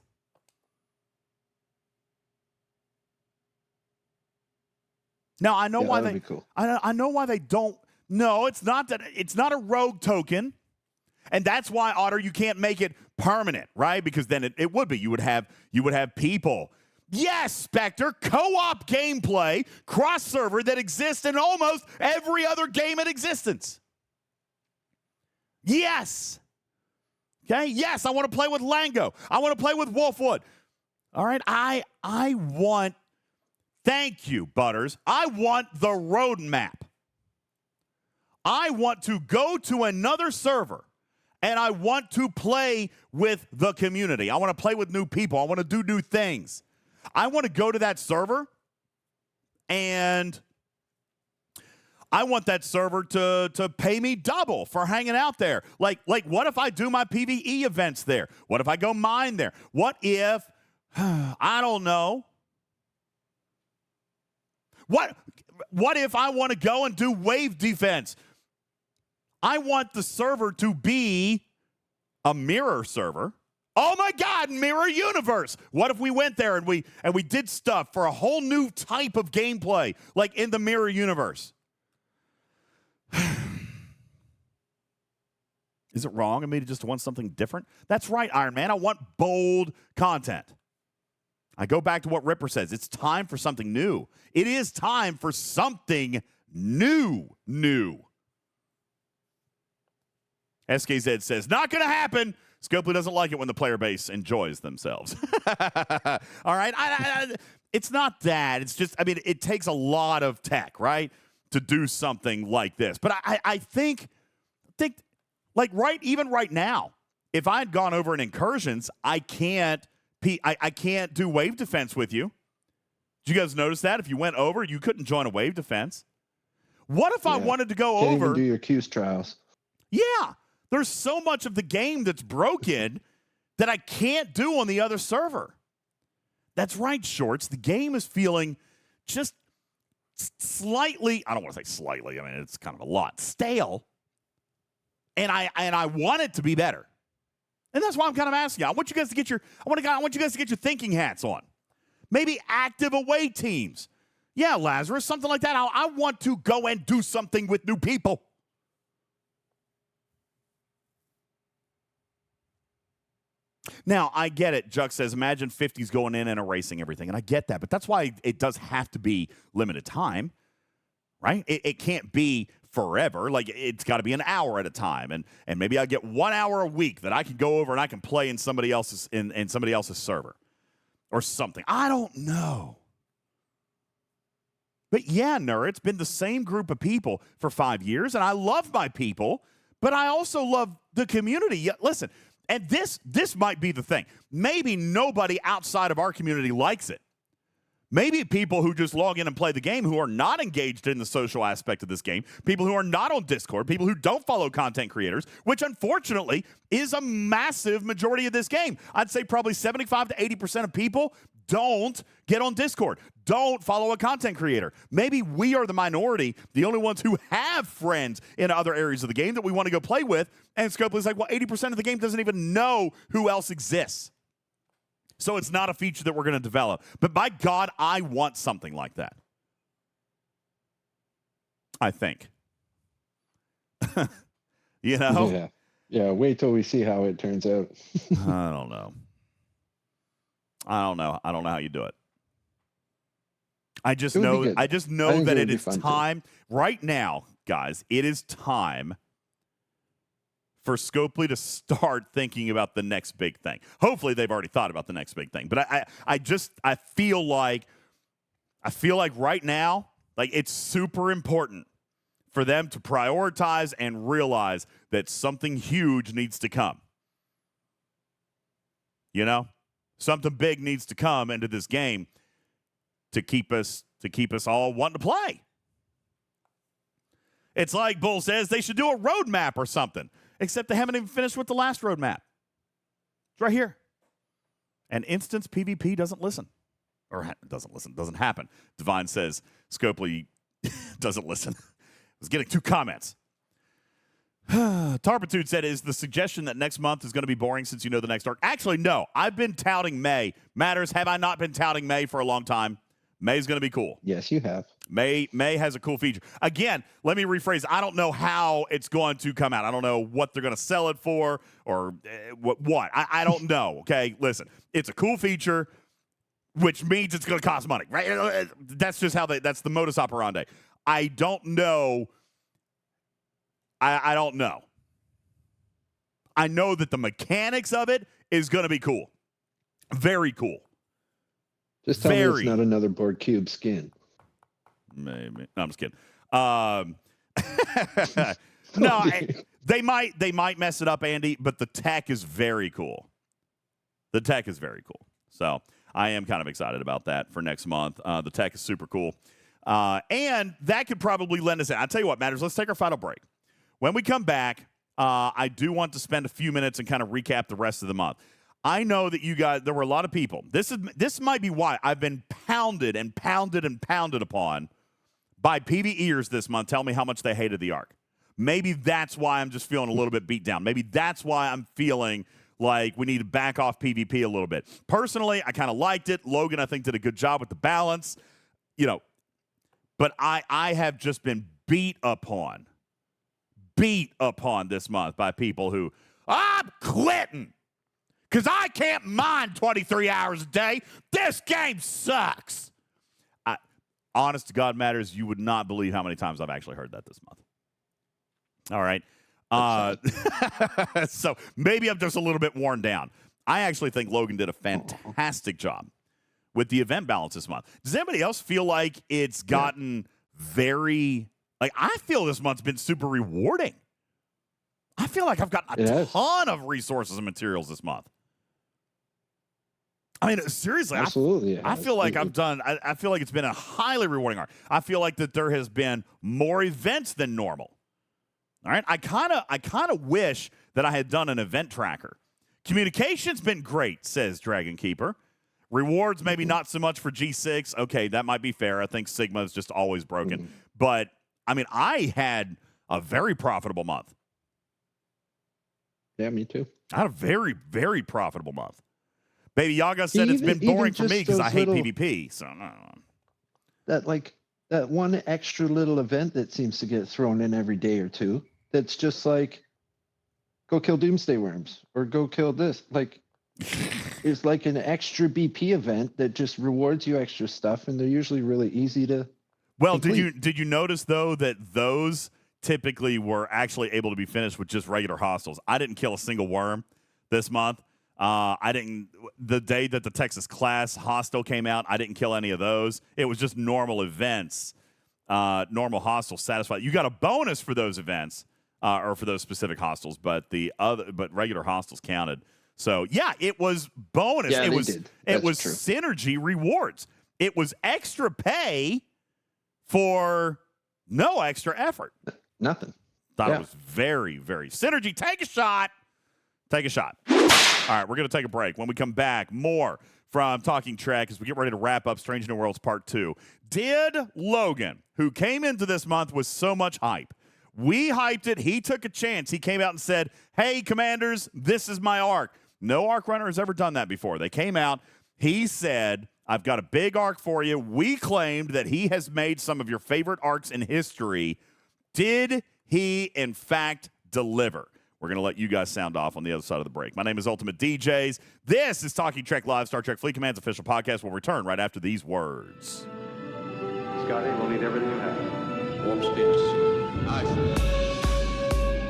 Now I know why they. Cool. I know why they don't. No, it's not that. It's not a rogue token, and that's why, Otter, you can't make it permanent, right? Because then it would be. You would have people. Yes, Spectre, co-op gameplay, cross-server that exists in almost every other game in existence. Yes. Okay, yes, I want to play with Lango. I want to play with Wolfwood. All right, I want, thank you, Butters. I want the roadmap. I want to go to another server, and I want to play with the community. I want to play with new people. I want to do new things. I want to go to that server, and I want that server to pay me double for hanging out there. Like, what if I do my PvE events there? What if I go mine there? What if, I don't know. What if I want to go and do wave defense? I want the server to be a mirror server. Oh my God, Mirror Universe. What if we went there and we did stuff for a whole new type of gameplay, like in the Mirror Universe? Is it wrong of me to just want something different? That's right, Iron Man. I want bold content. I go back to what Ripper says. It's time for something new. It is time for something new. SKZ says, not going to happen. Scopely doesn't like it when the player base enjoys themselves. All right? It's not that. It's just, I mean, it takes a lot of tech, right, to do something like this. But I think like even right now, if I had gone over in Incursions, I can't do wave defense with you. Did you guys notice that? If you went over, you couldn't join a wave defense. What if I wanted to go Can't over? even do your Q's trials. Yeah. There's so much of the game that's broken that I can't do on the other server. That's right, Shorts. The game is feeling just slightly, I don't want to say slightly, I mean, it's kind of a lot, stale. And I want it to be better. And that's why I'm kind of asking you. I want you guys to get your thinking hats on. Maybe active away teams. Yeah, Lazarus, something like that. I want to go and do something with new people. Now, I get it. Juck says, imagine 50s going in and erasing everything. And I get that. But that's why it does have to be limited time, right? It can't be forever. Like, it's got to be an hour at a time. And maybe I get 1 hour a week that I can go over and I can play in somebody else's in somebody else's server or something. I don't know. But yeah, Nur, it's been the same group of people for 5 years, and I love my people, but I also love the community. Yeah, listen, and this might be the thing. Maybe nobody outside of our community likes it. Maybe people who just log in and play the game who are not engaged in the social aspect of this game, people who are not on Discord, people who don't follow content creators, which unfortunately is a massive majority of this game. I'd say probably 75 to 80% of people don't get on Discord, don't follow a content creator. Maybe we are the minority, the only ones who have friends in other areas of the game that we want to go play with, and Scopely's like, well, 80% of the game doesn't even know who else exists. So it's not a feature that we're going to develop. But by God, I want something like that. I think. You know? Yeah, wait till we see how it turns out. I don't know. I don't know how you do it. I just know that it is time right now, guys. It is time for Scopely to start thinking about the next big thing. Hopefully they've already thought about the next big thing. But I feel like right now, like, it's super important for them to prioritize and realize that something huge needs to come. You know? Something big needs to come into this game to keep us all wanting to play. It's like Bull says they should do a roadmap or something. Except they haven't even finished with the last roadmap. It's right here. And instance PvP doesn't listen. Or doesn't happen. Divine says Scopely doesn't listen. I was getting 2 comments. Tarpitude said, is the suggestion that next month is going to be boring since you know the next arc? Actually, no. I've been touting May. Matters, have I not been touting May for a long time? May's going to be cool. Yes, you have. May has a cool feature. Again, let me rephrase. I don't know how it's going to come out. I don't know what they're going to sell it for or what. I don't know, okay? Listen, it's a cool feature, which means it's going to cost money, right? That's just that's the modus operandi. I don't know. I don't know. I know that the mechanics of it is going to be cool. Very cool. Just tell me it's not another board cube skin. Maybe. No, I'm just kidding. No, they might mess it up, Andy, but the tech is very cool. The tech is very cool. So I am kind of excited about that for next month. The tech is super cool. And that could probably lend us in. I'll tell you what matters. Let's take our final break. When we come back, I do want to spend a few minutes and kind of recap the rest of the month. I know that you guys, there were a lot of people. This might be why I've been pounded and pounded and pounded upon by PvEers this month. Tell me how much they hated the arc. Maybe that's why I'm just feeling a little bit beat down. Maybe that's why I'm feeling like we need to back off PvP a little bit. Personally, I kind of liked it. Logan, I think, did a good job with the balance. You know, but I have just been beat upon this month by people who, I'm quitting because I can't mine 23 hours a day. This game sucks. Honest to God matters, you would not believe how many times I've actually heard that this month. All right. So maybe I'm just a little bit worn down. I actually think Logan did a fantastic job with the event balance this month. Does anybody else feel like it's gotten very, like, I feel this month's been super rewarding. I feel like I've gotten a ton of resources and materials this month. I mean, seriously, absolutely. I feel like I've done, I feel like it's been a highly rewarding arc. I feel like that there has been more events than normal. All right. I kind of wish that I had done an event tracker. Communication's been great, says Dragon Keeper. Rewards, maybe not so much for G6. Okay, that might be fair. I think Sigma is just always broken. But, I mean, I had a very profitable month. Yeah, me too. I had a very, very profitable month. Baby Yaga said it's been boring for me because I hate PvP. So, no. That one extra little event that seems to get thrown in every day or two, that's just like, go kill Doomsday Worms or go kill this. Like, it's like an extra BP event that just rewards you extra stuff, and they're usually really easy to complete. Did you notice though that those typically were actually able to be finished with just regular hostiles? I didn't kill a single worm this month. The day that the Texas class hostile came out, I didn't kill any of those. It was just normal events, normal hostiles satisfied. You got a bonus for those events, or for those specific hostiles, but regular hostiles counted. So yeah, it was bonus. Yeah, it was true. synergy rewards. It was extra pay for no extra effort. Nothing. Thought it was very, very synergy. Take a shot. Take a shot. All right, we're going to take a break. When we come back, more from Talking Trek as we get ready to wrap up Strange New Worlds Part 2. Did Logan, who came into this month with so much hype, we hyped it, he took a chance. He came out and said, hey, Commanders, this is my arc. No arc runner has ever done that before. They came out. He said, I've got a big arc for you. We claimed that he has made some of your favorite arcs in history. Did he, in fact, deliver? We're going to let you guys sound off on the other side of the break. My name is Ultimate DJs. This is Talking Trek Live, Star Trek Fleet Command's official podcast. We'll return right after these words. Scotty, we'll need everything you have. Warp speed. Aye.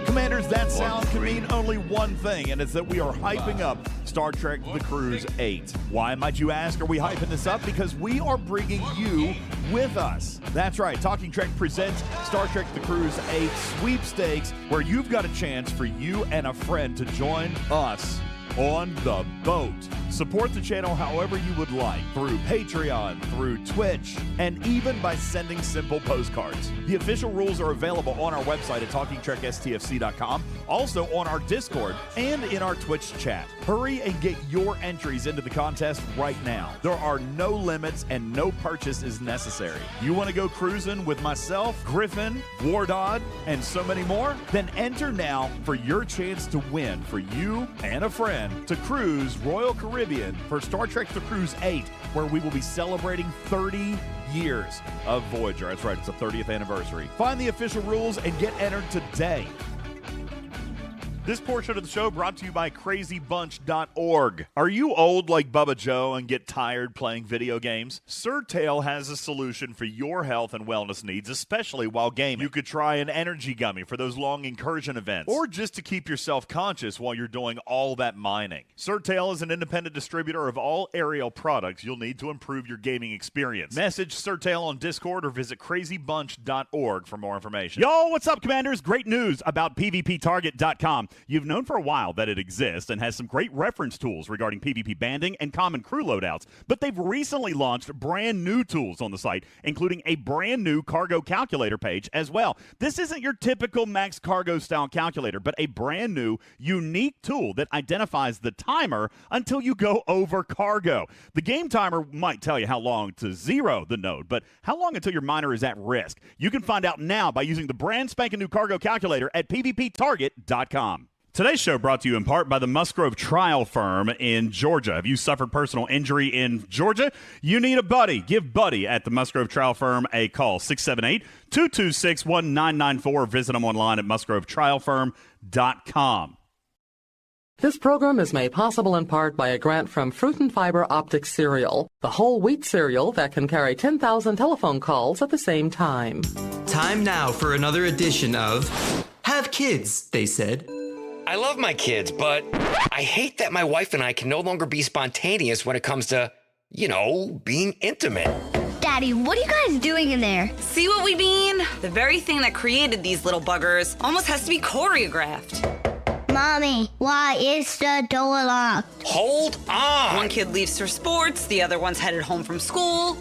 Commanders, that sound can mean only one thing, and it's that we are hyping up Star Trek The Cruise 8. Why, might you ask, are we hyping this up? Because we are bringing you with us. That's right. Talking Trek presents Star Trek The Cruise 8 Sweepstakes, where you've got a chance for you and a friend to join us on the boat. Support the channel however you would like, through Patreon, through Twitch, and even by sending simple postcards. The official rules are available on our website at TalkingTrekSTFC.com, also on our Discord, and in our Twitch chat. Hurry and get your entries into the contest right now. There are no limits and no purchase is necessary. You want to go cruising with myself, Griffin, Wardod, and so many more? Then enter now for your chance to win for you and a friend to cruise Royal Caribbean for Star Trek The Cruise 8, where we will be celebrating 30 years of Voyager. That's right, it's the 30th anniversary. Find the official rules and get entered today. This portion of the show brought to you by CrazyBunch.org. Are you old like Bubba Joe and get tired playing video games? Surtail has a solution for your health and wellness needs, especially while gaming. You could try an energy gummy for those long incursion events, or just to keep yourself conscious while you're doing all that mining. Surtail is an independent distributor of all aerial products you'll need to improve your gaming experience. Message Surtail on Discord or visit CrazyBunch.org for more information. Yo, what's up, Commanders? Great news about PvPTarget.com. You've known for a while that it exists and has some great reference tools regarding PvP banding and common crew loadouts, but they've recently launched brand new tools on the site, including a brand new cargo calculator page as well. This isn't your typical max cargo style calculator, but a brand new, unique tool that identifies the timer until you go over cargo. The game timer might tell you how long to zero the node, but how long until your miner is at risk? You can find out now by using the brand spanking new cargo calculator at PvPTarget.com. Today's show brought to you in part by the Musgrove Trial Firm in Georgia. Have you suffered personal injury in Georgia? You need a buddy. Give Buddy at the Musgrove Trial Firm a call, 678-226-1994. Visit them online at musgrovetrialfirm.com. This program is made possible in part by a grant from Fruit and Fiber Optic Cereal, the whole wheat cereal that can carry 10,000 telephone calls at the same time. Time now for another edition of have kids, they said. I love my kids, but I hate that my wife and I can no longer be spontaneous when it comes to, being intimate. Daddy, what are you guys doing in there? See what we mean? The very thing that created these little buggers almost has to be choreographed. Mommy, why is the door locked? Hold on! One kid leaves for sports, the other one's headed home from school.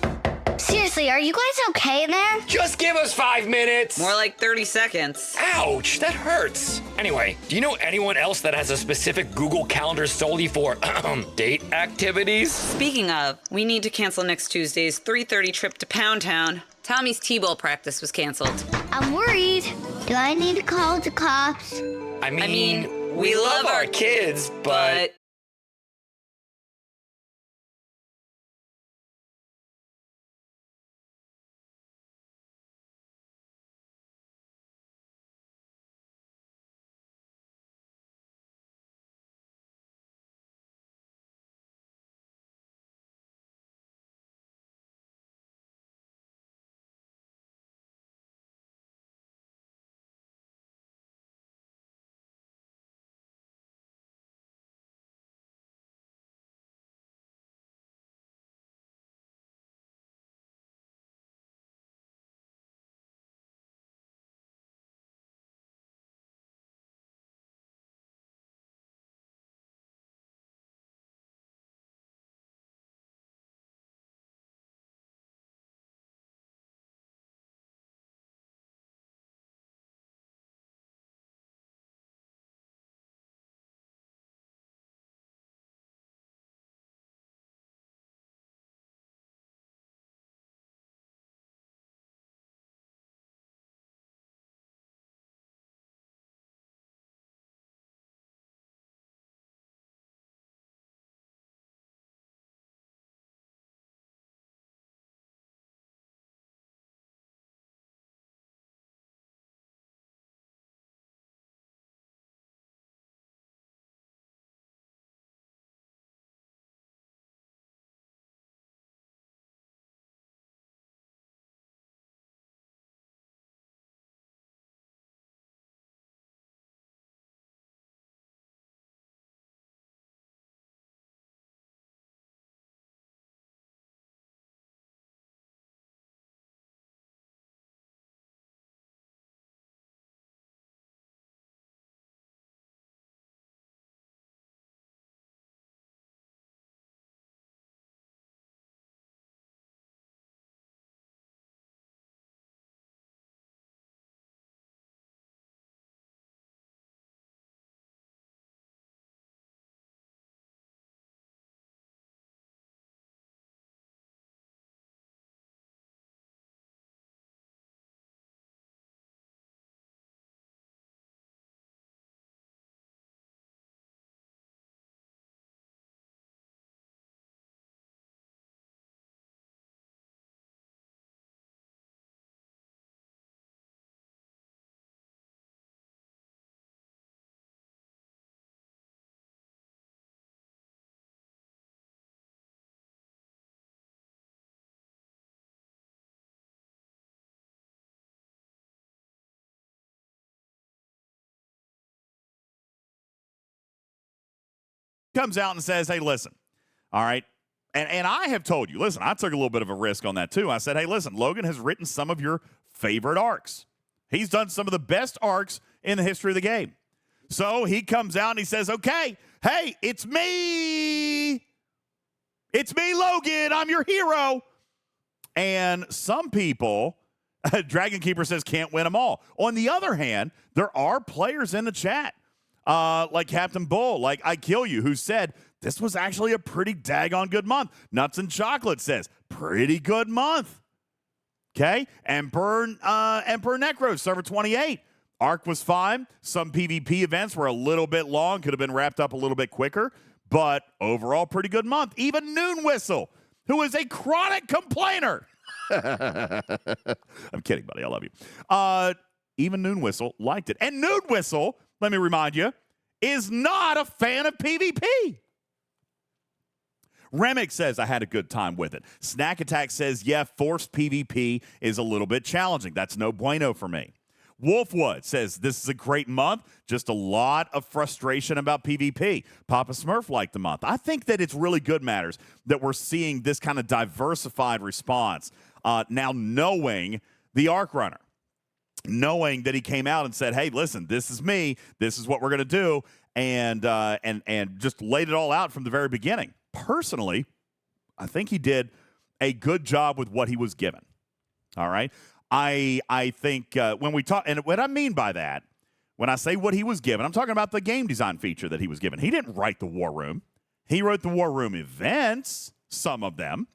Seriously, are you guys okay in there? Just give us 5 minutes! More like 30 seconds. Ouch, that hurts. Anyway, do you know anyone else that has a specific Google Calendar solely for date activities? Speaking of, we need to cancel next Tuesday's 3:30 trip to Pound Town. Tommy's T-ball practice was canceled. I'm worried. Do I need to call the cops? I mean, we love our kids, but... Comes out and says, hey, listen, all right. And I have told you, listen, I took a little bit of a risk on that too. I said, hey, listen, Logan has written some of your favorite arcs. He's done some of the best arcs in the history of the game. So he comes out and he says, okay, hey, it's me. It's me, Logan. I'm your hero. And some people, Dragon Keeper says, can't win them all. On the other hand, there are players in the chat, like Captain Bull, like I Kill You, who said, this was actually a pretty daggone good month. Nuts and Chocolate says, pretty good month. Okay? Emperor Necro, server 28. Arc was fine. Some PvP events were a little bit long, could have been wrapped up a little bit quicker, but overall, pretty good month. Even Noon Whistle, who is a chronic complainer. I'm kidding, buddy. I love you. Even Noon Whistle liked it. And Noon Whistle, let me remind you, is not a fan of PvP. Remick says, I had a good time with it. Snack Attack says, yeah, forced PvP is a little bit challenging. That's no bueno for me. Wolfwood says, this is a great month, just a lot of frustration about PvP. Papa Smurf liked the month. I think that it's really good, Matters, that we're seeing this kind of diversified response now, knowing the Arc Runner, knowing that he came out and said, hey, listen, this is me, this is what we're going to do, and just laid it all out from the very beginning. Personally, I think he did a good job with what he was given. All right? I think when we talk, and what I mean by that, when I say what he was given, I'm talking about the game design feature that he was given. He didn't write the War Room. He wrote the War Room events, some of them.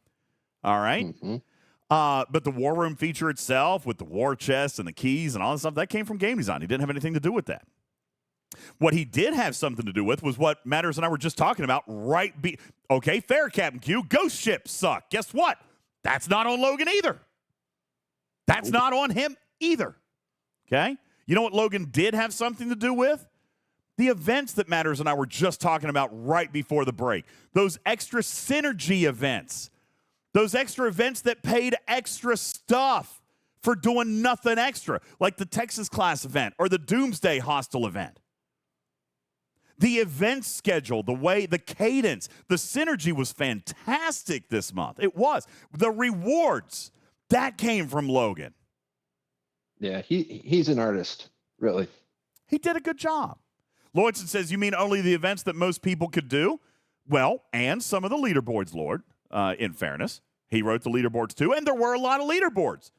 All right? Mm-hmm. But the War Room feature itself with the war chest and the keys and all that stuff, that came from game design. He didn't have anything to do with that. What he did have something to do with was what Matters and I were just talking about. Okay, fair, Captain Q. Ghost ships suck. Guess what? That's not on Logan either. That's not on him either. Okay? You know what Logan did have something to do with? The events that Matters and I were just talking about right before the break. Those extra synergy events. Those extra events that paid extra stuff for doing nothing extra, like the Texas class event or the Doomsday Hostile event. The event schedule, the cadence, the synergy was fantastic this month. It was. The rewards, that came from Logan. Yeah, he's an artist, really. He did a good job. Lloydson says, you mean only the events that most people could do? Well, and some of the leaderboards, Lord, in fairness. He wrote the leaderboards too, and there were a lot of leaderboards.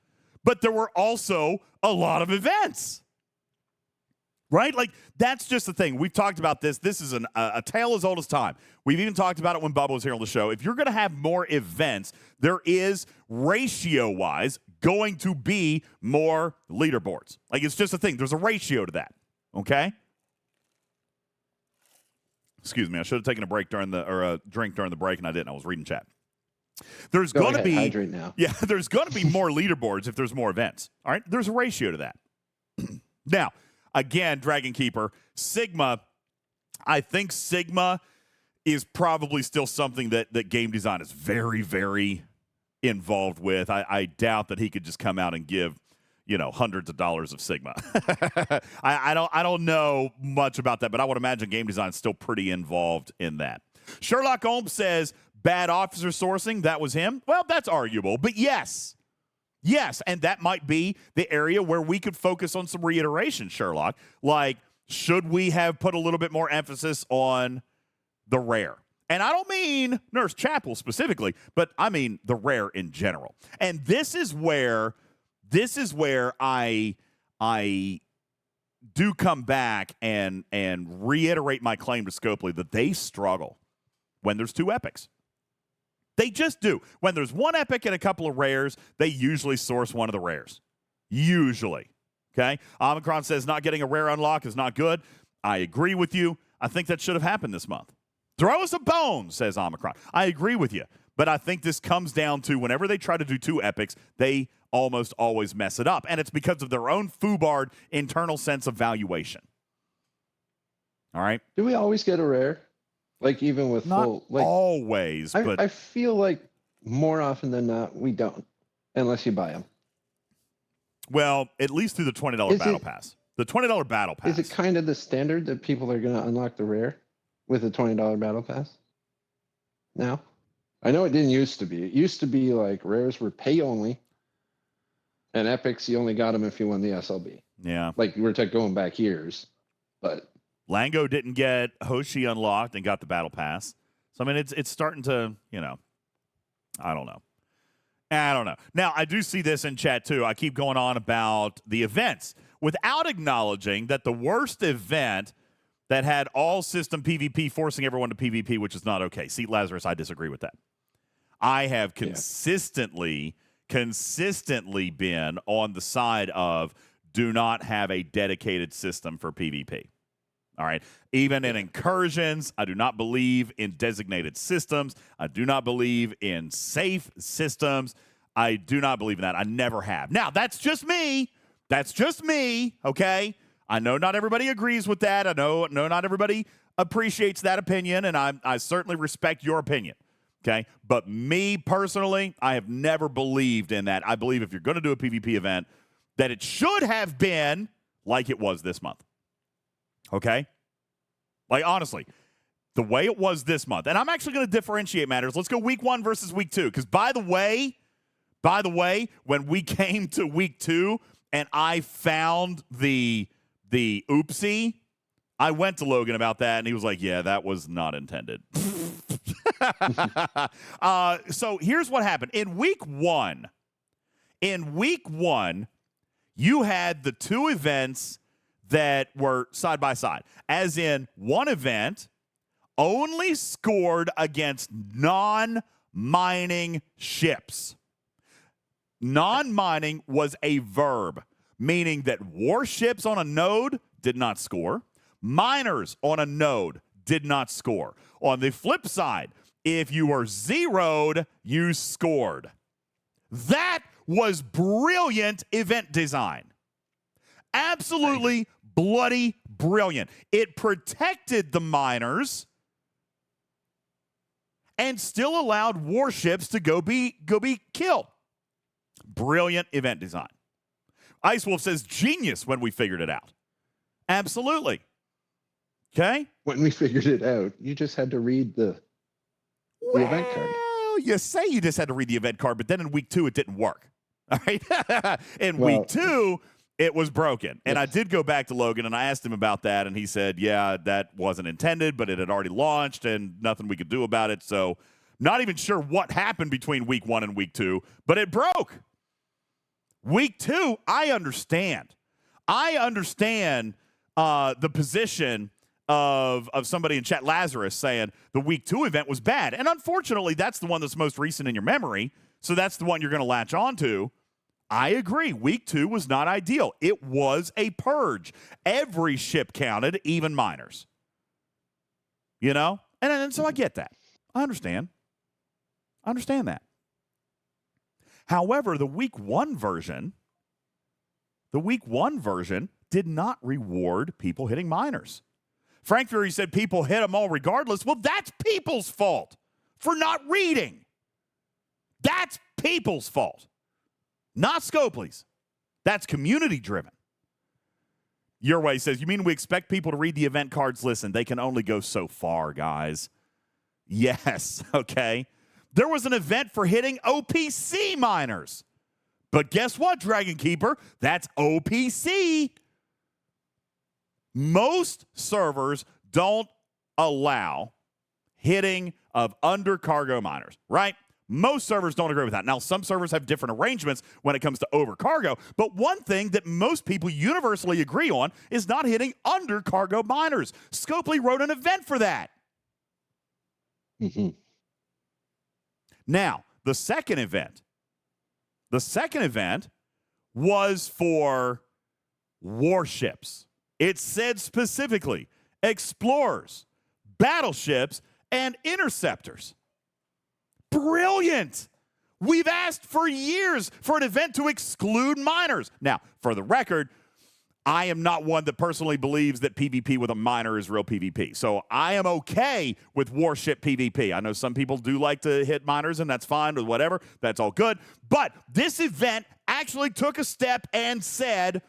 But there were also a lot of events. Right? Like, that's just the thing. We've talked about this. This is a tale as old as time. We've even talked about it when Bubba was here on the show. If you're going to have more events, there is, ratio-wise, going to be more leaderboards. Like, it's just a thing. There's a ratio to that. Okay? Excuse me. I should have taken a break a drink during the break, and I didn't. I was reading chat. There's going to be hydrate now. Yeah, there's going to be more leaderboards if there's more events. All right? There's a ratio to that. Now, again, Dragon Keeper, Sigma, I think Sigma is probably still something that game design is very, very involved with. I doubt that he could just come out and give, hundreds of dollars of Sigma. I don't know much about that, but I would imagine game design is still pretty involved in that. Sherlock Holmes says, bad officer sourcing, that was him. Well, that's arguable, but yes. Yes, and that might be the area where we could focus on some reiteration, Sherlock. Like, should we have put a little bit more emphasis on the rare? And I don't mean Nurse Chapel specifically, but I mean the rare in general. And this is where I do come back and reiterate my claim to Scopely that they struggle when there's two epics. They just do. When there's one epic and a couple of rares, they usually source one of the rares. Usually. Okay? Omicron says not getting a rare unlock is not good. I agree with you. I think that should have happened this month. Throw us a bone, says Omicron. I agree with you. But I think this comes down to whenever they try to do two epics, they almost always mess it up. And it's because of their own FUBARD internal sense of valuation. All right? Do we always get a rare? Like, even with not full, like, always, but I feel like more often than not we don't, unless you buy them. Well, at least through the $20 battle pass. The $20 battle pass. Is it kind of the standard that people are going to unlock the rare with a $20 battle pass? Now, I know it didn't used to be. It used to be like rares were pay only, and epics you only got them if you won the SLB. Yeah, like we're going back years, but. Lango didn't get Hoshi unlocked and got the battle pass. So, I mean, it's starting to, I don't know. Now, I do see this in chat, too. I keep going on about the events without acknowledging that the worst event that had all system PvP forcing everyone to PvP, which is not okay. See, Lazarus, I disagree with that. I have consistently been on the side of do not have a dedicated system for PvP. All right. Even in incursions, I do not believe in designated systems. I do not believe in safe systems. I do not believe in that. I never have. Now, that's just me. Okay? I know not everybody agrees with that. I know not everybody appreciates that opinion, and I certainly respect your opinion. Okay? But me personally, I have never believed in that. I believe if you're going to do a PvP event, that it should have been like it was this month. Okay? Like, honestly, the way it was this month. And I'm actually going to differentiate matters. Let's go week 1 versus week 2. Because, by the way, when we came to week 2 and I found the oopsie, I went to Logan about that, and he was like, yeah, that was not intended. So here's what happened. In week one, you had the 2 events that were side by side. As in, one event only scored against non-mining ships. Non-mining was a verb, meaning that warships on a node did not score. Miners on a node did not score. On the flip side, if you were zeroed, you scored. That was brilliant event design. Absolutely bloody brilliant. It protected the miners and still allowed warships to go be killed. Brilliant event design. Ice Wolf says genius when we figured it out. Absolutely. Okay? When we figured it out, you just had to read the event card. Well, you say you just had to read the event card, but then in week 2, it didn't work. All right? In week 2, it was broken. And I did go back to Logan, and I asked him about that, and he said, yeah, that wasn't intended, but it had already launched, and nothing we could do about it. So not even sure what happened between week 1 and week 2, but it broke. Week 2, I understand. I understand the position of somebody in chat, Lazarus, saying the week 2 event was bad. And unfortunately, that's the one that's most recent in your memory. So that's the one you're going to latch on to. I agree. Week 2 was not ideal. It was a purge. Every ship counted, even miners. You know? And so I get that. I understand. I understand that. However, the week 1 version did not reward people hitting miners. Frank Fury said people hit them all regardless. Well, that's people's fault for not reading. That's people's fault, not Scopely's. That's community-driven. Your Way says, you mean we expect people to read the event cards? Listen, they can only go so far, guys. Yes, okay. There was an event for hitting OPC miners. But guess what, Dragon Keeper? That's OPC. Most servers don't allow hitting of undercargo miners, right? Most servers don't agree with that. Now, some servers have different arrangements when it comes to overcargo, but one thing that most people universally agree on is not hitting undercargo miners. Scopely wrote an event for that. Mm-hmm. Now, the second event was for warships. It said specifically explorers, battleships, and interceptors. Brilliant. We've asked for years for an event to exclude miners. Now, for the record, I am not one that personally believes that PvP with a miner is real PvP. So I am okay with warship PvP. I know some people do like to hit miners, and that's fine with whatever. That's all good. But this event actually took a step and said,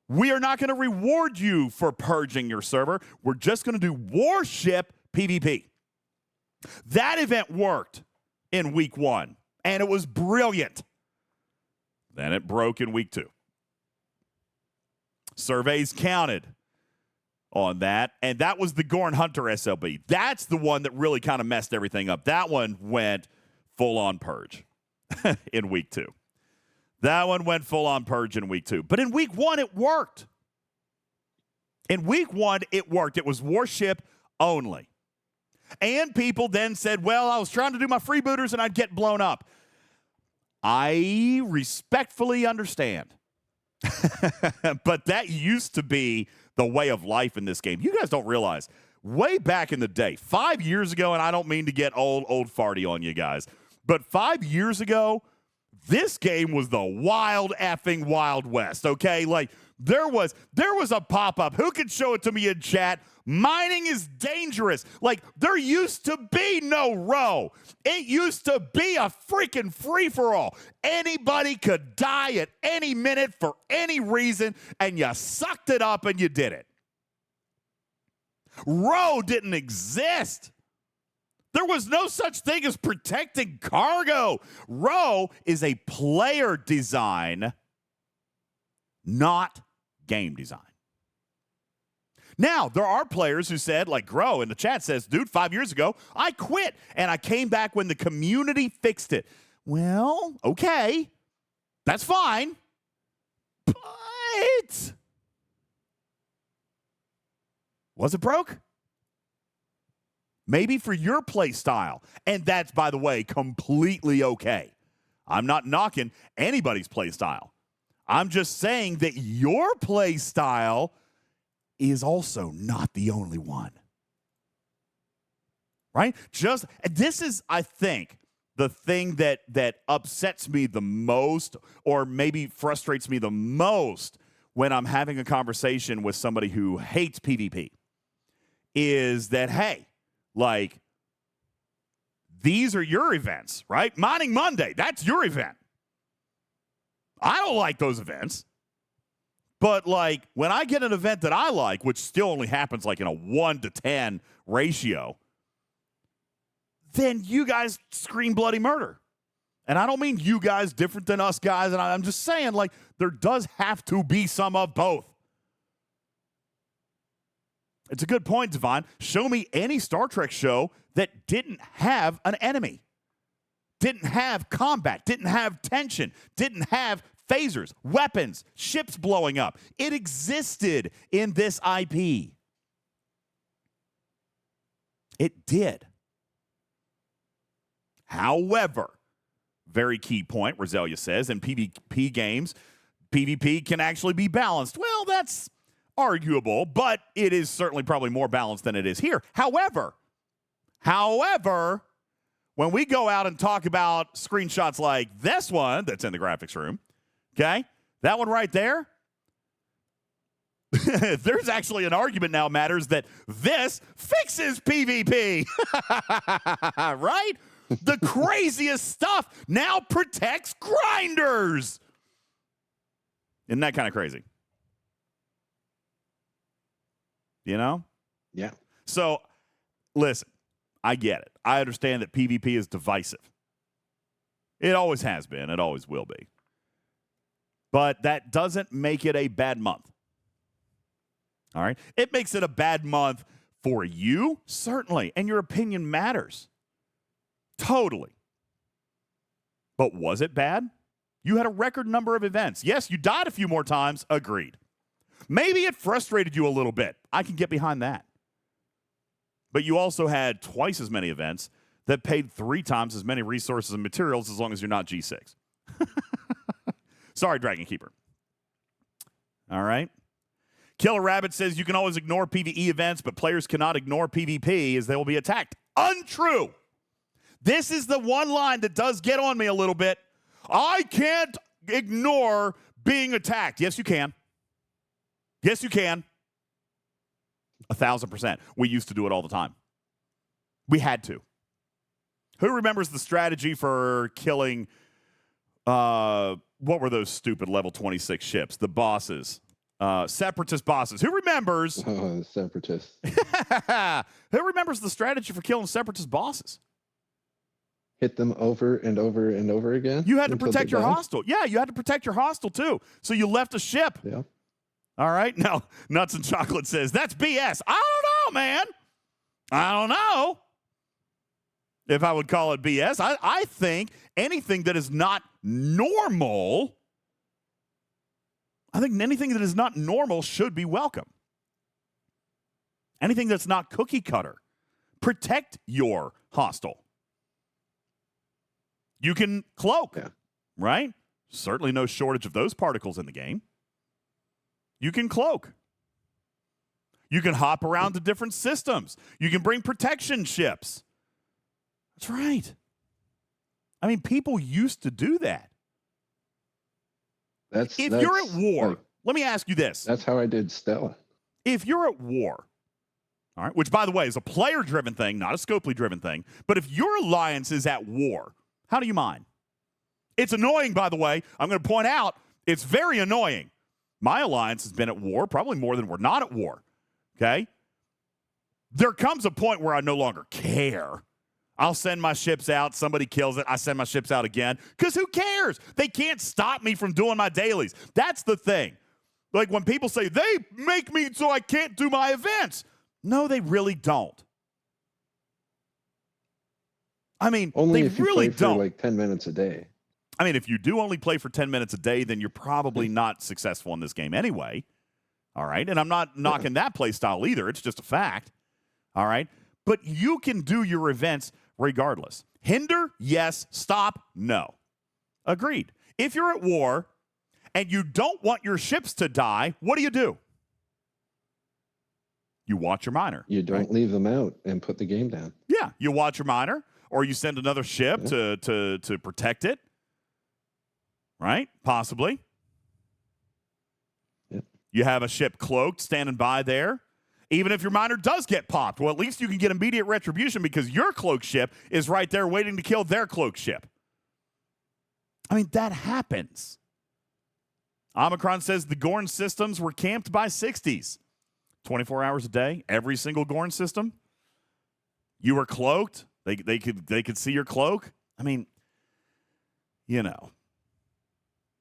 we are not going to reward you for purging your server. We're just going to do warship PvP. That event worked in week 1, and it was brilliant. Then it broke in week 2. Surveys counted on that, and that was the Gorn Hunter SLB. That's the one that really kind of messed everything up. That one went full-on purge in week 2. That one went full-on purge in week 2. But in week 1, it worked. In week 1, it worked. It was warship only. And people then said, well, I was trying to do my freebooters and I'd get blown up. I respectfully understand. But that used to be the way of life in this game. You guys don't realize, way back in the day, 5 years ago, and I don't mean to get old farty on you guys, but 5 years ago, this game was the wild effing Wild West, okay? Like, there was a pop-up. Who could show it to me in chat? Mining is dangerous. Like, there used to be no row. It used to be a freaking free-for-all. Anybody could die at any minute for any reason, and you sucked it up and you did it. Row didn't exist. There was no such thing as protecting cargo. Row is a player design, not game design. Now, there are players who said, like Grow in the chat says, dude, 5 years ago, I quit, and I came back when the community fixed it. Well, okay, that's fine, but was it broke? Maybe for your play style, and that's, by the way, completely okay. I'm not knocking anybody's play style. I'm just saying that your play style is also not the only one. Right? This is, I think, the thing that upsets me the most, or maybe frustrates me the most when I'm having a conversation with somebody who hates PvP, is that, hey, like, these are your events, right? Mining Monday, that's your event. I don't like those events. But, like, when I get an event that I like, which still only happens, like, in a 1-to-10 ratio, then you guys scream bloody murder. And I don't mean you guys different than us guys. And I'm just saying, like, there does have to be some of both. It's a good point, Devon. Show me any Star Trek show that didn't have an enemy, didn't have combat, didn't have tension, didn't have phasers, weapons, ships blowing up. It existed in this IP. It did. However, very key point, Roselia says, in PvP games, PvP can actually be balanced. Well, that's arguable, but it is certainly probably more balanced than it is here. However, when we go out and talk about screenshots like this one that's in the graphics room, okay, that one right there, there's actually an argument now matters that this fixes PvP, right? The craziest stuff now protects grinders. Isn't that kind of crazy? You know? Yeah. So, listen, I get it. I understand that PvP is divisive. It always has been. It always will be. But that doesn't make it a bad month. All right? It makes it a bad month for you, certainly, and your opinion matters. Totally. But was it bad? You had a record number of events. Yes, you died a few more times. Agreed. Maybe it frustrated you a little bit. I can get behind that. But you also had twice as many events that paid 3 times as many resources and materials as long as you're not G6. Sorry, Dragon Keeper. All right. Killer Rabbit says you can always ignore PvE events, but players cannot ignore PvP as they will be attacked. Untrue. This is the one line that does get on me a little bit. I can't ignore being attacked. Yes, you can. Yes, you can. 1,000%. We used to do it all the time. We had to. Who remembers the strategy for killing, what were those stupid level 26 ships? The bosses. Separatist bosses. Who remembers? Separatists. Who remembers the strategy for killing Separatist bosses? Hit them over and over and over again. You had to protect your hostile. Yeah, you had to protect your hostile too. So you left a ship. Yeah. All right. Now, Nuts and Chocolate says, that's BS. I don't know, man. I don't know if I would call it BS. I think anything that is not normal, should be welcome. Anything that's not cookie cutter. Protect your hostile. You can cloak, right? Certainly no shortage of those particles in the game. You can cloak. You can hop around to different systems. You can bring protection ships. That's right. I mean, people used to do that. If you're at war, let me ask you this. That's how I did Stella. If you're at war All right, which, by the way, is a player-driven thing, not a Scopely-driven thing. But if your alliance is at war, how do you mind? It's annoying, by the way. I'm going to point out it's very annoying. My alliance has been at war, probably more than we're not at war, okay? There comes a point where I no longer care. I'll send my ships out. Somebody kills it. I send my ships out again because who cares? They can't stop me from doing my dailies. That's the thing. Like when people say, they make me so I can't do my events. No, they really don't. I mean, only they if you really play for don't. like 10 minutes a day. I mean, if you do only play for 10 minutes a day, then you're probably not successful in this game anyway. All right? And I'm not knocking that play style either. It's just a fact. All right? But you can do your events regardless. Hinder? Yes. Stop? No. Agreed. If you're at war and you don't want your ships to die, what do? You watch your miner. You don't leave them out and put the game down. Yeah, you watch your miner, or you send another ship to protect it. Right? Possibly. Yep. You have a ship cloaked, standing by there. Even if your miner does get popped, well, at least you can get immediate retribution because your cloaked ship is right there waiting to kill their cloaked ship. I mean, that happens. Omicron says the Gorn systems were camped by 60s. 24 hours a day, every single Gorn system. You were cloaked. They could see your cloak. I mean, you know.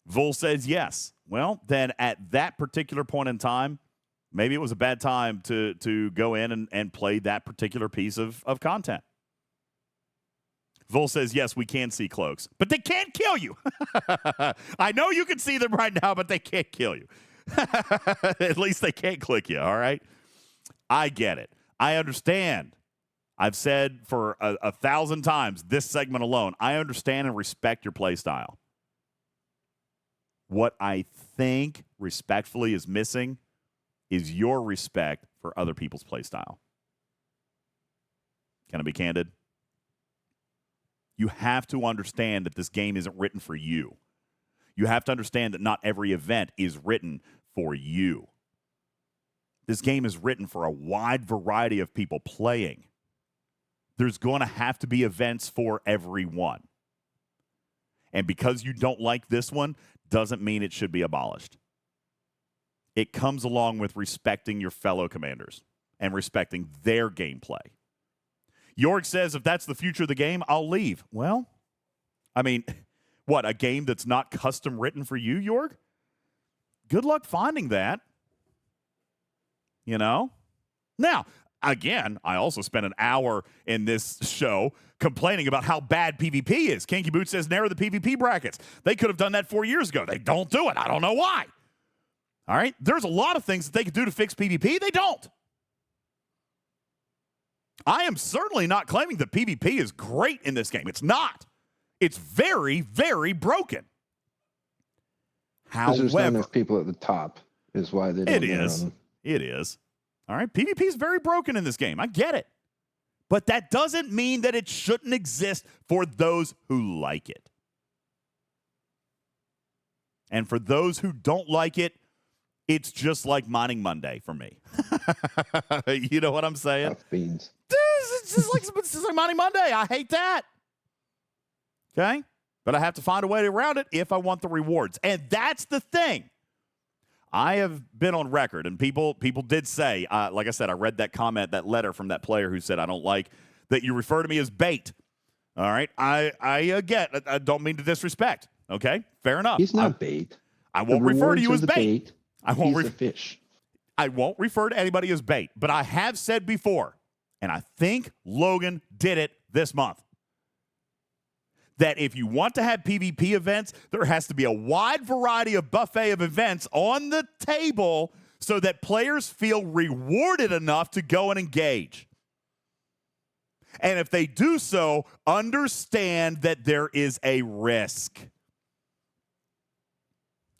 Vul says yes. Well, then at that particular point in time, maybe it was a bad time to go in and play that particular piece of content. Vul says, yes, we can see cloaks, but they can't kill you. I know you can see them right now, but they can't kill you. At least they can't click you, all right? I get it. I understand. I've said for 1,000 times this segment alone, I understand and respect your play style. What I think respectfully is missing is your respect for other people's play style. Can I be candid? You have to understand that this game isn't written for you. You have to understand that not every event is written for you. This game is written for a wide variety of people playing. There's going to have to be events for everyone. And because you don't like this one, doesn't mean it should be abolished. It comes along with respecting your fellow commanders and respecting their gameplay. York says, if that's the future of the game, I'll leave. Well, I mean, what, a game that's not custom written for you, York? Good luck finding that. You know? Now, again, I also spent an hour in this show complaining about how bad PvP is. Kinky Boot says narrow the PvP brackets. They could have done that 4 years ago. They don't do it. I don't know why. All right? There's a lot of things that they could do to fix PvP. They don't. I am certainly not claiming that PvP is great in this game. It's not. It's very, very broken. Because there's not However, enough people at the top is why they don't it narrow is. them. It is. All right? PvP is very broken in this game. I get it. But that doesn't mean that it shouldn't exist for those who like it. And for those who don't like it, it's just like Mining Monday for me. You know what I'm saying? Tough beans. It's just like Mining Monday. I hate that. Okay? But I have to find a way around it if I want the rewards. And that's the thing. I have been on record, and people did say, like I said, I read that comment, that letter from that player who said, I don't like that you refer to me as bait. All right? I don't mean to disrespect. Okay? Fair enough. He's not bait. I won't refer to you as bait. He's a fish. I won't refer to anybody as bait. But I have said before, and I think Logan did it this month, that if you want to have PvP events, there has to be a wide variety of buffet of events on the table so that players feel rewarded enough to go and engage. And if they do so, understand that there is a risk.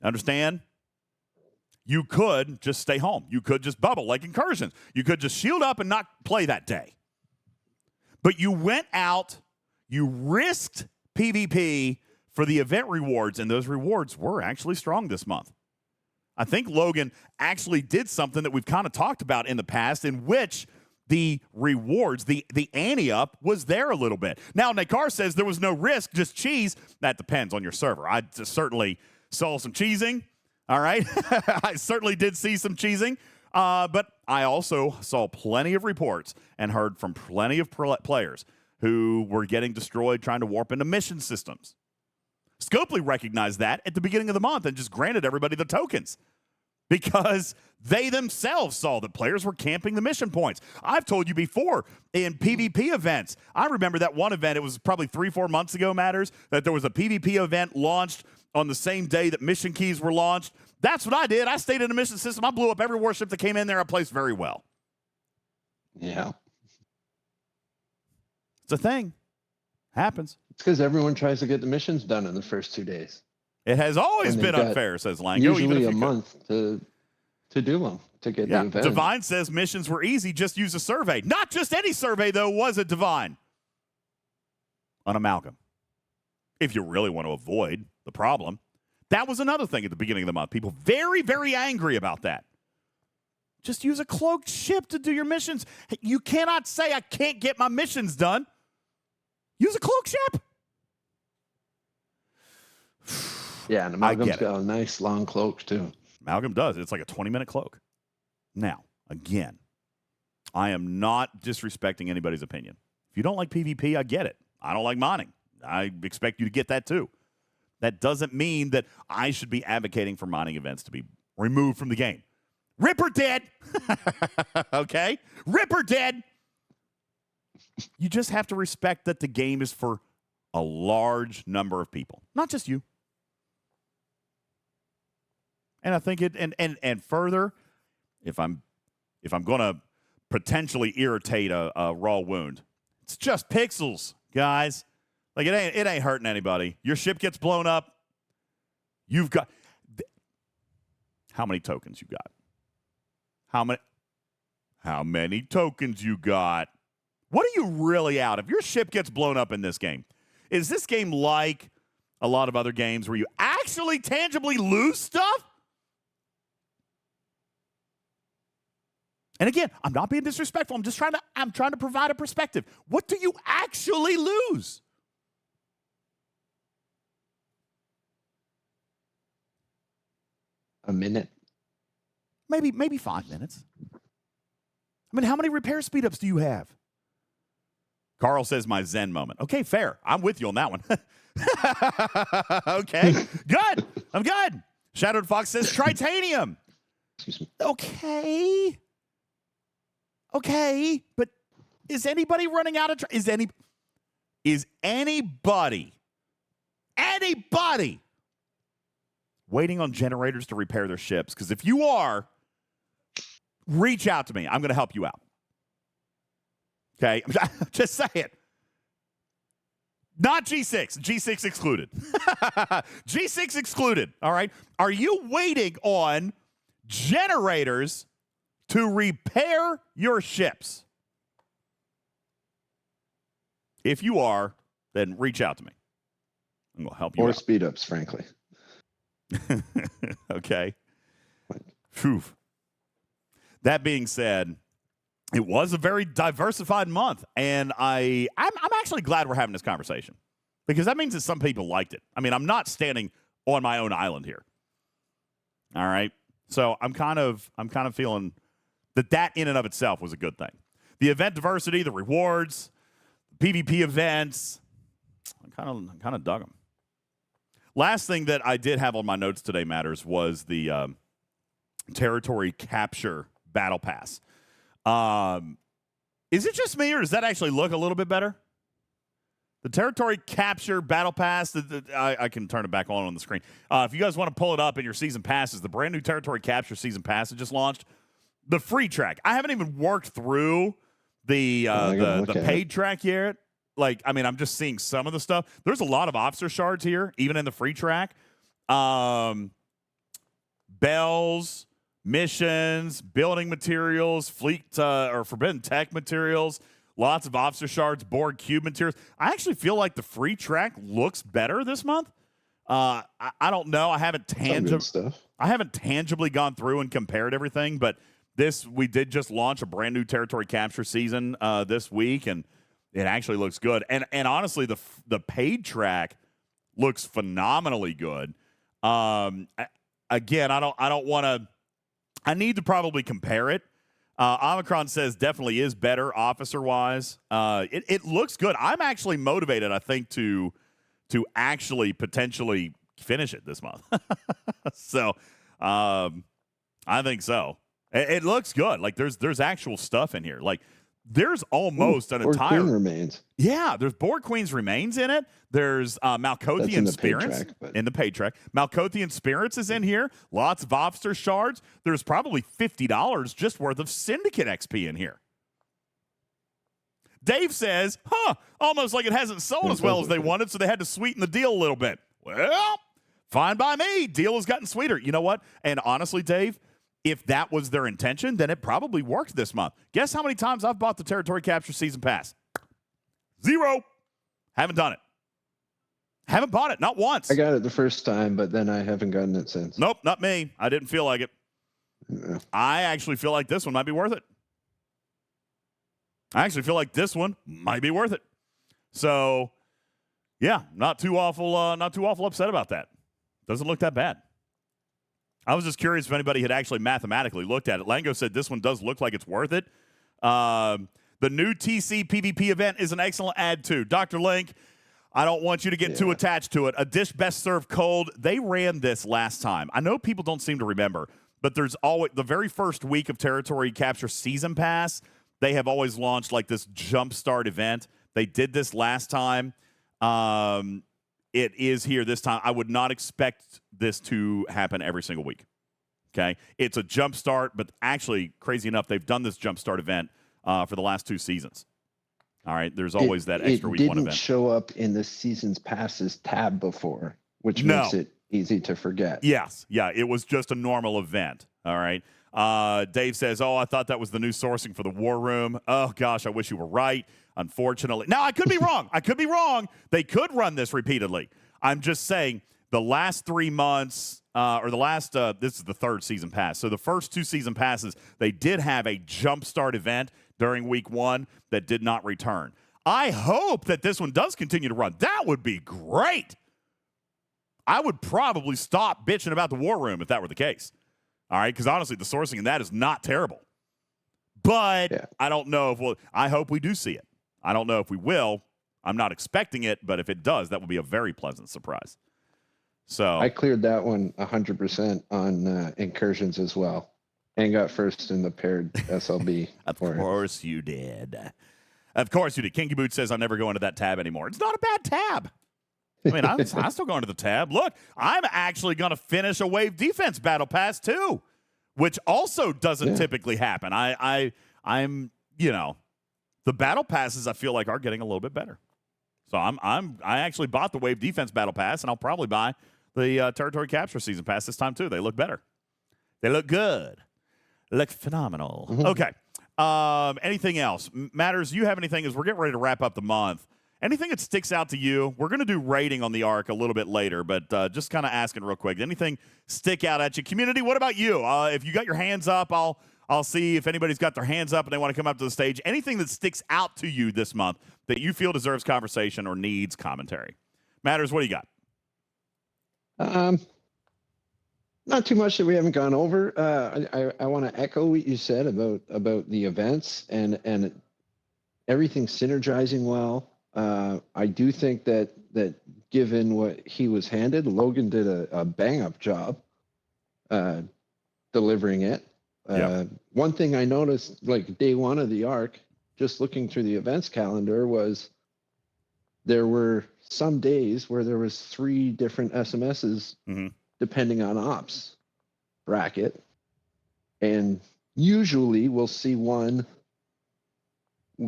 Understand? You could just stay home. You could just bubble like incursions. You could just shield up and not play that day. But you went out, you risked PvP for the event rewards, and those rewards were actually strong this month. I think Logan actually did something that we've kind of talked about in the past, in which the rewards, the ante up was there a little bit. Now, Nakar says there was no risk, just cheese. That depends on your server. I certainly saw some cheesing, all right? I certainly did see some cheesing, but I also saw plenty of reports and heard from plenty of players who were getting destroyed trying to warp into mission systems. Scopely recognized that at the beginning of the month and just granted everybody the tokens because they themselves saw that players were camping the mission points. I've told you before in PvP events. I remember that one event, it was probably 3-4 months ago, Matters, that there was a PvP event launched on the same day that mission keys were launched. That's what I did. I stayed in a mission system. I blew up every warship that came in there. I placed very well. Yeah. It's a thing. Happens. It's because everyone tries to get the missions done in the first 2 days. It has always been unfair, says Lango. Usually a month to do them, to get the event. Divine says missions were easy, just use a survey. Not just any survey, though, was it, Divine? An amalgam. If you really want to avoid the problem. That was another thing at the beginning of the month. People very, very angry about that. Just use a cloaked ship to do your missions. You cannot say I can't get my missions done. Use a cloaked ship. Yeah, and Amalgam's got a nice long cloak, too. Amalgam does. It's like a 20-minute cloak. Now, again, I am not disrespecting anybody's opinion. If you don't like PvP, I get it. I don't like modding. I expect you to get that, too. That doesn't mean that I should be advocating for modding events to be removed from the game. Ripper dead. Okay? Ripper dead. You just have to respect that the game is for a large number of people, not just you. And I think it and further, if I'm going to potentially irritate a raw wound, it's just pixels, guys. Like it ain't hurting anybody. Your ship gets blown up. You've got how many tokens you got? How many tokens you got? What are you really out? If your ship gets blown up in this game, is this game like a lot of other games where you actually tangibly lose stuff? And again, I'm not being disrespectful. I'm trying to provide a perspective. What do you actually lose? A minute. Maybe 5 minutes. I mean, how many repair speed-ups do you have? Carl says my Zen moment. Okay, fair. I'm with you on that one. Okay, good. I'm good. Shadowed Fox says Tritanium. Excuse me. Okay, but is anybody running out of is anybody waiting on generators to repair their ships? Because if you are, reach out to me. I'm going to help you out. Okay, just say it. Not G6. G6 excluded. G6 excluded. All right. Are you waiting on generators to repair your ships? If you are, then reach out to me. I'm going to help you out. Or speed ups, frankly. Okay. Phew. That being said, it was a very diversified month, and I'm actually glad we're having this conversation because that means that some people liked it. I mean, I'm not standing on my own island here. All right, so I'm kind of feeling that in and of itself was a good thing. The event diversity, the rewards, PvP events, I kind of dug them. Last thing that I did have on my notes today, Matters, was the territory capture battle pass. Is it just me, or does that actually look a little bit better? The territory capture battle pass, I can turn it back on the screen. If you guys want to pull it up in your season passes, the brand new territory capture season pass that just launched, the free track. I haven't even worked through the paid track yet. Like, I mean, I'm just seeing some of the stuff. There's a lot of officer shards here, even in the free track. Bells, missions, building materials, fleet or forbidden tech materials, lots of officer shards, board cube materials. I actually feel like the free track looks better this month. I don't know. I haven't tangibly gone through and compared everything, but we did just launch a brand new territory capture season this week, and it actually looks good. And honestly, the paid track looks phenomenally good. Again, I don't want to. I need to probably compare it. Omicron says definitely is better officer wise. It looks good. I'm actually motivated, I think, to actually potentially finish it this month. So I think so. It looks good. Like there's actual stuff in here. Like there's almost an entire Queen remains. Yeah, there's Borg Queen's remains in it. There's Malkothian spirits in the pay track. Malkothian spirits is in here. Lots of officer shards. There's probably $50 just worth of Syndicate XP in here. Dave says, almost like it hasn't sold as well as they wanted, so they had to sweeten the deal a little bit. Well, fine by me. Deal has gotten sweeter. You know what? And honestly, Dave, if that was their intention, then it probably worked this month. Guess how many times I've bought the Territory Capture Season Pass? 0. Haven't done it. Haven't bought it. Not once. I got it the first time, but then I haven't gotten it since. Nope, not me. I didn't feel like it. Yeah. I actually feel like this one might be worth it. So, yeah, not too awful upset about that. Doesn't look that bad. I was just curious if anybody had actually mathematically looked at it. Lango said this one does look like it's worth it. The new TC PvP event is an excellent add too. Dr. Link, I don't want you to get too attached to it. A dish best served cold. They ran this last time. I know people don't seem to remember, but there's always the very first week of Territory Capture Season Pass, they have always launched like this jumpstart event. They did this last time. It is here this time. I would not expect this to happen every single week. Okay? It's a jumpstart, but actually, crazy enough, they've done this jumpstart event for the last 2 seasons. All right, there's always that extra week 1 event. It didn't show up in the Seasons Passes tab before, which makes it easy to forget. Yes, yeah, it was just a normal event. All right. Dave says, I thought that was the new sourcing for the War Room. Oh, gosh, I wish you were right. Unfortunately. Now, I could be wrong. They could run this repeatedly. I'm just saying the last 3 months, this is the 3rd season pass. So the first 2 season passes, they did have a jumpstart event during week 1 that did not return. I hope that this one does continue to run. That would be great. I would probably stop bitching about the War Room if that were the case. All right, because honestly, the sourcing in that is not terrible. But I don't know I hope we do see it. I don't know if we will. I'm not expecting it, but if it does, that would be a very pleasant surprise. So I cleared that one 100% on incursions as well, and got first in the paired SLB. Of course you did. Of course you did. Kinky Boot says I'll never go into that tab anymore. It's not a bad tab. I mean, I'm still going to the tab. Look, I'm actually going to finish a Wave Defense Battle Pass too, which also doesn't typically happen. I'm the Battle Passes I feel like are getting a little bit better. So I actually bought the Wave Defense Battle Pass, and I'll probably buy the Territory Capture Season Pass this time too. They look better. They look good. They look phenomenal. Mm-hmm. Okay. Anything else? Matters, you have anything as we're getting ready to wrap up the month? Anything that sticks out to you? We're going to do rating on the arc a little bit later, but just kind of asking real quick. Anything stick out at you? Community, what about you? If you got your hands up, I'll see if anybody's got their hands up and they want to come up to the stage. Anything that sticks out to you this month that you feel deserves conversation or needs commentary? Matters, what do you got? Not too much that we haven't gone over. I want to echo what you said about the events and everything synergizing well. I do think that given what he was handed, Logan did a bang-up job delivering it. One thing I noticed, like day 1 of the arc, just looking through the events calendar, was there were some days where there was 3 different SMSs depending on ops bracket. And usually we'll see one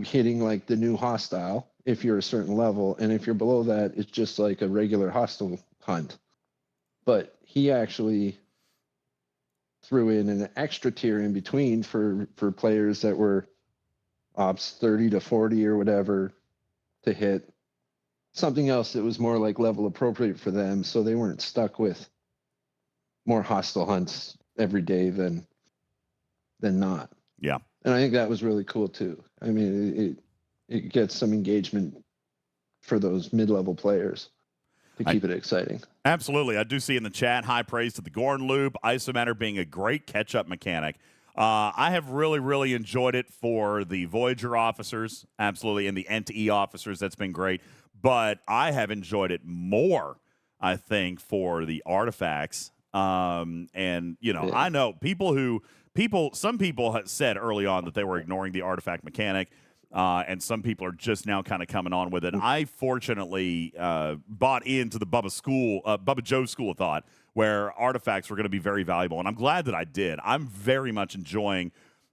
hitting like the new hostile if you're a certain level, and if you're below that, it's just like a regular hostile hunt. But he actually threw in an extra tier in between for players that were ops 30 to 40 or whatever to hit something else that was more like level appropriate for them, so they weren't stuck with more hostile hunts every day than than not. Yeah. And I think that was really cool too. I mean, it gets some engagement for those mid-level players to keep it exciting. Absolutely. I do see in the chat, high praise to the Gorn Loop, Isomatter being a great catch-up mechanic. I have really, really enjoyed it for the Voyager officers, absolutely, and the NTE officers. That's been great. But I have enjoyed it more, I think, for the artifacts. And, you know, I know some people had said early on that they were ignoring the artifact mechanic. And some people are just now kind of coming on with it. I fortunately bought into the Bubba Joe school of thought, where artifacts were going to be very valuable, and I'm glad that I did. I'm very much enjoying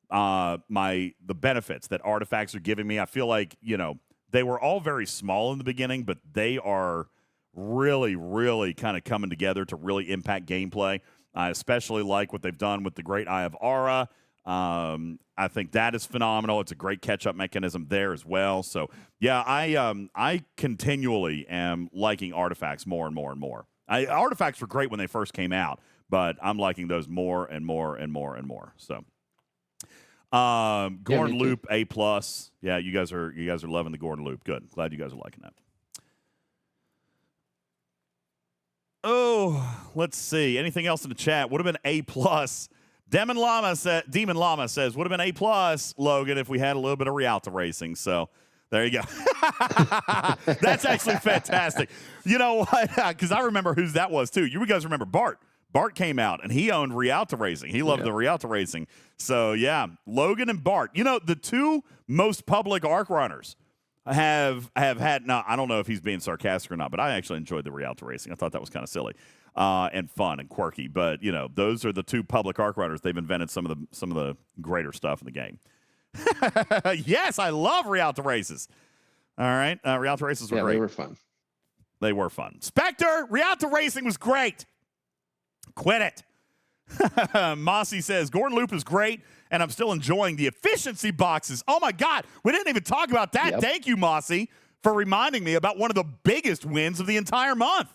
the benefits that artifacts are giving me. I feel like, you know, they were all very small in the beginning, but they are really, really kind of coming together to really impact gameplay. I especially like what they've done with the Great Eye of Aura. I think that is phenomenal. It's a great catch-up mechanism there as well. So, yeah, I continually am liking artifacts more and more and more. Artifacts were great when they first came out, but I'm liking those more and more and more and more. So, Gordon Loop A+. Yeah, you guys are loving the Gordon Loop. Good. Glad you guys are liking that. Oh, let's see. Anything else in the chat? Would have been A+. Demon Llama says, would have been A+, Logan, if we had a little bit of Rialto racing. So there you go. That's actually fantastic. You know what? Because I remember whose that was, too. You guys remember Bart. Bart came out, and he owned Rialto racing. He loved the Rialto racing. So, yeah, Logan and Bart. You know, the two most public arc runners have had, now, I don't know if he's being sarcastic or not, but I actually enjoyed the Rialto racing. I thought that was kind of silly. And fun and quirky, but you know, those are the two public arc runners. They've invented some of the greater stuff in the game. Yes, I love Rialto races. All right, Rialto races were great. They were fun. They were fun. Spectre, Rialto racing was great. Quit it. Mossy says Gordon Loop is great, and I'm still enjoying the efficiency boxes. Oh my God, we didn't even talk about that. Yep. Thank you, Mossy, for reminding me about one of the biggest wins of the entire month.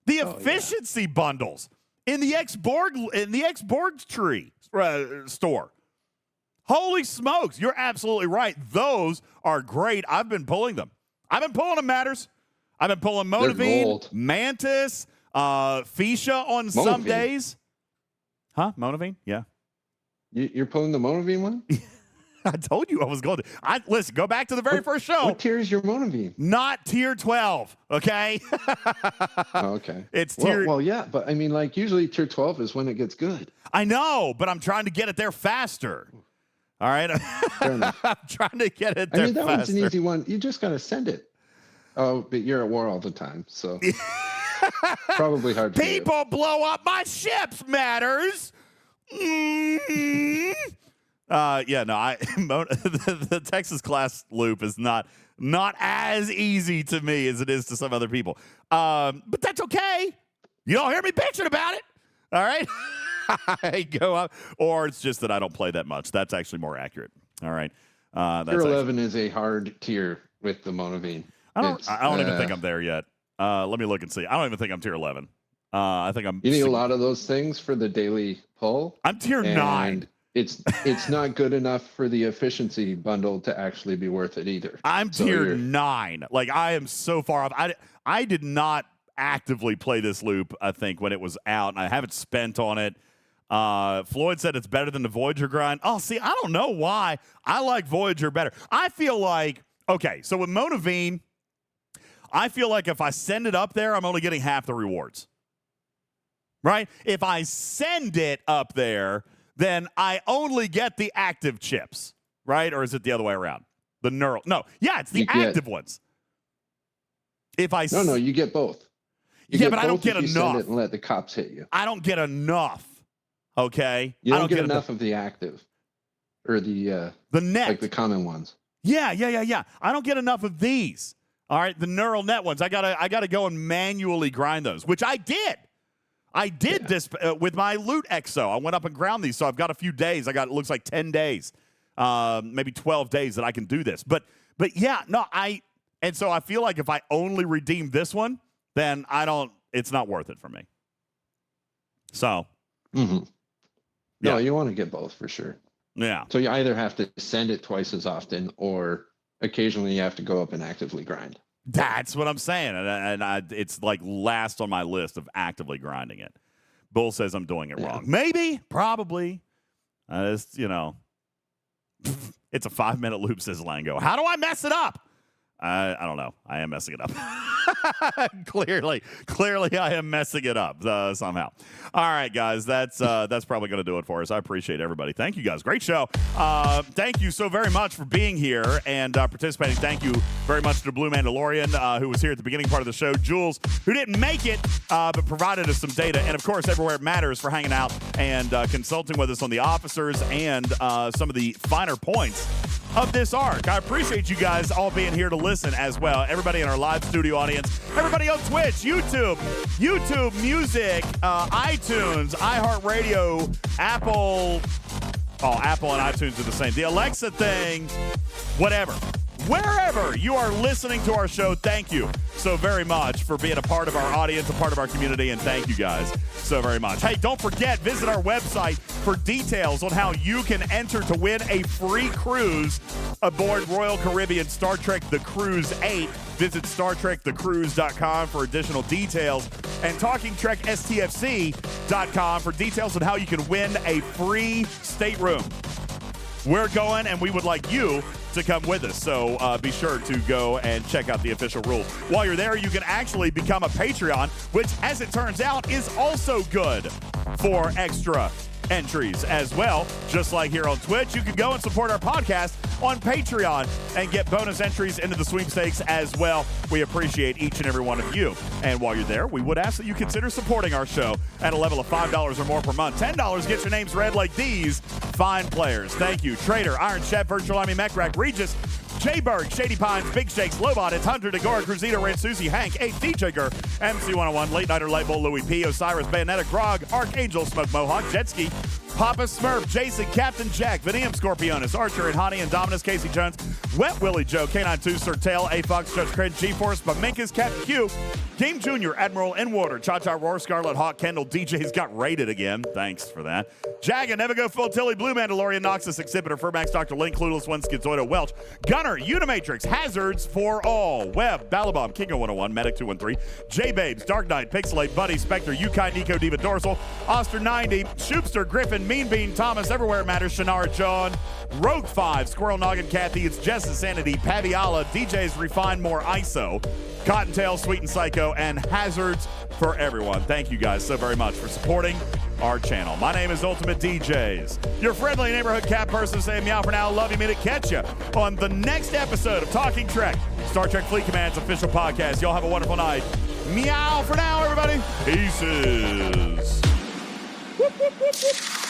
The efficiency bundles in the X-Borg tree store. Holy smokes, you're absolutely right. Those are great. I've been pulling them. Matters. I've been pulling Monavine, Mantis, Fisha on some days. Huh? Monavine? Yeah. You're pulling the Monavine one? I told you I was going to. Listen, go back to the very first show. What tier is your Monavine? Not tier 12, okay? Okay. It's tier... Well, yeah, but I mean, like, usually tier 12 is when it gets good. I know, but I'm trying to get it there faster. All right? I'm trying to get it there faster. That one's an easy one. You just got to send it. Oh, but you're at war all the time, so... probably hard to do. People blow up my ships, Matters! The Texas class loop is not as easy to me as it is to some other people. But that's okay. You don't hear me bitching about it. All right. I go up, or it's just that I don't play that much. That's actually more accurate. All right. Tier 11 is a hard tier with the Monavine. I don't even think I'm there yet. Let me look and see. I don't even think I'm tier 11. I think I'm. You need a lot of those things for the daily pull. I'm tier 9. It's not good enough for the efficiency bundle to actually be worth it either. I'm tier 9. Like, I am so far off. I did not actively play this loop, I think, when it was out, and I haven't spent on it. Floyd said it's better than the Voyager grind. Oh, see, I don't know why. I like Voyager better. I feel like, okay, so with Monavine, I feel like if I send it up there, I'm only getting half the rewards. Right? If I send it up there, then I only get the active chips, right? Or is it the other way around? The neural? No. Yeah, it's the active ones. If I No, you get both. But I don't get enough. Send it and let the cops hit you. I don't get enough. Okay? You don't get enough of the active or the net, like the common ones. Yeah. I don't get enough of these. All right, the neural net ones. I gotta go and manually grind those, which I did. I did this with my Loot Exo. I went up and ground these, so I've got a few days. It looks like 10 days, maybe 12 days that I can do this. But yeah, no, and so I feel like if I only redeem this one, then it's not worth it for me. So, No, you want to get both for sure. Yeah. So you either have to send it twice as often, or occasionally you have to go up and actively grind. That's what I'm saying, and it's like last on my list of actively grinding it. Bull says I'm doing it wrong. Maybe, probably. It's, you know, it's a 5-minute loop, says Lango. How do I mess it up? I don't know. I am messing it up. Clearly, I am messing it up somehow. All right, guys, that's probably going to do it for us. I appreciate everybody. Thank you, guys. Great show. Thank you so very much for being here and participating. Thank you very much to Blue Mandalorian, who was here at the beginning part of the show. Jules, who didn't make it, but provided us some data. And, of course, Everywhere It Matters for hanging out and consulting with us on the officers and some of the finer points of this arc. I appreciate you guys all being here to listen as well. Everybody in our live studio audience, everybody on Twitch, YouTube Music, iTunes, iHeartRadio, Apple. Oh, Apple and iTunes are the same. The Alexa thing, whatever. Wherever you are listening to our show, thank you so very much for being a part of our audience, a part of our community, and thank you guys so very much. Hey, don't forget, visit our website for details on how you can enter to win a free cruise aboard Royal Caribbean Star Trek The Cruise 8. Visit StarTrekTheCruise.com for additional details and TalkingTrekSTFC.com for details on how you can win a free stateroom. We're going, and we would like you to come with us. So be sure to go and check out the official rules. While you're there, you can actually become a Patreon, which, as it turns out, is also good for extra entries as well. Just like here on Twitch, you can go and support our podcast on Patreon and get bonus entries into the sweepstakes as well. We appreciate each and every one of you. And while you're there, we would ask that you consider supporting our show at a level of $5 or more per month. $10 gets your names read like these fine players. Thank you. Trader, Iron Chef, Virtual Army, Mechrack, Regis, J-Berg, Shady Pines, Big Shakes, Lobot, It's Hunter, Degora, Cruzito, Red Susie, Hank, 8 DJ Gur, MC101, Late Nighter, Lightbull, Louis P, Osiris, Bayonetta, Grog, Archangel, Smoke Mohawk, Jetski, Papa Smurf, Jason, Captain Jack, Vinium, Scorpionus, Archer, and Honey, and Dominus, Casey Jones, Wet Willie Joe, K92, Sir Tail, A-Fox, Judge Cred, G-Force, Baminkas, Captain Q, Game Jr., Admiral, N-Water, Cha-Cha, Roar, Scarlet Hawk, Kendall, DJ's got rated again. Thanks for that. Jaga, Nevigo, Full Tilly, Blue Mandalorian, Noxus, Exhibitor, Furmax, Dr. Link, Clueless One, Schizoido, Welch, Gunner, Unimatrix, Hazards for All, Web, Balabomb, Kingo 101, Medic 213, J-Babes, Dark Knight, Pixelate, Buddy, Spectre, Yukai, Nico, Diva, Dorsal, Oster 90, Shoopster, Griffin, Mean Bean, Thomas, Everywhere It Matters, Shannara, John, Rogue 5, Squirrel Noggin, Kathy, It's Jess Insanity, Paviala, DJ's Refine More ISO, Cottontail, Sweet and Psycho, and Hazards for Everyone. Thank you guys so very much for supporting our channel. My name is Ultimate DJs, your friendly neighborhood cat person saying meow for now. Love you, me to catch you on the next episode of Talking Trek, Star Trek Fleet Command's official podcast. Y'all have a wonderful night. Meow for now, everybody. Pieces. Whoop, whoop, whoop, whoop.